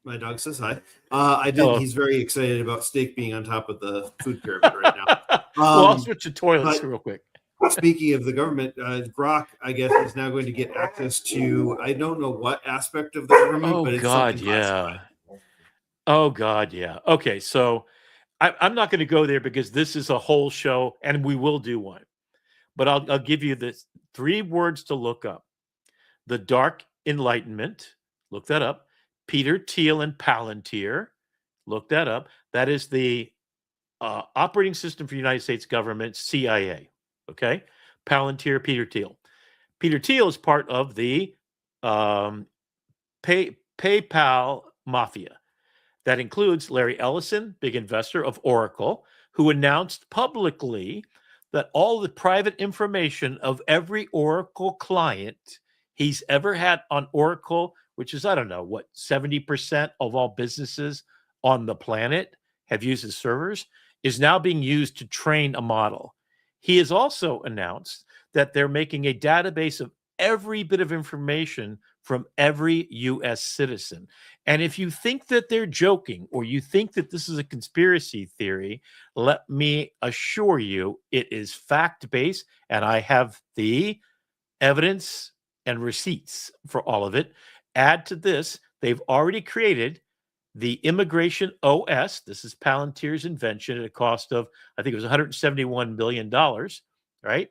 my dog says hi. I did. Oh. He's very excited about steak being on top of the food pyramid right now. Well, I'll switch to toilets real quick. Speaking of the government, Grok, I guess, is now going to get access to, I don't know what aspect of the government, but it's something classified. Oh, God, yeah. Okay, so I'm not going to go there because this is a whole show, and we will do one. But I'll give you the 3 words to look up. The Dark Enlightenment, look that up. Peter Thiel and Palantir, look that up. That is the operating system for the United States government, CIA. Okay, Palantir, Peter Thiel. Peter Thiel is part of the PayPal mafia. That includes Larry Ellison, big investor of Oracle, who announced publicly that all the private information of every Oracle client he's ever had on Oracle, which is, 70% of all businesses on the planet have used his servers, is now being used to train a model. He has also announced that they're making a database of every bit of information from every U.S. citizen. And if you think that they're joking or you think that this is a conspiracy theory, let me assure you it is fact-based, and I have the evidence and receipts for all of it. Add to this, they've already created the Immigration OS. This is Palantir's invention at a cost of, I think it was $171 million, right?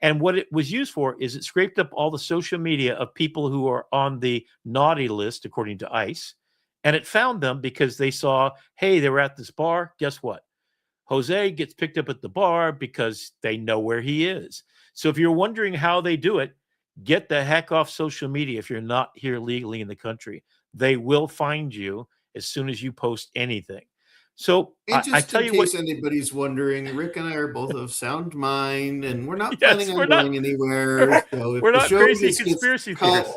And what it was used for is it scraped up all the social media of people who are on the naughty list, according to ICE. And it found them because they saw, hey, they were at this bar. Guess what? Jose gets picked up at the bar because they know where he is. So if you're wondering how they do it, get the heck off social media if you're not here legally in the country. They will find you as soon as you post anything. So And just I tell in you case what, anybody's wondering, Rick and I are both of sound mind, and we're not Yes, planning on we're not- going anywhere. So if we're the not show crazy just gets conspiracy cut, theorists.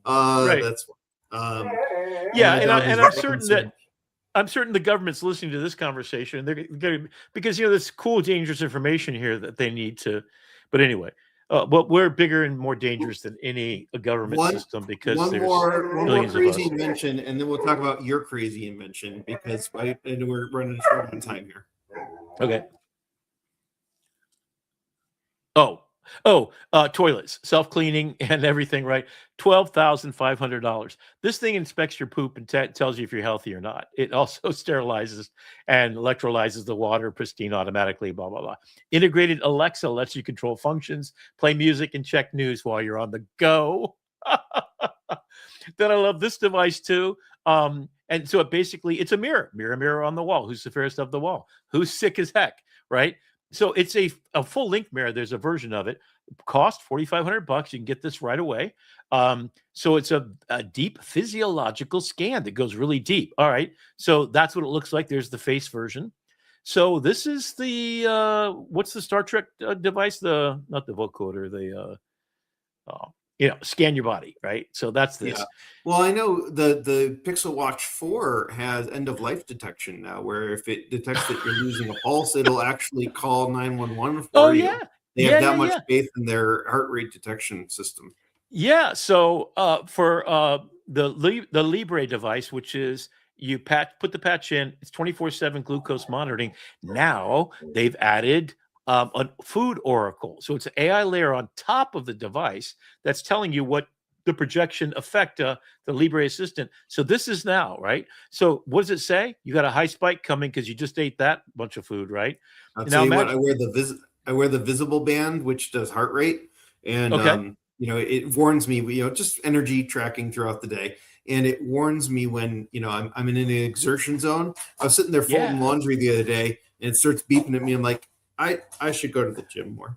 Right. that's Yeah, my and dog is I'm very certain concerned. I'm certain the government's listening to this conversation. They're going because there's cool, dangerous information here that they need to. But anyway, but we're bigger and more dangerous than any government system because one there's more billions of crazy us. invention, and then we'll talk about your crazy invention because and we're running short on time here. Okay. Toilets, self-cleaning and everything, right? $12,500. This thing inspects your poop and tells you if you're healthy or not. It also sterilizes and electrolyzes the water pristine automatically, blah, blah, blah. Integrated Alexa lets you control functions, play music, and check news while you're on the go. Then I love this device too. And so it's a mirror on the wall. Who's the fairest of the wall? Who's sick as heck, right? So it's a full length mirror. There's a version of it. Cost $4,500. You can get this right away. So it's a deep physiological scan that goes really deep. All right. So that's what it looks like. There's the face version. So this is the what's the Star Trek device? Not the vocoder. Scan your body, right? So that's this. Yeah. Well, I know the Pixel Watch 4 has end of life detection now, where if it detects that you're losing a pulse, it'll actually call 911 for you. Yeah. They have that much faith in their heart rate detection system. Yeah. So for the Libre device, which is you put the patch in, it's 24/7 glucose monitoring. Now they've added a food oracle. So it's an AI layer on top of the device that's telling you what the projection affect the Libre Assistant. So this is now, right? So what does it say? You got a high spike coming because you just ate that bunch of food, right? I'll tell you what, I wear the visible band, which does heart rate. And, it warns me, just energy tracking throughout the day. And it warns me when, I'm in an exertion zone. I was sitting there folding laundry the other day and it starts beeping at me. I'm like, I should go to the gym more.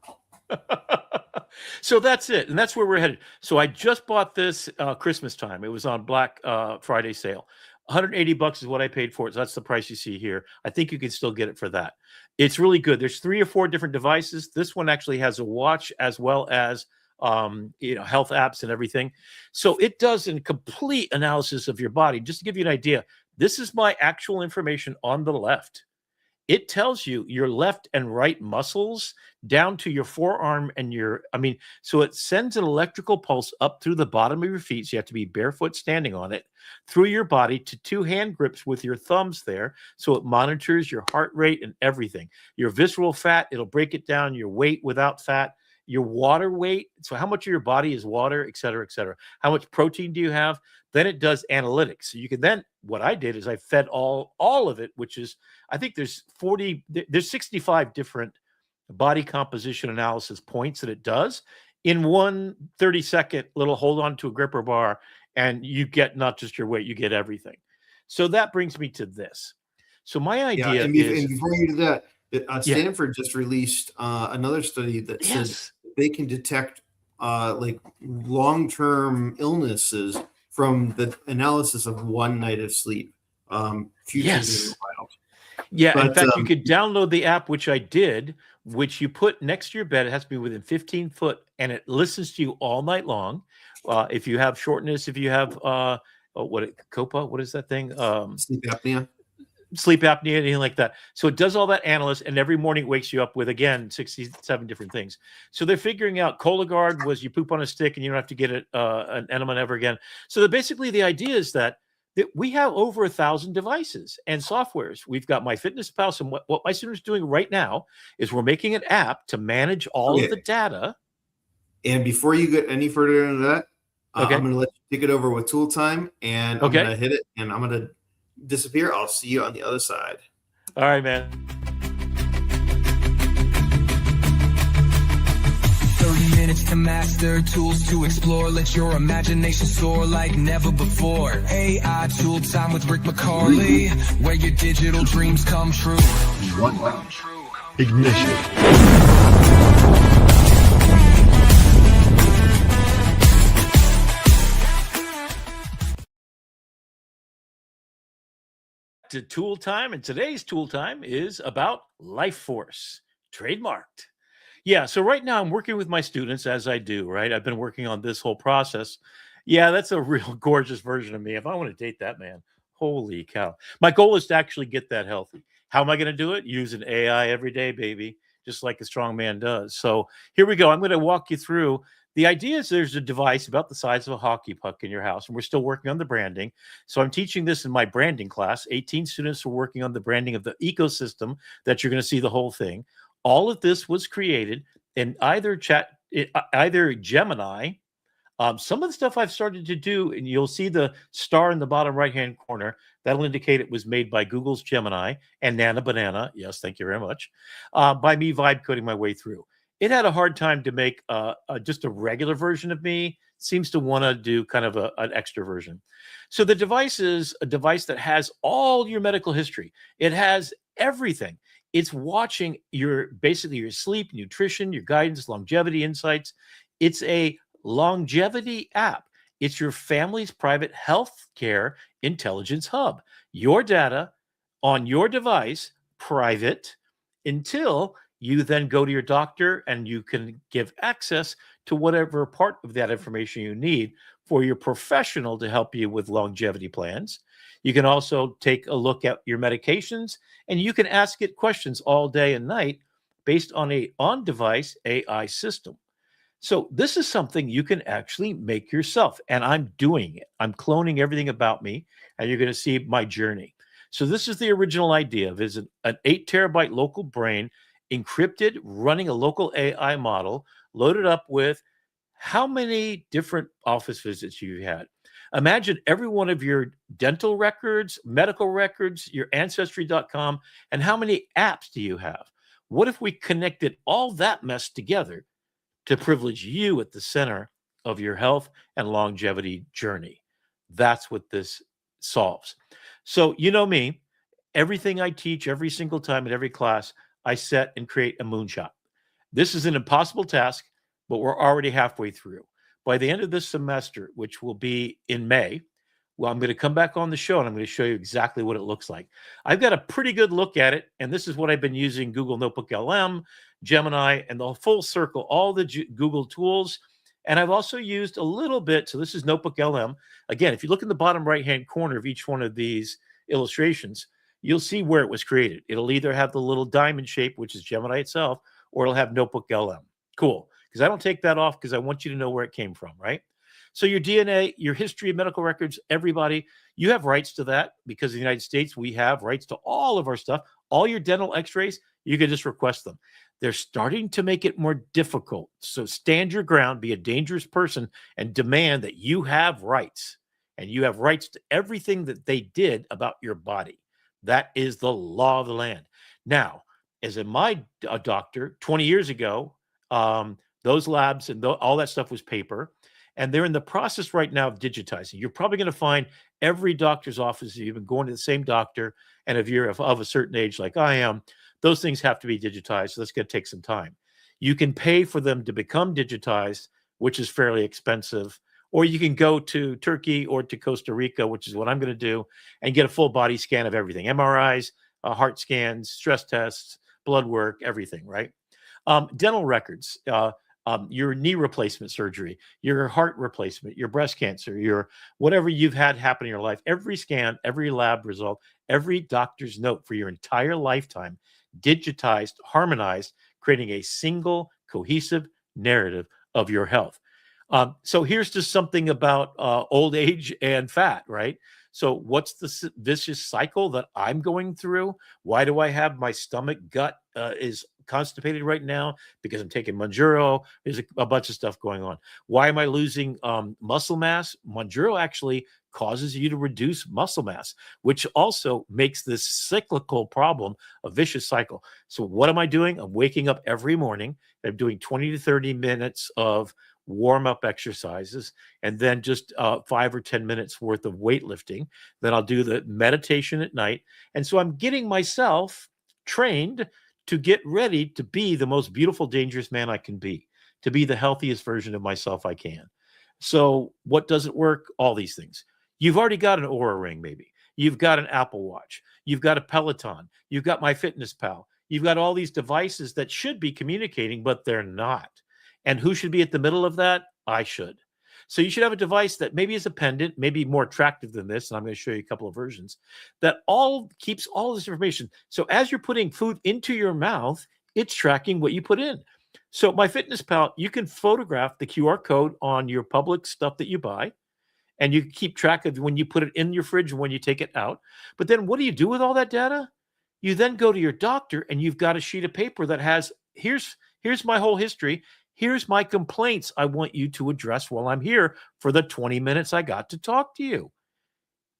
So that's it. And that's where we're headed. So I just bought this Christmas time. It was on Black Friday sale. $180 is what I paid for it. So that's the price you see here. I think you can still get it for that. It's really good. There's 3 or 4 different devices. This one actually has a watch as well as health apps and everything. So it does a complete analysis of your body. Just to give you an idea, this is my actual information on the left. It tells you your left and right muscles down to your forearm and so it sends an electrical pulse up through the bottom of your feet. So you have to be barefoot standing on it through your body to 2 hand grips with your thumbs there. So it monitors your heart rate and everything. Your visceral fat, it'll break it down, your weight without fat, your water weight. So how much of your body is water, et cetera, et cetera. How much protein do you have? Then it does analytics. So you can what I did is I fed all of it, which is, I think there's 65 different body composition analysis points that it does in one 30-second little hold on to a gripper bar. And you get not just your weight, you get everything. So that brings me to this. So my idea is, and before you do that, Stanford just released another study that says they can detect like long-term illnesses from the analysis of one night of sleep. Yes. Yeah. In fact, you could download the app, which I did, which you put next to your bed. It has to be within 15 foot, and it listens to you all night long. If you have shortness, if you have COPA, what is that thing? Sleep apnea. sleep apnea, anything like that. So it does all that analysis, and every morning it wakes you up with, again, 67 different things. So they're figuring out Cologuard was you poop on a stick and you don't have to get an enema ever again. So basically the idea is that we have over 1,000 devices and softwares. We've got MyFitnessPal. And what my students are doing right now is we're making an app to manage all of the data. And before you get any further into that, Okay. I'm going to let you take it over with tool time, and I'm going to hit it, and I'm going to disappear. I'll see you on the other side. All right, man. 30 minutes to master, tools to explore. Let your imagination soar like never before. AI Tool Time with Rick McCarley, where your digital dreams come true. Ignition. To Tool Time, and today's Tool Time is about Lifeforce, trademarked. Yeah, so right now I'm working with my students, as I do, right? I've been working on this whole process. Yeah, that's a real gorgeous version of me. If I want to date that man, holy cow. My goal is to actually get that healthy. How am I going to do it? Using AI every day, baby, just like a strong man does. So here we go. I'm going to walk you through. The idea is there's a device about the size of a hockey puck in your house, and we're still working on the branding. So I'm teaching this in my branding class. 18 students are working on the branding of the ecosystem that you're going to see the whole thing. All of this was created in either Gemini. Some of the stuff I've started to do, and you'll see the star in the bottom right-hand corner. That'll indicate it was made by Google's Gemini and Nana Banana. Yes, thank you very much. By me vibe coding my way through. It had a hard time to make just a regular version of me. Seems to want to do kind of an extra version. So the device is a device that has all your medical history. It has everything. It's watching basically your sleep, nutrition, your guidance, longevity insights. It's a longevity app. It's your family's private health care intelligence hub. Your data on your device, private, until you then go to your doctor and you can give access to whatever part of that information you need for your professional to help you with longevity plans. You can also take a look at your medications, and you can ask it questions all day and night based on a on-device AI system. So this is something you can actually make yourself, and I'm doing it. I'm cloning everything about me, and you're going to see my journey. So this is the original idea of an 8 terabyte local brain, encrypted, running a local AI model, loaded up with how many different office visits you've had. Imagine every one of your dental records, medical records, your ancestry.com, and how many apps do you have? What if we connected all that mess together to privilege you at the center of your health and longevity journey? That's what this solves. So you know me, everything I teach every single time in every class, I set and create a moonshot. This is an impossible task, but we're already halfway through. By the end of this semester, which will be in May, well, I'm going to come back on the show and I'm going to show you exactly what it looks like. I've got a pretty good look at it, and this is what I've been using: Google Notebook LM, Gemini, and the full circle, all the Google tools. And I've also used a little bit, so this is Notebook LM. Again, if you look in the bottom right-hand corner of each one of these illustrations, you'll see where it was created. It'll either have the little diamond shape, which is Gemini itself, or it'll have Notebook LM. Cool. Because I don't take that off because I want you to know where it came from, right? So your DNA, your history of medical records, everybody, you have rights to that because in the United States, we have rights to all of our stuff. All your dental x-rays, you can just request them. They're starting to make it more difficult. So stand your ground, be a dangerous person, and demand that you have rights. And you have rights to everything that they did about your body. That is the law of the land. Now, as in my doctor 20 years ago, those labs and all that stuff was paper, and they're in the process right now of digitizing. You're probably going to find every doctor's office, if you've been going to the same doctor, and if you're of a certain age like I am, those things have to be digitized. So that's going to take some time. You can pay for them to become digitized, which is fairly expensive, or you can go to Turkey or to Costa Rica, which is what I'm going to do, and get a full body scan of everything: MRIs, heart scans, stress tests, blood work, everything, right? Dental records. your knee replacement surgery, your heart replacement, your breast cancer, your whatever you've had happen in your life, every scan, every lab result, every doctor's note for your entire lifetime, digitized, harmonized, creating a single cohesive narrative of your health. So here's just something about old age and fat, right? So what's the vicious cycle that I'm going through? Why do I have my stomach gut is constipated right now? Because I'm taking Monjuro. There's a bunch of stuff going on. Why am I losing muscle mass? Monjuro actually causes you to reduce muscle mass, which also makes this cyclical problem a vicious cycle. So what am I doing? I'm waking up every morning. I'm doing 20 to 30 minutes of warm-up exercises, and then just 5 or 10 minutes worth of weightlifting. Then I'll do the meditation at night. And so I'm getting myself trained to get ready to be the most beautiful, dangerous man I can be, to be the healthiest version of myself I can. So what doesn't work? All these things. You've already got an Oura Ring, maybe. You've got an Apple Watch. You've got a Peloton. You've got MyFitnessPal. You've got all these devices that should be communicating, but they're not. And who should be at the middle of that? I should. So you should have a device that maybe is a pendant, maybe more attractive than this, and I'm going to show you a couple of versions, that all keeps all this information. So as you're putting food into your mouth, it's tracking what you put in. So MyFitnessPal, you can photograph the QR code on your public stuff that you buy, and you keep track of when you put it in your fridge and when you take it out. But then what do you do with all that data? You then go to your doctor and you've got a sheet of paper that has, here's my whole history. Here's my complaints I want you to address while I'm here for the 20 minutes I got to talk to you.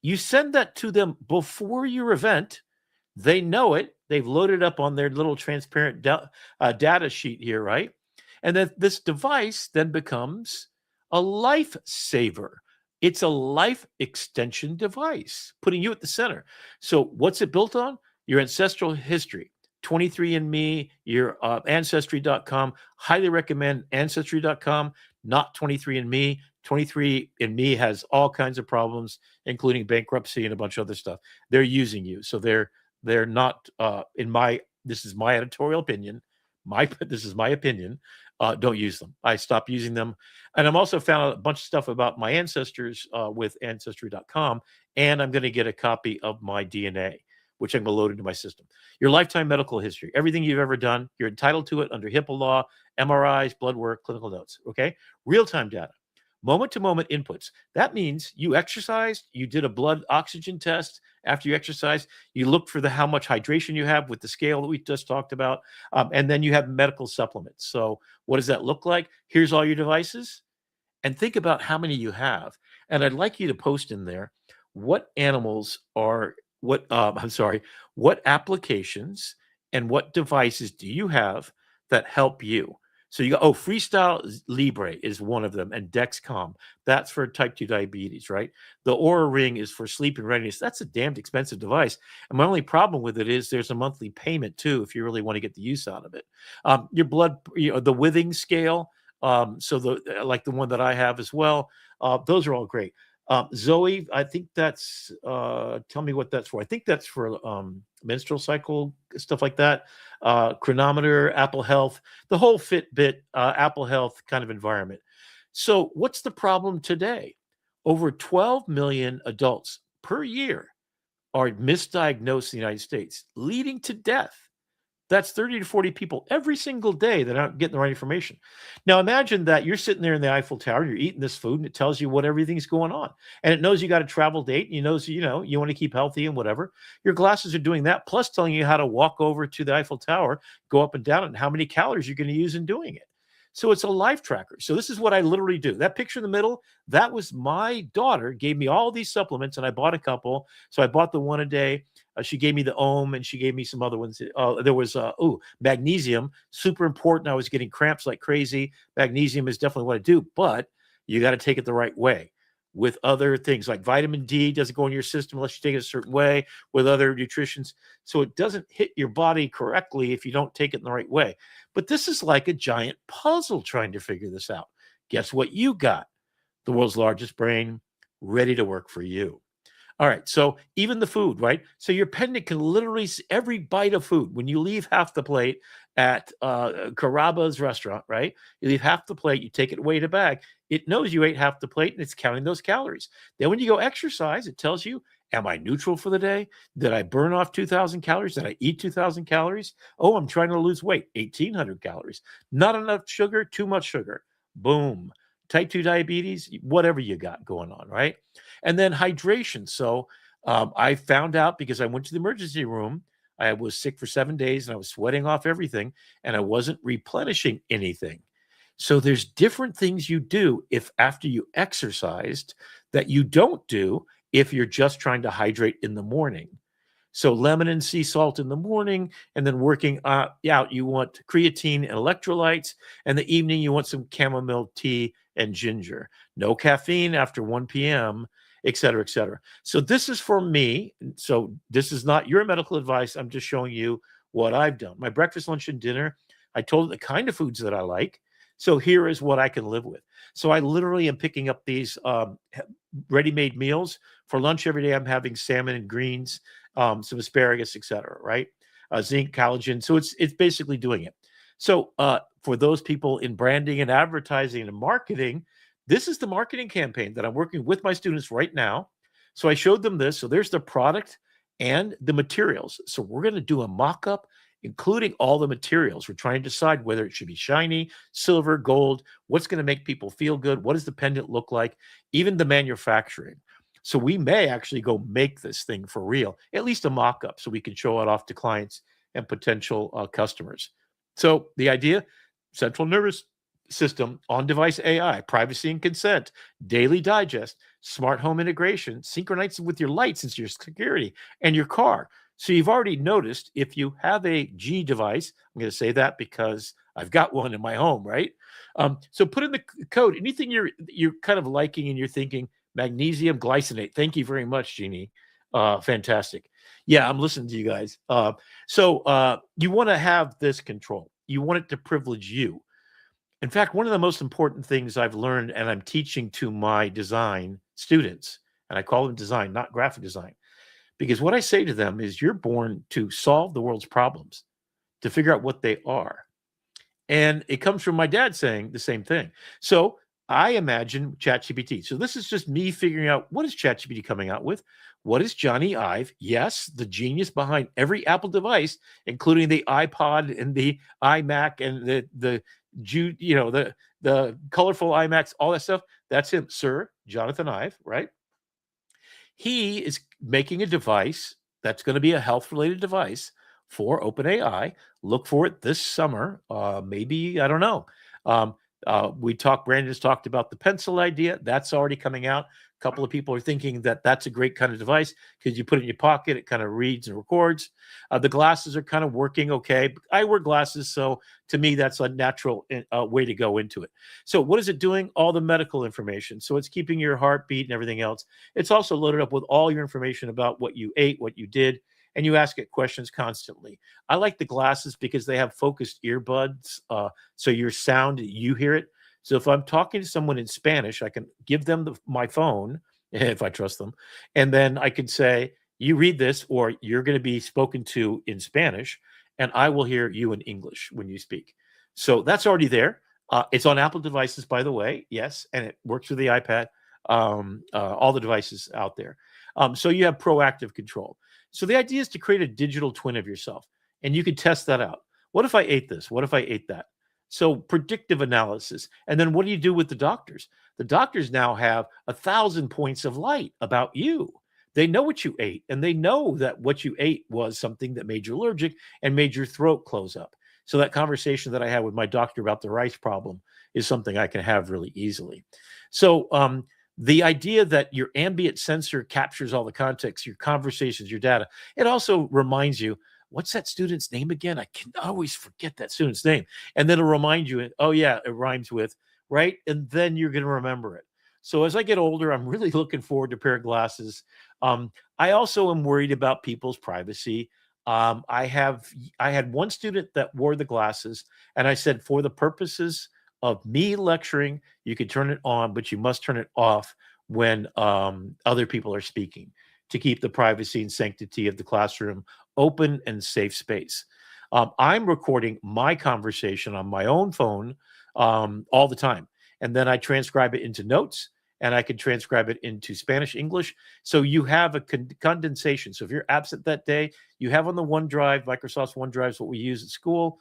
You send that to them before your event. They know it. They've loaded up on their little transparent data sheet here, right? And then this device then becomes a lifesaver. It's a life extension device, putting you at the center. So what's it built on? Your ancestral history. 23andMe, your Ancestry.com. Highly recommend Ancestry.com, not 23andMe. 23andMe has all kinds of problems, including bankruptcy and a bunch of other stuff. They're using you. So they're not, this is my editorial opinion. This is my opinion. Don't use them. I stopped using them. And I'm also found a bunch of stuff about my ancestors with Ancestry.com. And I'm going to get a copy of my DNA, which I'm going to load into my system. Your lifetime medical history, everything you've ever done, you're entitled to it under HIPAA law, MRIs, blood work, clinical notes, okay? Real-time data, moment-to-moment inputs. That means you exercised, you did a blood oxygen test after you exercised, you looked for how much hydration you have with the scale that we just talked about, and then you have medical supplements. So what does that look like? Here's all your devices, and think about how many you have. And I'd like you to post in there what animals are what applications and what devices do you have that help you? So you go, Freestyle Libre is one of them, and Dexcom. That's for type 2 diabetes, right? The Oura Ring is for sleep and readiness. That's a damned expensive device. And my only problem with it is there's a monthly payment too, if you really want to get the use out of it. Your blood, the Withing scale, like the one that I have as well. Those are all great. Zoe, I think that's, tell me what that's for. I think that's for menstrual cycle, stuff like that. Chronometer, Apple Health, the whole Fitbit, Apple Health kind of environment. So what's the problem today? Over 12 million adults per year are misdiagnosed in the United States, leading to death. That's 30 to 40 people every single day that aren't getting the right information. Now, imagine that you're sitting there in the Eiffel Tower, you're eating this food, and it tells you what everything's going on. And it knows you got a travel date, and it knows, you want to keep healthy and whatever. Your glasses are doing that, plus telling you how to walk over to the Eiffel Tower, go up and down, and how many calories you're going to use in doing it. So it's a life tracker. So this is what I literally do. That picture in the middle, that was my daughter gave me all these supplements, and I bought a couple. So I bought the one a day. She gave me the Ohm, and she gave me some other ones. There was magnesium, super important. I was getting cramps like crazy. Magnesium is definitely what I do, but you got to take it the right way. With other things like vitamin D doesn't go in your system unless you take it a certain way, with other nutritions. So it doesn't hit your body correctly if you don't take it in the right way. But this is like a giant puzzle trying to figure this out. Guess what you got? The world's largest brain ready to work for you. All right. So even the food, right? So your pendant can literally every bite of food. When you leave half the plate at Caraba's restaurant, right? You leave half the plate, you take it away in a bag. It knows you ate half the plate and it's counting those calories. Then when you go exercise, it tells you, am I neutral for the day? Did I burn off 2,000 calories? Did I eat 2,000 calories? Oh, I'm trying to lose weight, 1,800 calories. Not enough sugar, too much sugar. Boom. Type 2 diabetes, whatever you got going on, right? And then hydration. So I found out because I went to the emergency room. I was sick for 7 days and I was sweating off everything and I wasn't replenishing anything. So there's different things you do if after you exercised that you don't do if you're just trying to hydrate in the morning. So lemon and sea salt in the morning, and then working out, you want creatine and electrolytes. And the evening, you want some chamomile tea and ginger. No caffeine after 1 p.m., et cetera, et cetera. So this is for me. So this is not your medical advice. I'm just showing you what I've done. My breakfast, lunch, and dinner, I told the kind of foods that I like. So here is what I can live with. So I literally am picking up these ready-made meals. For lunch every day, I'm having salmon and greens, some asparagus, etc. Right? Zinc, collagen. So it's basically doing it. So for those people in branding and advertising and marketing, this is the marketing campaign that I'm working with my students right now. So I showed them this. So there's the product and the materials. So we're going to do a mock-up, including all the materials. We're trying to decide whether it should be shiny, silver, gold, what's going to make people feel good, what does the pendant look like, even the manufacturing. So we may actually go make this thing for real, at least a mock-up, so we can show it off to clients and potential customers. So the idea, central nervous system, on-device AI, privacy and consent, daily digest, smart home integration, synchronizing with your lights and your security and your car. So you've already noticed if you have a G device, I'm going to say that because I've got one in my home, right? So put in the code, anything you're kind of liking and you're thinking, magnesium glycinate. Thank you very much, Jeannie. Fantastic. Yeah, I'm listening to you guys. So you want to have this control. You want it to privilege you. In fact, one of the most important things I've learned and I'm teaching to my design students, and I call them design, not graphic design, because what I say to them is you're born to solve the world's problems, to figure out what they are. And it comes from my dad saying the same thing. So I imagine ChatGPT. So this is just me figuring out what is ChatGPT coming out with? What is Johnny Ive? Yes, the genius behind every Apple device, including the iPod and the iMac and the colorful iMacs, all that stuff. That's him, Sir Jonathan Ive, right? He is making a device that's going to be a health-related device for OpenAI. Look for it this summer. Maybe, I don't know. Brandon's talked about the pencil idea. That's already coming out. A couple of people are thinking that that's a great kind of device because you put it in your pocket, it kind of reads and records. The glasses are kind of working okay. I wear glasses, so to me, that's a natural way to go into it. So what is it doing? All the medical information. So it's keeping your heartbeat and everything else. It's also loaded up with all your information about what you ate, what you did, and you ask it questions constantly. I like the glasses because they have focused earbuds, so your sound, you hear it. So if I'm talking to someone in Spanish, I can give them my phone, if I trust them, and then I could say, you read this, or you're going to be spoken to in Spanish, and I will hear you in English when you speak. So that's already there. It's on Apple devices, by the way, yes, and it works with the iPad, all the devices out there. So you have proactive control. So the idea is to create a digital twin of yourself, and you can test that out. What if I ate this? What if I ate that? So predictive analysis. And then what do you do with the doctors? The doctors now have 1,000 points of light about you. They know what you ate, and they know that what you ate was something that made you allergic and made your throat close up. So that conversation that I had with my doctor about the rice problem is something I can have really easily. So the idea that your ambient sensor captures all the context, your conversations, your data, it also reminds you, what's that student's name again? I can always forget that student's name. And then it'll remind you, oh yeah, it rhymes with, right? And then you're going to remember it. So as I get older, I'm really looking forward to a pair of glasses. I also am worried about people's privacy. I had one student that wore the glasses, and I said, for the purposes of me lecturing, you can turn it on, but you must turn it off when other people are speaking. to keep the privacy and sanctity of the classroom open and safe space. I'm recording my conversation on my own phone all the time. And then I transcribe it into notes, and I can transcribe it into Spanish, English. So you have a condensation. So if you're absent that day, you have on the OneDrive, Microsoft's OneDrive is what we use at school.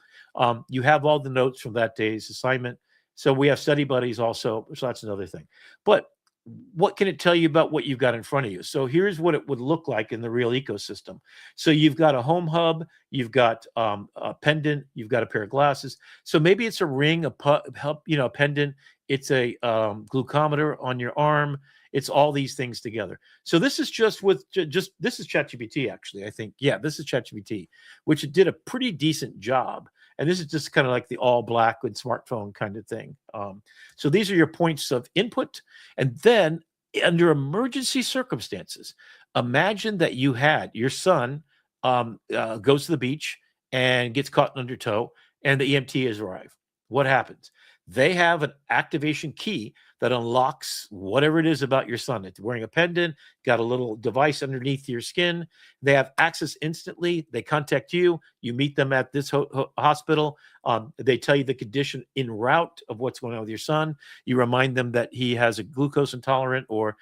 You have all the notes from that day's assignment. So we have study buddies also. So that's another thing. But what can it tell you about what you've got in front of you? So here's what it would look like in the real ecosystem. So you've got a home hub, you've got a pendant, you've got a pair of glasses. So maybe it's a ring, a pendant, it's a glucometer on your arm. It's all these things together. So this is this is ChatGPT actually, I think. Yeah, this is ChatGPT, which did a pretty decent job. And this is just kind of like the all black and smartphone kind of thing. So these are your points of input. And then under emergency circumstances, imagine that you had your son goes to the beach and gets caught in undertow, and the EMT has arrived. What happens? They have an activation key that unlocks whatever it is about your son. It's wearing a pendant, got a little device underneath your skin. They have access instantly. They contact you. You meet them at this hospital. They tell you the condition en route of what's going on with your son. You remind them that he has a glucose intolerant or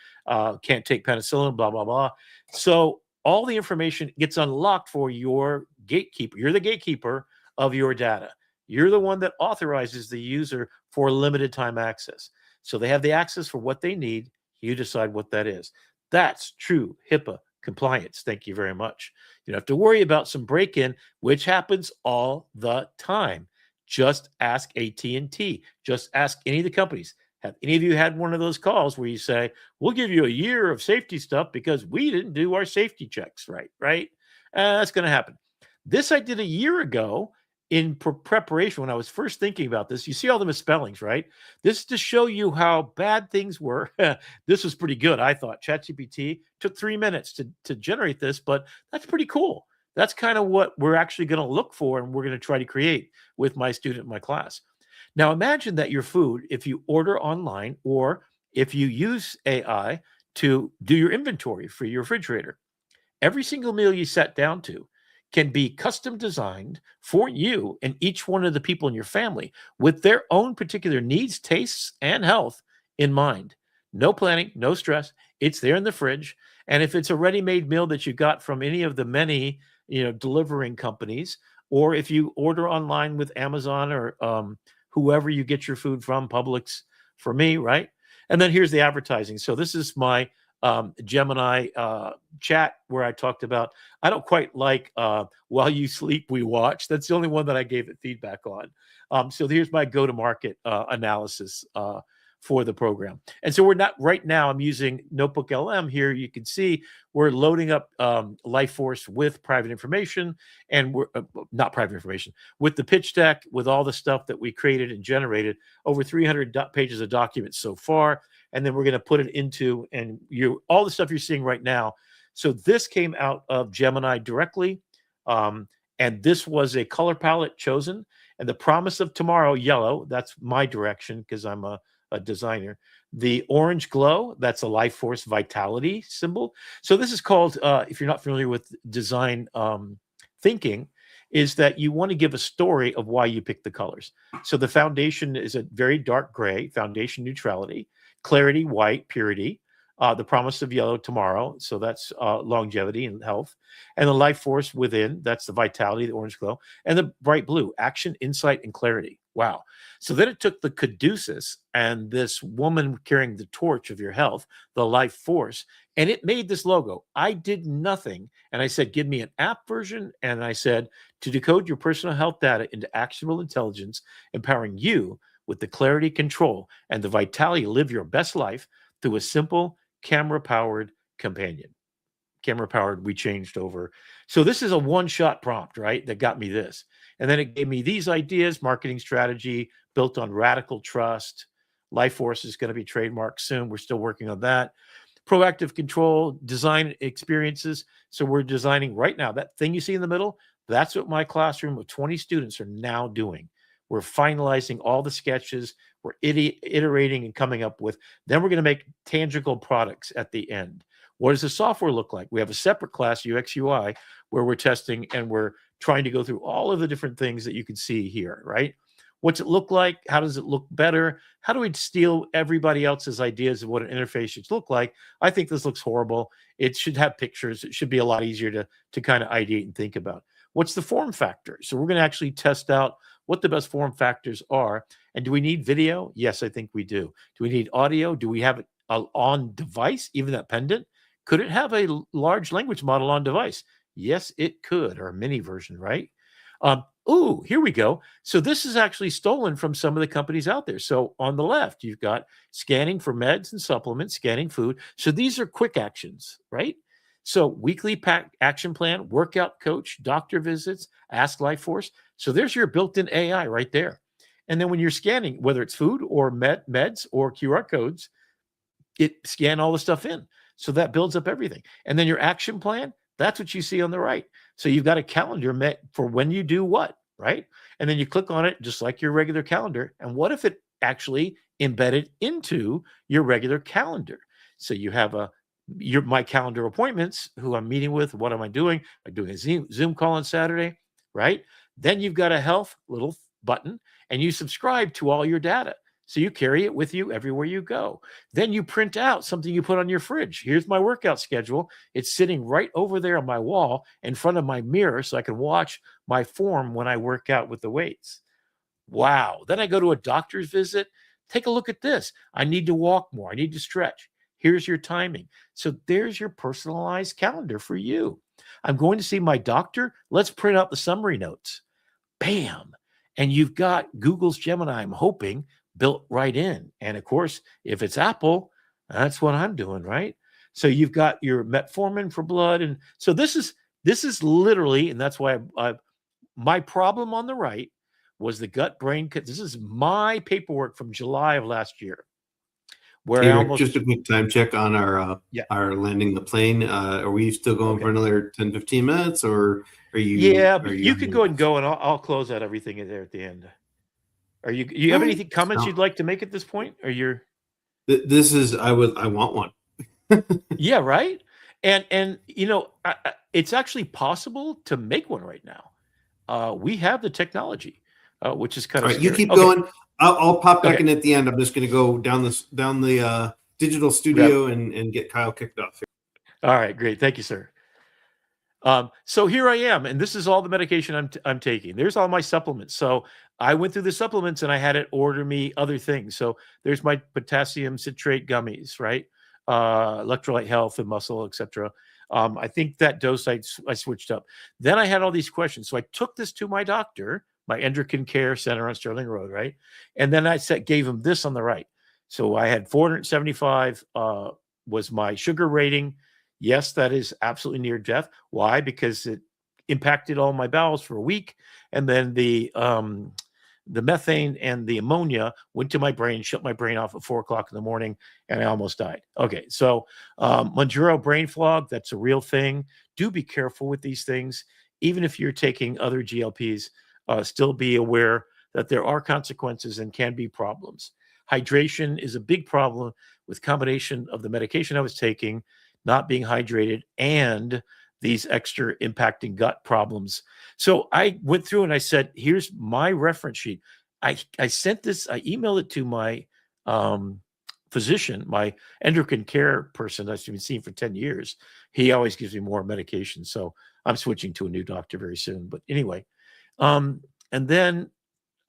can't take penicillin, blah, blah, blah. So all the information gets unlocked for your gatekeeper. You're the gatekeeper of your data. You're the one that authorizes the user for limited time access. So they have the access for what they need. You decide what that is. That's true HIPAA compliance. Thank you very much. You don't have to worry about some break-in, which happens all the time. Just ask AT&T. Just ask any of the companies. Have any of you had one of those calls where you say, we'll give you a year of safety stuff because we didn't do our safety checks right? That's going to happen. This I did a year ago in preparation when I was first thinking about this. You see all the misspellings, right? This is to show you how bad things were. This was pretty good, I thought. ChatGPT took 3 minutes to generate this, but that's pretty cool. That's kind of what we're actually going to look for and we're going to try to create with my student in my class. Now imagine that your food, if you order online or if you use AI to do your inventory for your refrigerator, every single meal you sat down to can be custom designed for you and each one of the people in your family with their own particular needs, tastes, and health in mind. No planning, no stress. It's there in the fridge. And if it's a ready-made meal that you got from any of the many, delivering companies, or if you order online with Amazon or whoever you get your food from, Publix for me, right? And then here's the advertising. So this is my Gemini chat where I talked about, I don't quite like While You Sleep, We Watch. That's the only one that I gave it feedback on. So here's my go-to-market analysis for the program. And so we're not right now, I'm using Notebook LM here. You can see we're loading up Lifeforce with private information and we're not private information with the pitch deck, with all the stuff that we created and generated, over 300 pages of documents so far. And then we're going to put it into all the stuff you're seeing right now. So this came out of Gemini directly. And this was a color palette chosen. And the promise of tomorrow, yellow, that's my direction because I'm a designer. The orange glow, that's a Lifeforce vitality symbol. So this is called, if you're not familiar with design thinking, is that you want to give a story of why you pick the colors. So the foundation is a very dark gray, foundation neutrality, clarity, white, purity, the promise of yellow, tomorrow. So that's longevity and health. And the Lifeforce within, that's the vitality, the orange glow, and the bright blue, action, insight, and clarity. Wow. So then it took the caduceus and this woman carrying the torch of your health, the Lifeforce, and it made this logo. I did nothing. And I said, give me an app version. And I said, to decode your personal health data into actionable intelligence, empowering you with the clarity, control, and the vitality to live your best life through a simple camera-powered companion. Camera-powered, we changed over. So this is a one-shot prompt, right, that got me this. And then it gave me these ideas, marketing strategy built on radical trust. Lifeforce is going to be trademarked soon. We're still working on that. Proactive control, design experiences. So we're designing right now. That thing you see in the middle, that's what my classroom of 20 students are now doing. We're finalizing all the sketches. We're iterating and coming up with. Then we're going to make tangible products at the end. What does the software look like? We have a separate class, UX UI, where we're testing and we're trying to go through all of the different things that you can see here, right? What's it look like? How does it look better? How do we steal everybody else's ideas of what an interface should look like? I think this looks horrible. It should have pictures. It should be a lot easier to kind of ideate and think about. What's the form factor? So we're going to actually test out what the best form factors are. And do we need video? Yes, I think we do. Do we need audio? Do we have it on device, even that pendant? Could it have a large language model on device? Yes, it could, or a mini version, right? Oh, here we go. So this is actually stolen from some of the companies out there. So on the left, you've got scanning for meds and supplements, scanning food. So these are quick actions, right? So weekly action plan, workout coach, doctor visits, ask Lifeforce. So there's your built-in AI right there. And then when you're scanning, whether it's food or meds or QR codes, it scan all the stuff in. So that builds up everything. And then your action plan, that's what you see on the right. So you've got a calendar for when you do what, right? And then you click on it just like your regular calendar. And what if it actually embedded into your regular calendar? So you have my calendar appointments, who I'm meeting with, what am I doing? I'm doing a Zoom call on Saturday, right? Then you've got a health little button and you subscribe to all your data. So you carry it with you everywhere you go. Then you print out something you put on your fridge. Here's my workout schedule. It's sitting right over there on my wall in front of my mirror so I can watch my form when I work out with the weights. Wow. Then I go to a doctor's visit. Take a look at this. I need to walk more. I need to stretch. Here's your timing. So there's your personalized calendar for you. I'm going to see my doctor. Let's print out the summary notes. Bam. And you've got Google's Gemini, I'm hoping, built right in. And of course, if it's Apple, that's what I'm doing, right? So you've got your metformin for blood. And so this is literally, and that's why my problem on the right was the gut brain. This is my paperwork from July of last year. Where hey, Rick, just a quick time check on our landing the plane. Are we still going for another 10, 15 minutes, or are you? Yeah, but you could go ahead and go, and I'll close out everything in there at the end. Are you have anything comments you'd like to make at this point? Or you're? This is I want one. Yeah, right. And it's actually possible to make one right now. We have the technology, which is kind of. All right, you keep going. I'll pop back in at the end. I'm just going to go down the digital studio and get Kyle kicked off here. All right, great. Thank you, sir. So here I am, and this is all the medication I'm taking. There's all my supplements. So I went through the supplements and I had it order me other things. So there's my potassium citrate gummies, right? Electrolyte health and muscle, etc. I think that dose I switched up. Then I had all these questions. So I took this to my doctor, my endocrine care center on Sterling Road, right? And then I gave him this on the right. So I had 475 was my sugar rating. Yes, that is absolutely near death. Why? Because it impacted all my bowels for a week. And then the methane and the ammonia went to my brain, shut my brain off at 4 o'clock in the morning, and I almost died. Okay, so Monjuro brain fog, that's a real thing. Do be careful with these things. Even if you're taking other GLPs, still be aware that there are consequences and can be problems. Hydration is a big problem with combination of the medication I was taking, not being hydrated, and these extra impacting gut problems. So I went through and I said, here's my reference sheet. I sent this, I emailed it to my physician, my endocrine care person I've been seeing for 10 years. He always gives me more medication. So I'm switching to a new doctor very soon. But anyway, and then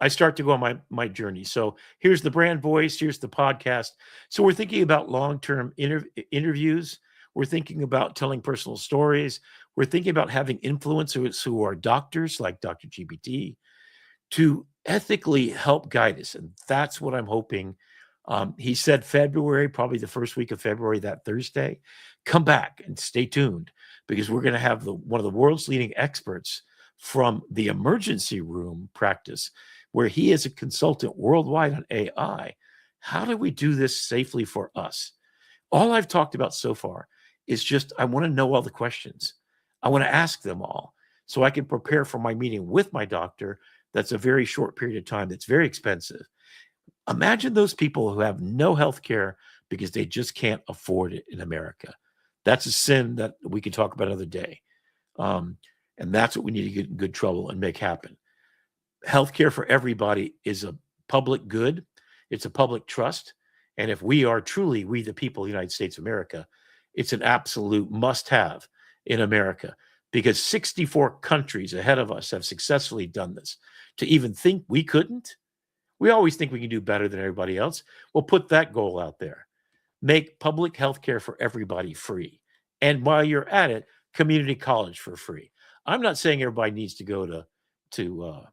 I start to go on my journey. So here's the brand voice, here's the podcast. So we're thinking about long-term interviews. We're thinking about telling personal stories. We're thinking about having influencers who are doctors like Dr. GPT to ethically help guide us. And that's what I'm hoping. He said February, probably the first week of February, that Thursday. Come back and stay tuned, because we're going to have one of the world's leading experts from the emergency room practice, where he is a consultant worldwide on AI. How do we do this safely for us? All I've talked about so far is just, I want to know all the questions. I want to ask them all so I can prepare for my meeting with my doctor. That's a very short period of time. That's very expensive. Imagine those people who have no health care because they just can't afford it in America. That's a sin that we can talk about another day. And that's what we need to get in good trouble and make happen. Healthcare for everybody is a public good. It's a public trust. And if we are truly, we the people of the United States of America, it's an absolute must-have in America, because 64 countries ahead of us have successfully done this. To even think we couldn't, we always think we can do better than everybody else. We'll put that goal out there. Make public health care for everybody free. And while you're at it, community college for free. I'm not saying everybody needs to go to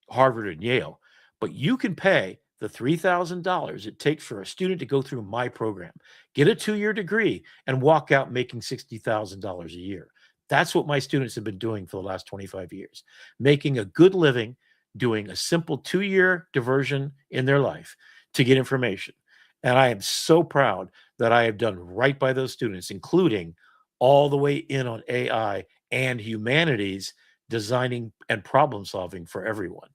Harvard and Yale, but you can pay the $3,000 it takes for a student to go through my program, get a 2-year degree, and walk out making $60,000 a year. That's what my students have been doing for the last 25 years, making a good living, doing a simple 2-year diversion in their life to get information. And I am so proud that I have done right by those students, including all the way in on AI and humanities, designing and problem solving for everyone.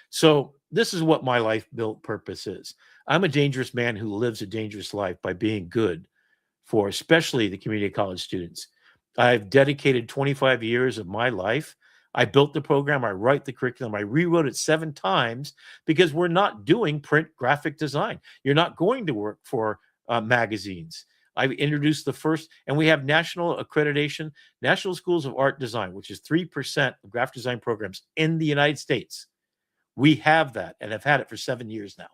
So this is what my life built purpose is. I'm a dangerous man who lives a dangerous life by being good for especially the community college students. I've dedicated 25 years of my life. I built the program. I write the curriculum. I rewrote it 7 times because we're not doing print graphic design. You're not going to work for magazines. I've introduced the first, and we have national accreditation, National Schools of Art Design, which is 3% of graphic design programs in the United States. We have that and have had it for 7 years now.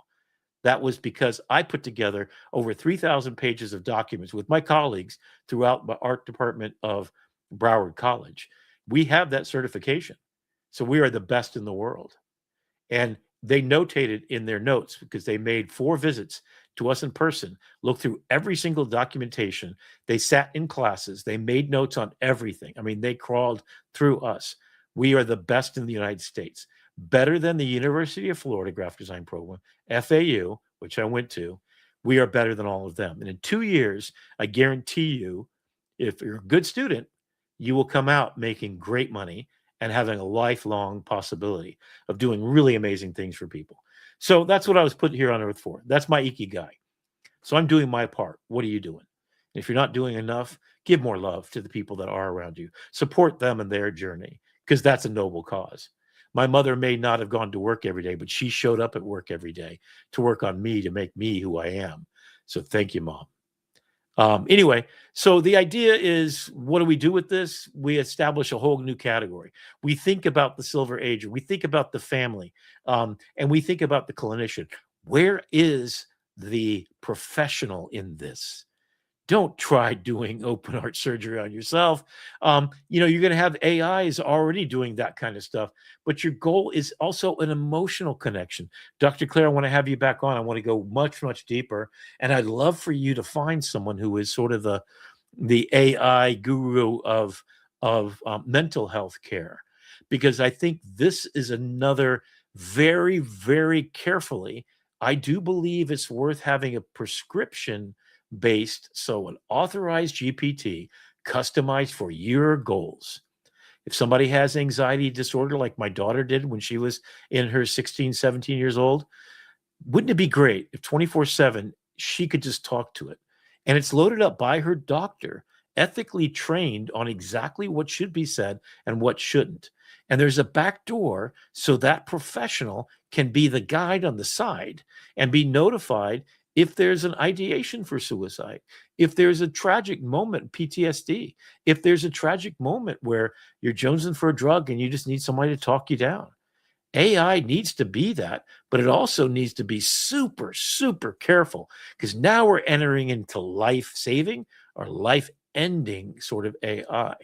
That was because I put together over 3,000 pages of documents with my colleagues throughout the art department of Broward College. We have that certification. So we are the best in the world. And they notated in their notes, because they made 4 visits to us in person, looked through every single documentation. They sat in classes. They made notes on everything. I mean, they crawled through us. We are the best in the United States. Better than the University of Florida graphic design program, FAU, which I went to. We are better than all of them. And in 2 years, I guarantee you, if you're a good student, you will come out making great money and having a lifelong possibility of doing really amazing things for people. So that's what I was put here on earth for. That's my ikigai. So I'm doing my part. What are you doing? If you're not doing enough, give more love to the people that are around you. Support them in their journey, because that's a noble cause. My mother may not have gone to work every day, but she showed up at work every day to work on me, to make me who I am. So thank you, Mom. Anyway, so the idea is, what do we do with this? We establish a whole new category. We think about the silver ager. We think about the family, and we think about the clinician. Where is the professional in this? Don't try doing open heart surgery on yourself. You're going to have AIs already doing that kind of stuff, but your goal is also an emotional connection. Dr. Claire, I want to have you back on. I want to go much, much deeper. And I'd love for you to find someone who is sort of the AI guru of mental health care, because I think this is another very, very carefully. I do believe it's worth having a prescription based, so an authorized GPT customized for your goals. If somebody has anxiety disorder like my daughter did when she was in her 16, 17 years old, wouldn't it be great if 24/7 she could just talk to it? And it's loaded up by her doctor, ethically trained on exactly what should be said and what shouldn't. And there's a back door so that professional can be the guide on the side and be notified if there's an ideation for suicide, if there's a tragic moment, PTSD, if there's a tragic moment where you're jonesing for a drug and you just need somebody to talk you down. AI needs to be that, but it also needs to be super, super careful, because now we're entering into life-saving or life-ending sort of AI.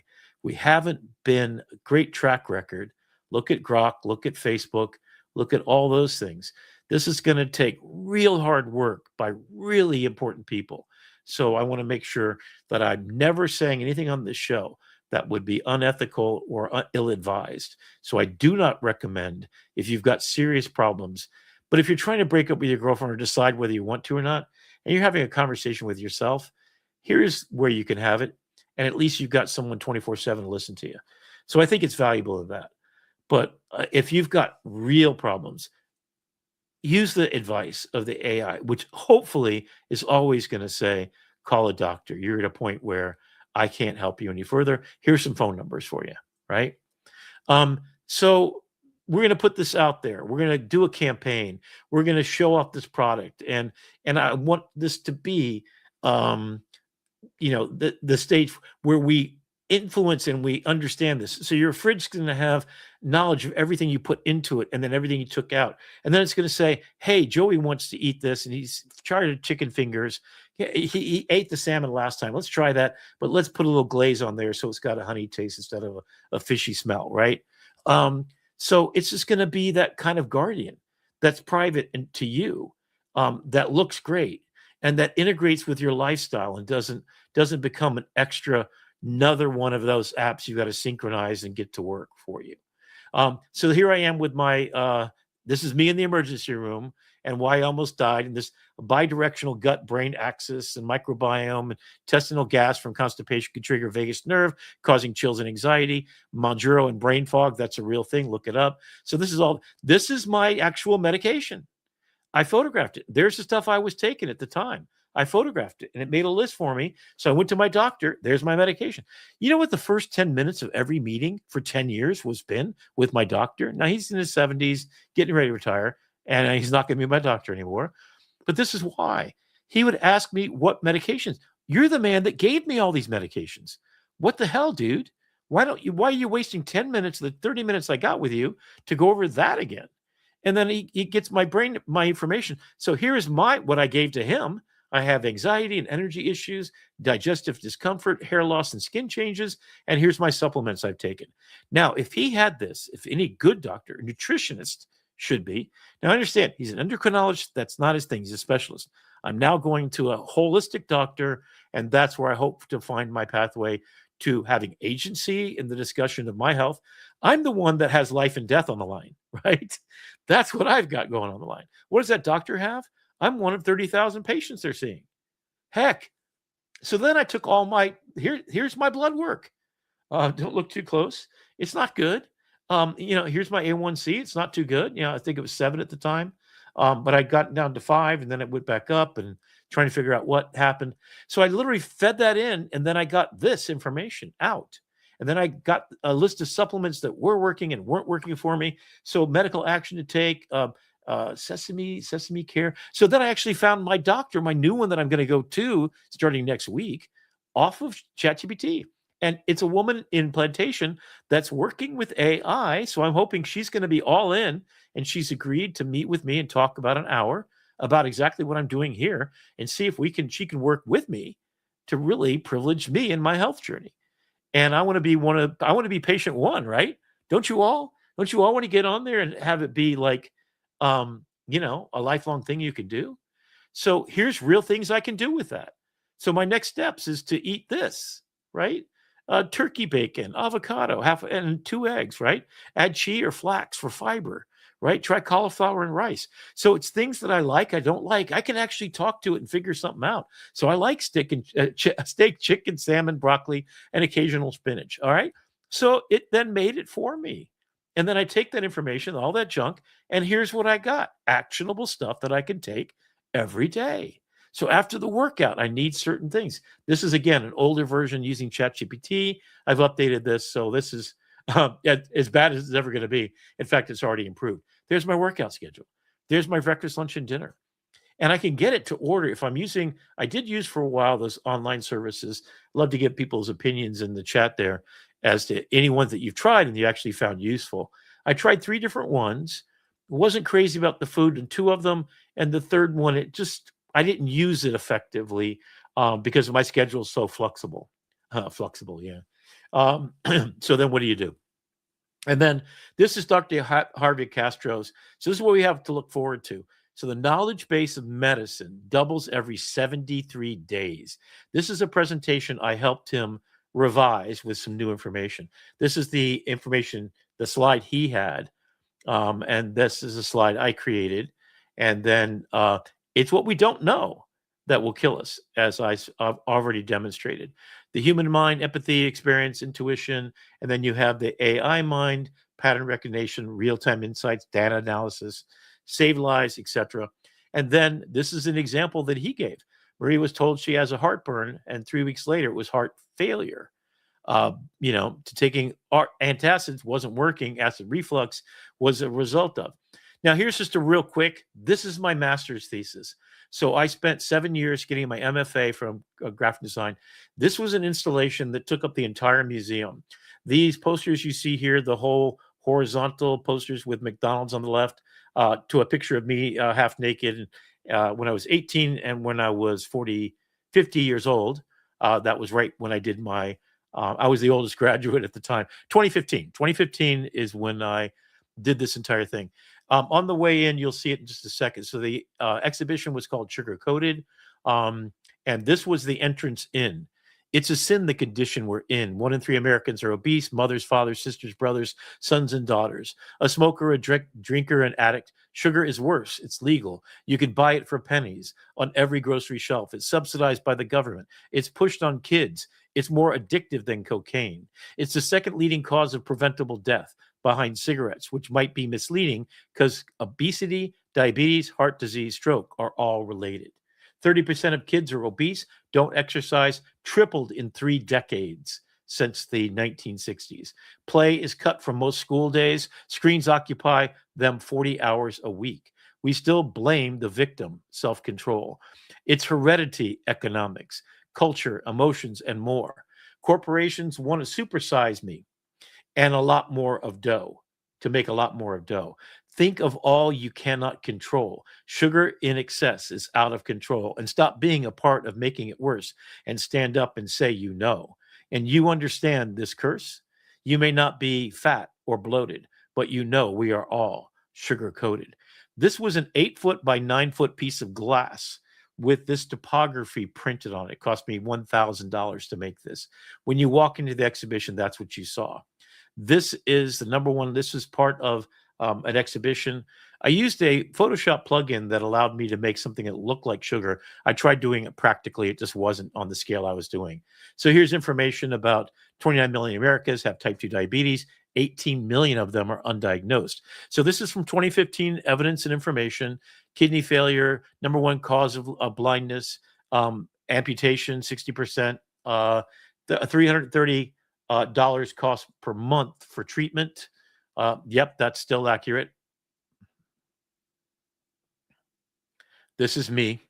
We haven't been a great track record. Look at Grok, look at Facebook, look at all those things. This is going to take real hard work by really important people. So I want to make sure that I'm never saying anything on this show that would be unethical or ill-advised. So I do not recommend, if you've got serious problems, but if you're trying to break up with your girlfriend or decide whether you want to or not, and you're having a conversation with yourself, here's where you can have it. And at least you've got someone 24/7 to listen to you. So I think it's valuable of that. But if you've got real problems, use the advice of the AI, which hopefully is always going to say, call a doctor. You're at a point where I can't help you any further. Here's some phone numbers for you, right? So we're going to put this out there. We're going to do a campaign. We're going to show off this product, and I want this to be, the stage where we influence and we understand this. So your fridge is going to have knowledge of everything you put into it, and then everything you took out, and then it's going to say, "Hey, Joey wants to eat this, and he's tried chicken fingers. He ate the salmon last time. Let's try that, but let's put a little glaze on there so it's got a honey taste instead of a fishy smell, right?" So it's just going to be that kind of guardian that's private and to you, that looks great and that integrates with your lifestyle and doesn't become an extra another one of those apps you got to synchronize and get to work for you. So here I am with my this is me in the emergency room and why I almost died, and this bidirectional gut-brain axis and microbiome and intestinal gas from constipation could trigger vagus nerve, causing chills and anxiety. Monjuro and brain fog, that's a real thing. Look it up. So this is my actual medication. I photographed it. There's the stuff I was taking at the time. I photographed it and it made a list for me. So I went to my doctor. There's my medication. You know what the first 10 minutes of every meeting for 10 years was been with my doctor? Now he's in his 70s, getting ready to retire, and he's not going to be my doctor anymore. But this is why. He would ask me what medications. You're the man that gave me all these medications. What the hell, dude? Why are you wasting 10 minutes of the 30 minutes I got with you to go over that again? And then he gets my information. So here's what I gave to him. I have anxiety and energy issues, digestive discomfort, hair loss, and skin changes. And here's my supplements I've taken. Now, if he had this, if any good doctor, a nutritionist should be. Now, I understand he's an endocrinologist. That's not his thing. He's a specialist. I'm now going to a holistic doctor, and that's where I hope to find my pathway to having agency in the discussion of my health. I'm the one that has life and death on the line, right? That's what I've got going on the line. What does that doctor have? I'm one of 30,000 patients they're seeing. Heck. So then I took all here's my blood work. Don't look too close. It's not good. Here's my A1C. It's not too good. I think it was 7 at the time. But I got down to 5 and then it went back up and trying to figure out what happened. So I literally fed that in and then I got this information out. And then I got a list of supplements that were working and weren't working for me. So medical action to take, sesame care. So then I actually found my doctor, my new one that I'm going to go to starting next week, off of ChatGPT. And it's a woman in plantation that's working with AI. So I'm hoping she's going to be all in, and she's agreed to meet with me and talk about an hour about exactly what I'm doing here and see if she can work with me to really privilege me in my health journey. And I want to be patient one, right? Don't you all want to get on there and have it be like, a lifelong thing you can do? So here's real things I can do with that. So my next steps is to eat this, right? Turkey bacon, avocado, and 2 eggs, right? Add chia or flax for fiber, right? Try cauliflower and rice. So it's things that I like, I don't like. I can actually talk to it and figure something out. So I like steak, chicken, salmon, broccoli, and occasional spinach. All right. So it then made it for me. And then I take that information, all that junk, and here's what I got. Actionable stuff that I can take every day. So after the workout, I need certain things. This is, again, an older version using ChatGPT. I've updated this. So this is as bad as it's ever going to be. In fact, it's already improved. There's my workout schedule. There's my breakfast, lunch, and dinner. And I can get it to order if I'm using, I did use for a while those online services. Love to get people's opinions in the chat there as to any ones that you've tried and you actually found useful. I tried 3 different ones. Wasn't crazy about the food in 2 of them. And the third one, I didn't use it effectively because my schedule is so flexible. Yeah. So then what do you do? And then this is Dr. Harvey Castro's. So this is what we have to look forward to. So the knowledge base of medicine doubles every 73 days. This is a presentation I helped him revise with some new information. This is the information, the slide he had. And this is a slide I created. And then it's what we don't know that will kill us, as I've already demonstrated. The human mind, empathy, experience, intuition, and then you have the AI mind, pattern recognition, real-time insights, data analysis, save lives, etc. And then this is an example that he gave. Marie was told she has a heartburn, and 3 weeks later it was heart failure. To taking antacids wasn't working. Acid reflux was a result of. Now, here's just a real quick. This is my master's thesis. So I spent 7 years getting my MFA from graphic design. This was an installation that took up the entire museum. These posters you see here, the whole horizontal posters with McDonald's on the left, to a picture of me half naked when I was 18 and when I was 50 years old. That was right when I did my I was the oldest graduate at the time. 2015 is when I did this entire thing. On the way in, you'll see it in just a second. So the exhibition was called Sugar Coated, and this was the entrance in. It's a sin, the condition we're in. 1 in 3 Americans are obese: mothers, fathers, sisters, brothers, sons, and daughters. A smoker, a drinker, an addict. Sugar is worse. It's legal. You can buy it for pennies on every grocery shelf. It's subsidized by the government. It's pushed on kids. It's more addictive than cocaine. It's the second leading cause of preventable death behind cigarettes, which might be misleading because obesity, diabetes, heart disease, stroke are all related. 30% of kids are obese, don't exercise, tripled in 3 decades since the 1960s. Play is cut from most school days. Screens occupy them 40 hours a week. We still blame the victim, self-control. It's heredity, economics, culture, emotions, and more. Corporations want to supersize me and a lot more of dough, to make a lot more of dough. Think of all you cannot control. Sugar in excess is out of control, and stop being a part of making it worse and stand up and say you know. And you understand this curse? You may not be fat or bloated, but you know we are all sugar coated. This was an 8-foot by 9-foot piece of glass with this topography printed on it. It cost me $1,000 to make this. When you walk into the exhibition, that's what you saw. This is the number one. This is part of an exhibition. I used a Photoshop plugin that allowed me to make something that looked like sugar. I tried doing it practically. It just wasn't on the scale I was doing. So here's information about 29 million Americans have type 2 diabetes. 18 million of them are undiagnosed. So this is from 2015, evidence and information. Kidney failure, number one cause of blindness. Amputation, 60%. $330 cost per month for treatment. Yep, that's still accurate. This is me.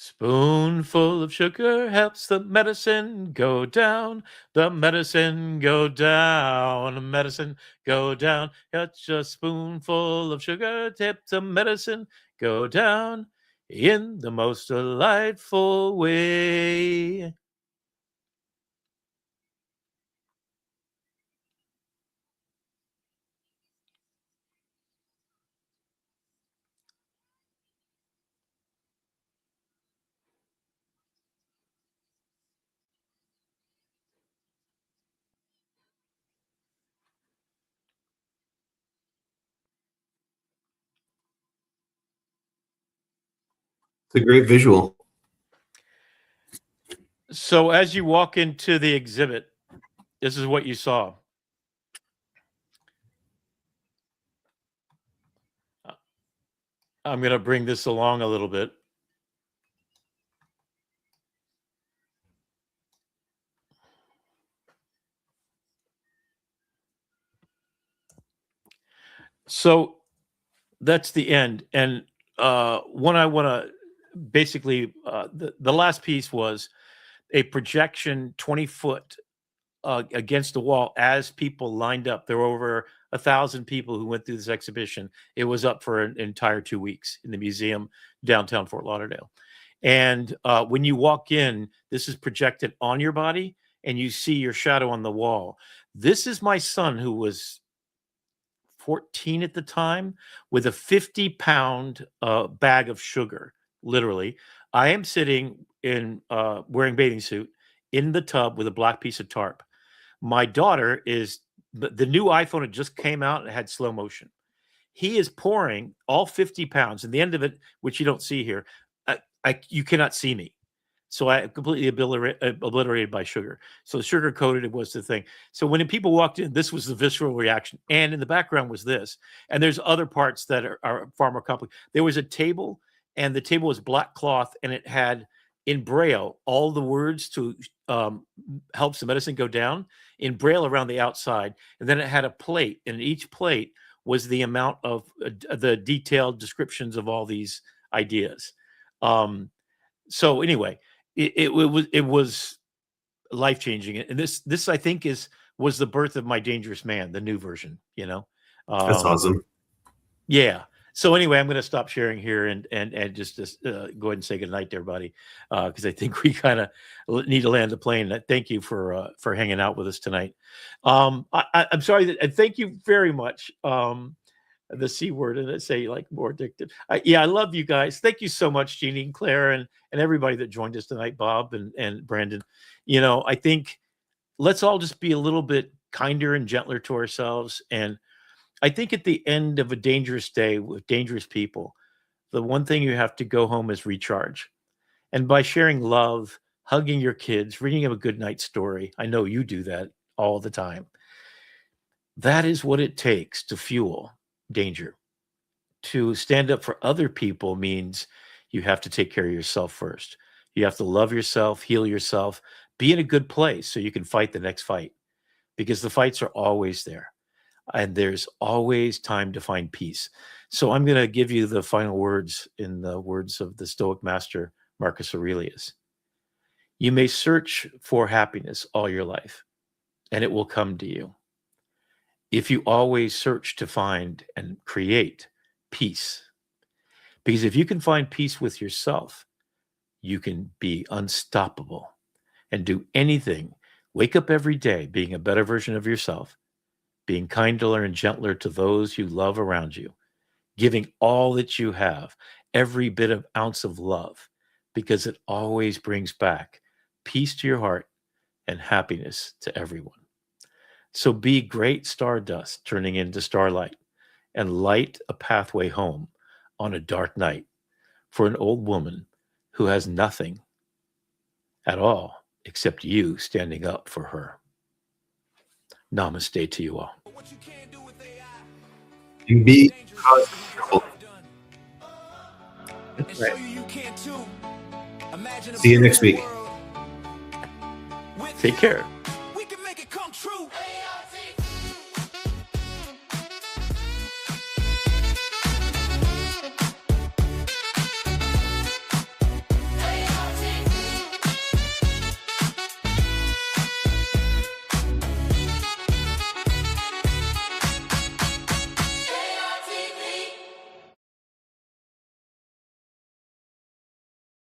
Spoonful of sugar helps the medicine go down. The medicine go down. Medicine go down. Just a spoonful of sugar tips the medicine go down in the most delightful way. It's a great visual. So as you walk into the exhibit, this is what you saw. I'm going to bring this along a little bit. So that's the end. And when I want to basically, the last piece was a projection 20 foot against the wall as people lined up. There were over 1,000 people who went through this exhibition. It was up for an entire 2 weeks in the museum downtown Fort Lauderdale. And when you walk in, this is projected on your body and you see your shadow on the wall. This is my son, who was 14 at the time, with a 50-pound bag of sugar. Literally, I am sitting in wearing bathing suit in the tub with a black piece of tarp. My daughter is the new iPhone had just came out and it had slow motion. he is pouring all 50 pounds, and the end of it, which you don't see here, you cannot see me. So I completely obliterated by sugar. So sugar coated was the thing. So when people walked in, this was the visceral reaction. And in the background was this. And there's other parts that are far more complicated. There was a table, and the table was black cloth, and it had in Braille all the words to helps the medicine go down in Braille around the outside. And then it had a plate, and each plate was the amount of the detailed descriptions of all these ideas. So anyway, it was life-changing, and this I think was the birth of My Dangerous Man, the new version. That's awesome. Yeah. So anyway, I'm going to stop sharing here and just go ahead and say goodnight to everybody, because I think we kind of need to land the plane. Thank you for hanging out with us tonight. I'm sorry and thank you very much. The C word, and it say like more addictive. I love you guys. Thank you so much, Jeannie and Claire, and everybody that joined us tonight, Bob and Brandon. I think let's all just be a little bit kinder and gentler to ourselves. And I think at the end of a dangerous day with dangerous people, the one thing you have to go home is recharge. And by sharing love, hugging your kids, reading them a good night story, I know you do that all the time. That is what it takes to fuel danger. To stand up for other people means you have to take care of yourself first. You have to love yourself, heal yourself, be in a good place so you can fight the next fight, because the fights are always there, and there's always time to find peace. So I'm going to give you the final words in the words of the Stoic master Marcus Aurelius. You may search for happiness all your life, and it will come to you, if you always search to find and create peace. Because if you can find peace with yourself, you can be unstoppable and do anything. Wake up every day being a better version of yourself, being kinder and gentler to those you love around you, giving all that you have, every bit of ounce of love, because it always brings back peace to your heart and happiness to everyone. So be great stardust turning into starlight, and light a pathway home on a dark night for an old woman who has nothing at all except you standing up for her. Namaste to you all. And be careful. That's right. See you next week. Take care.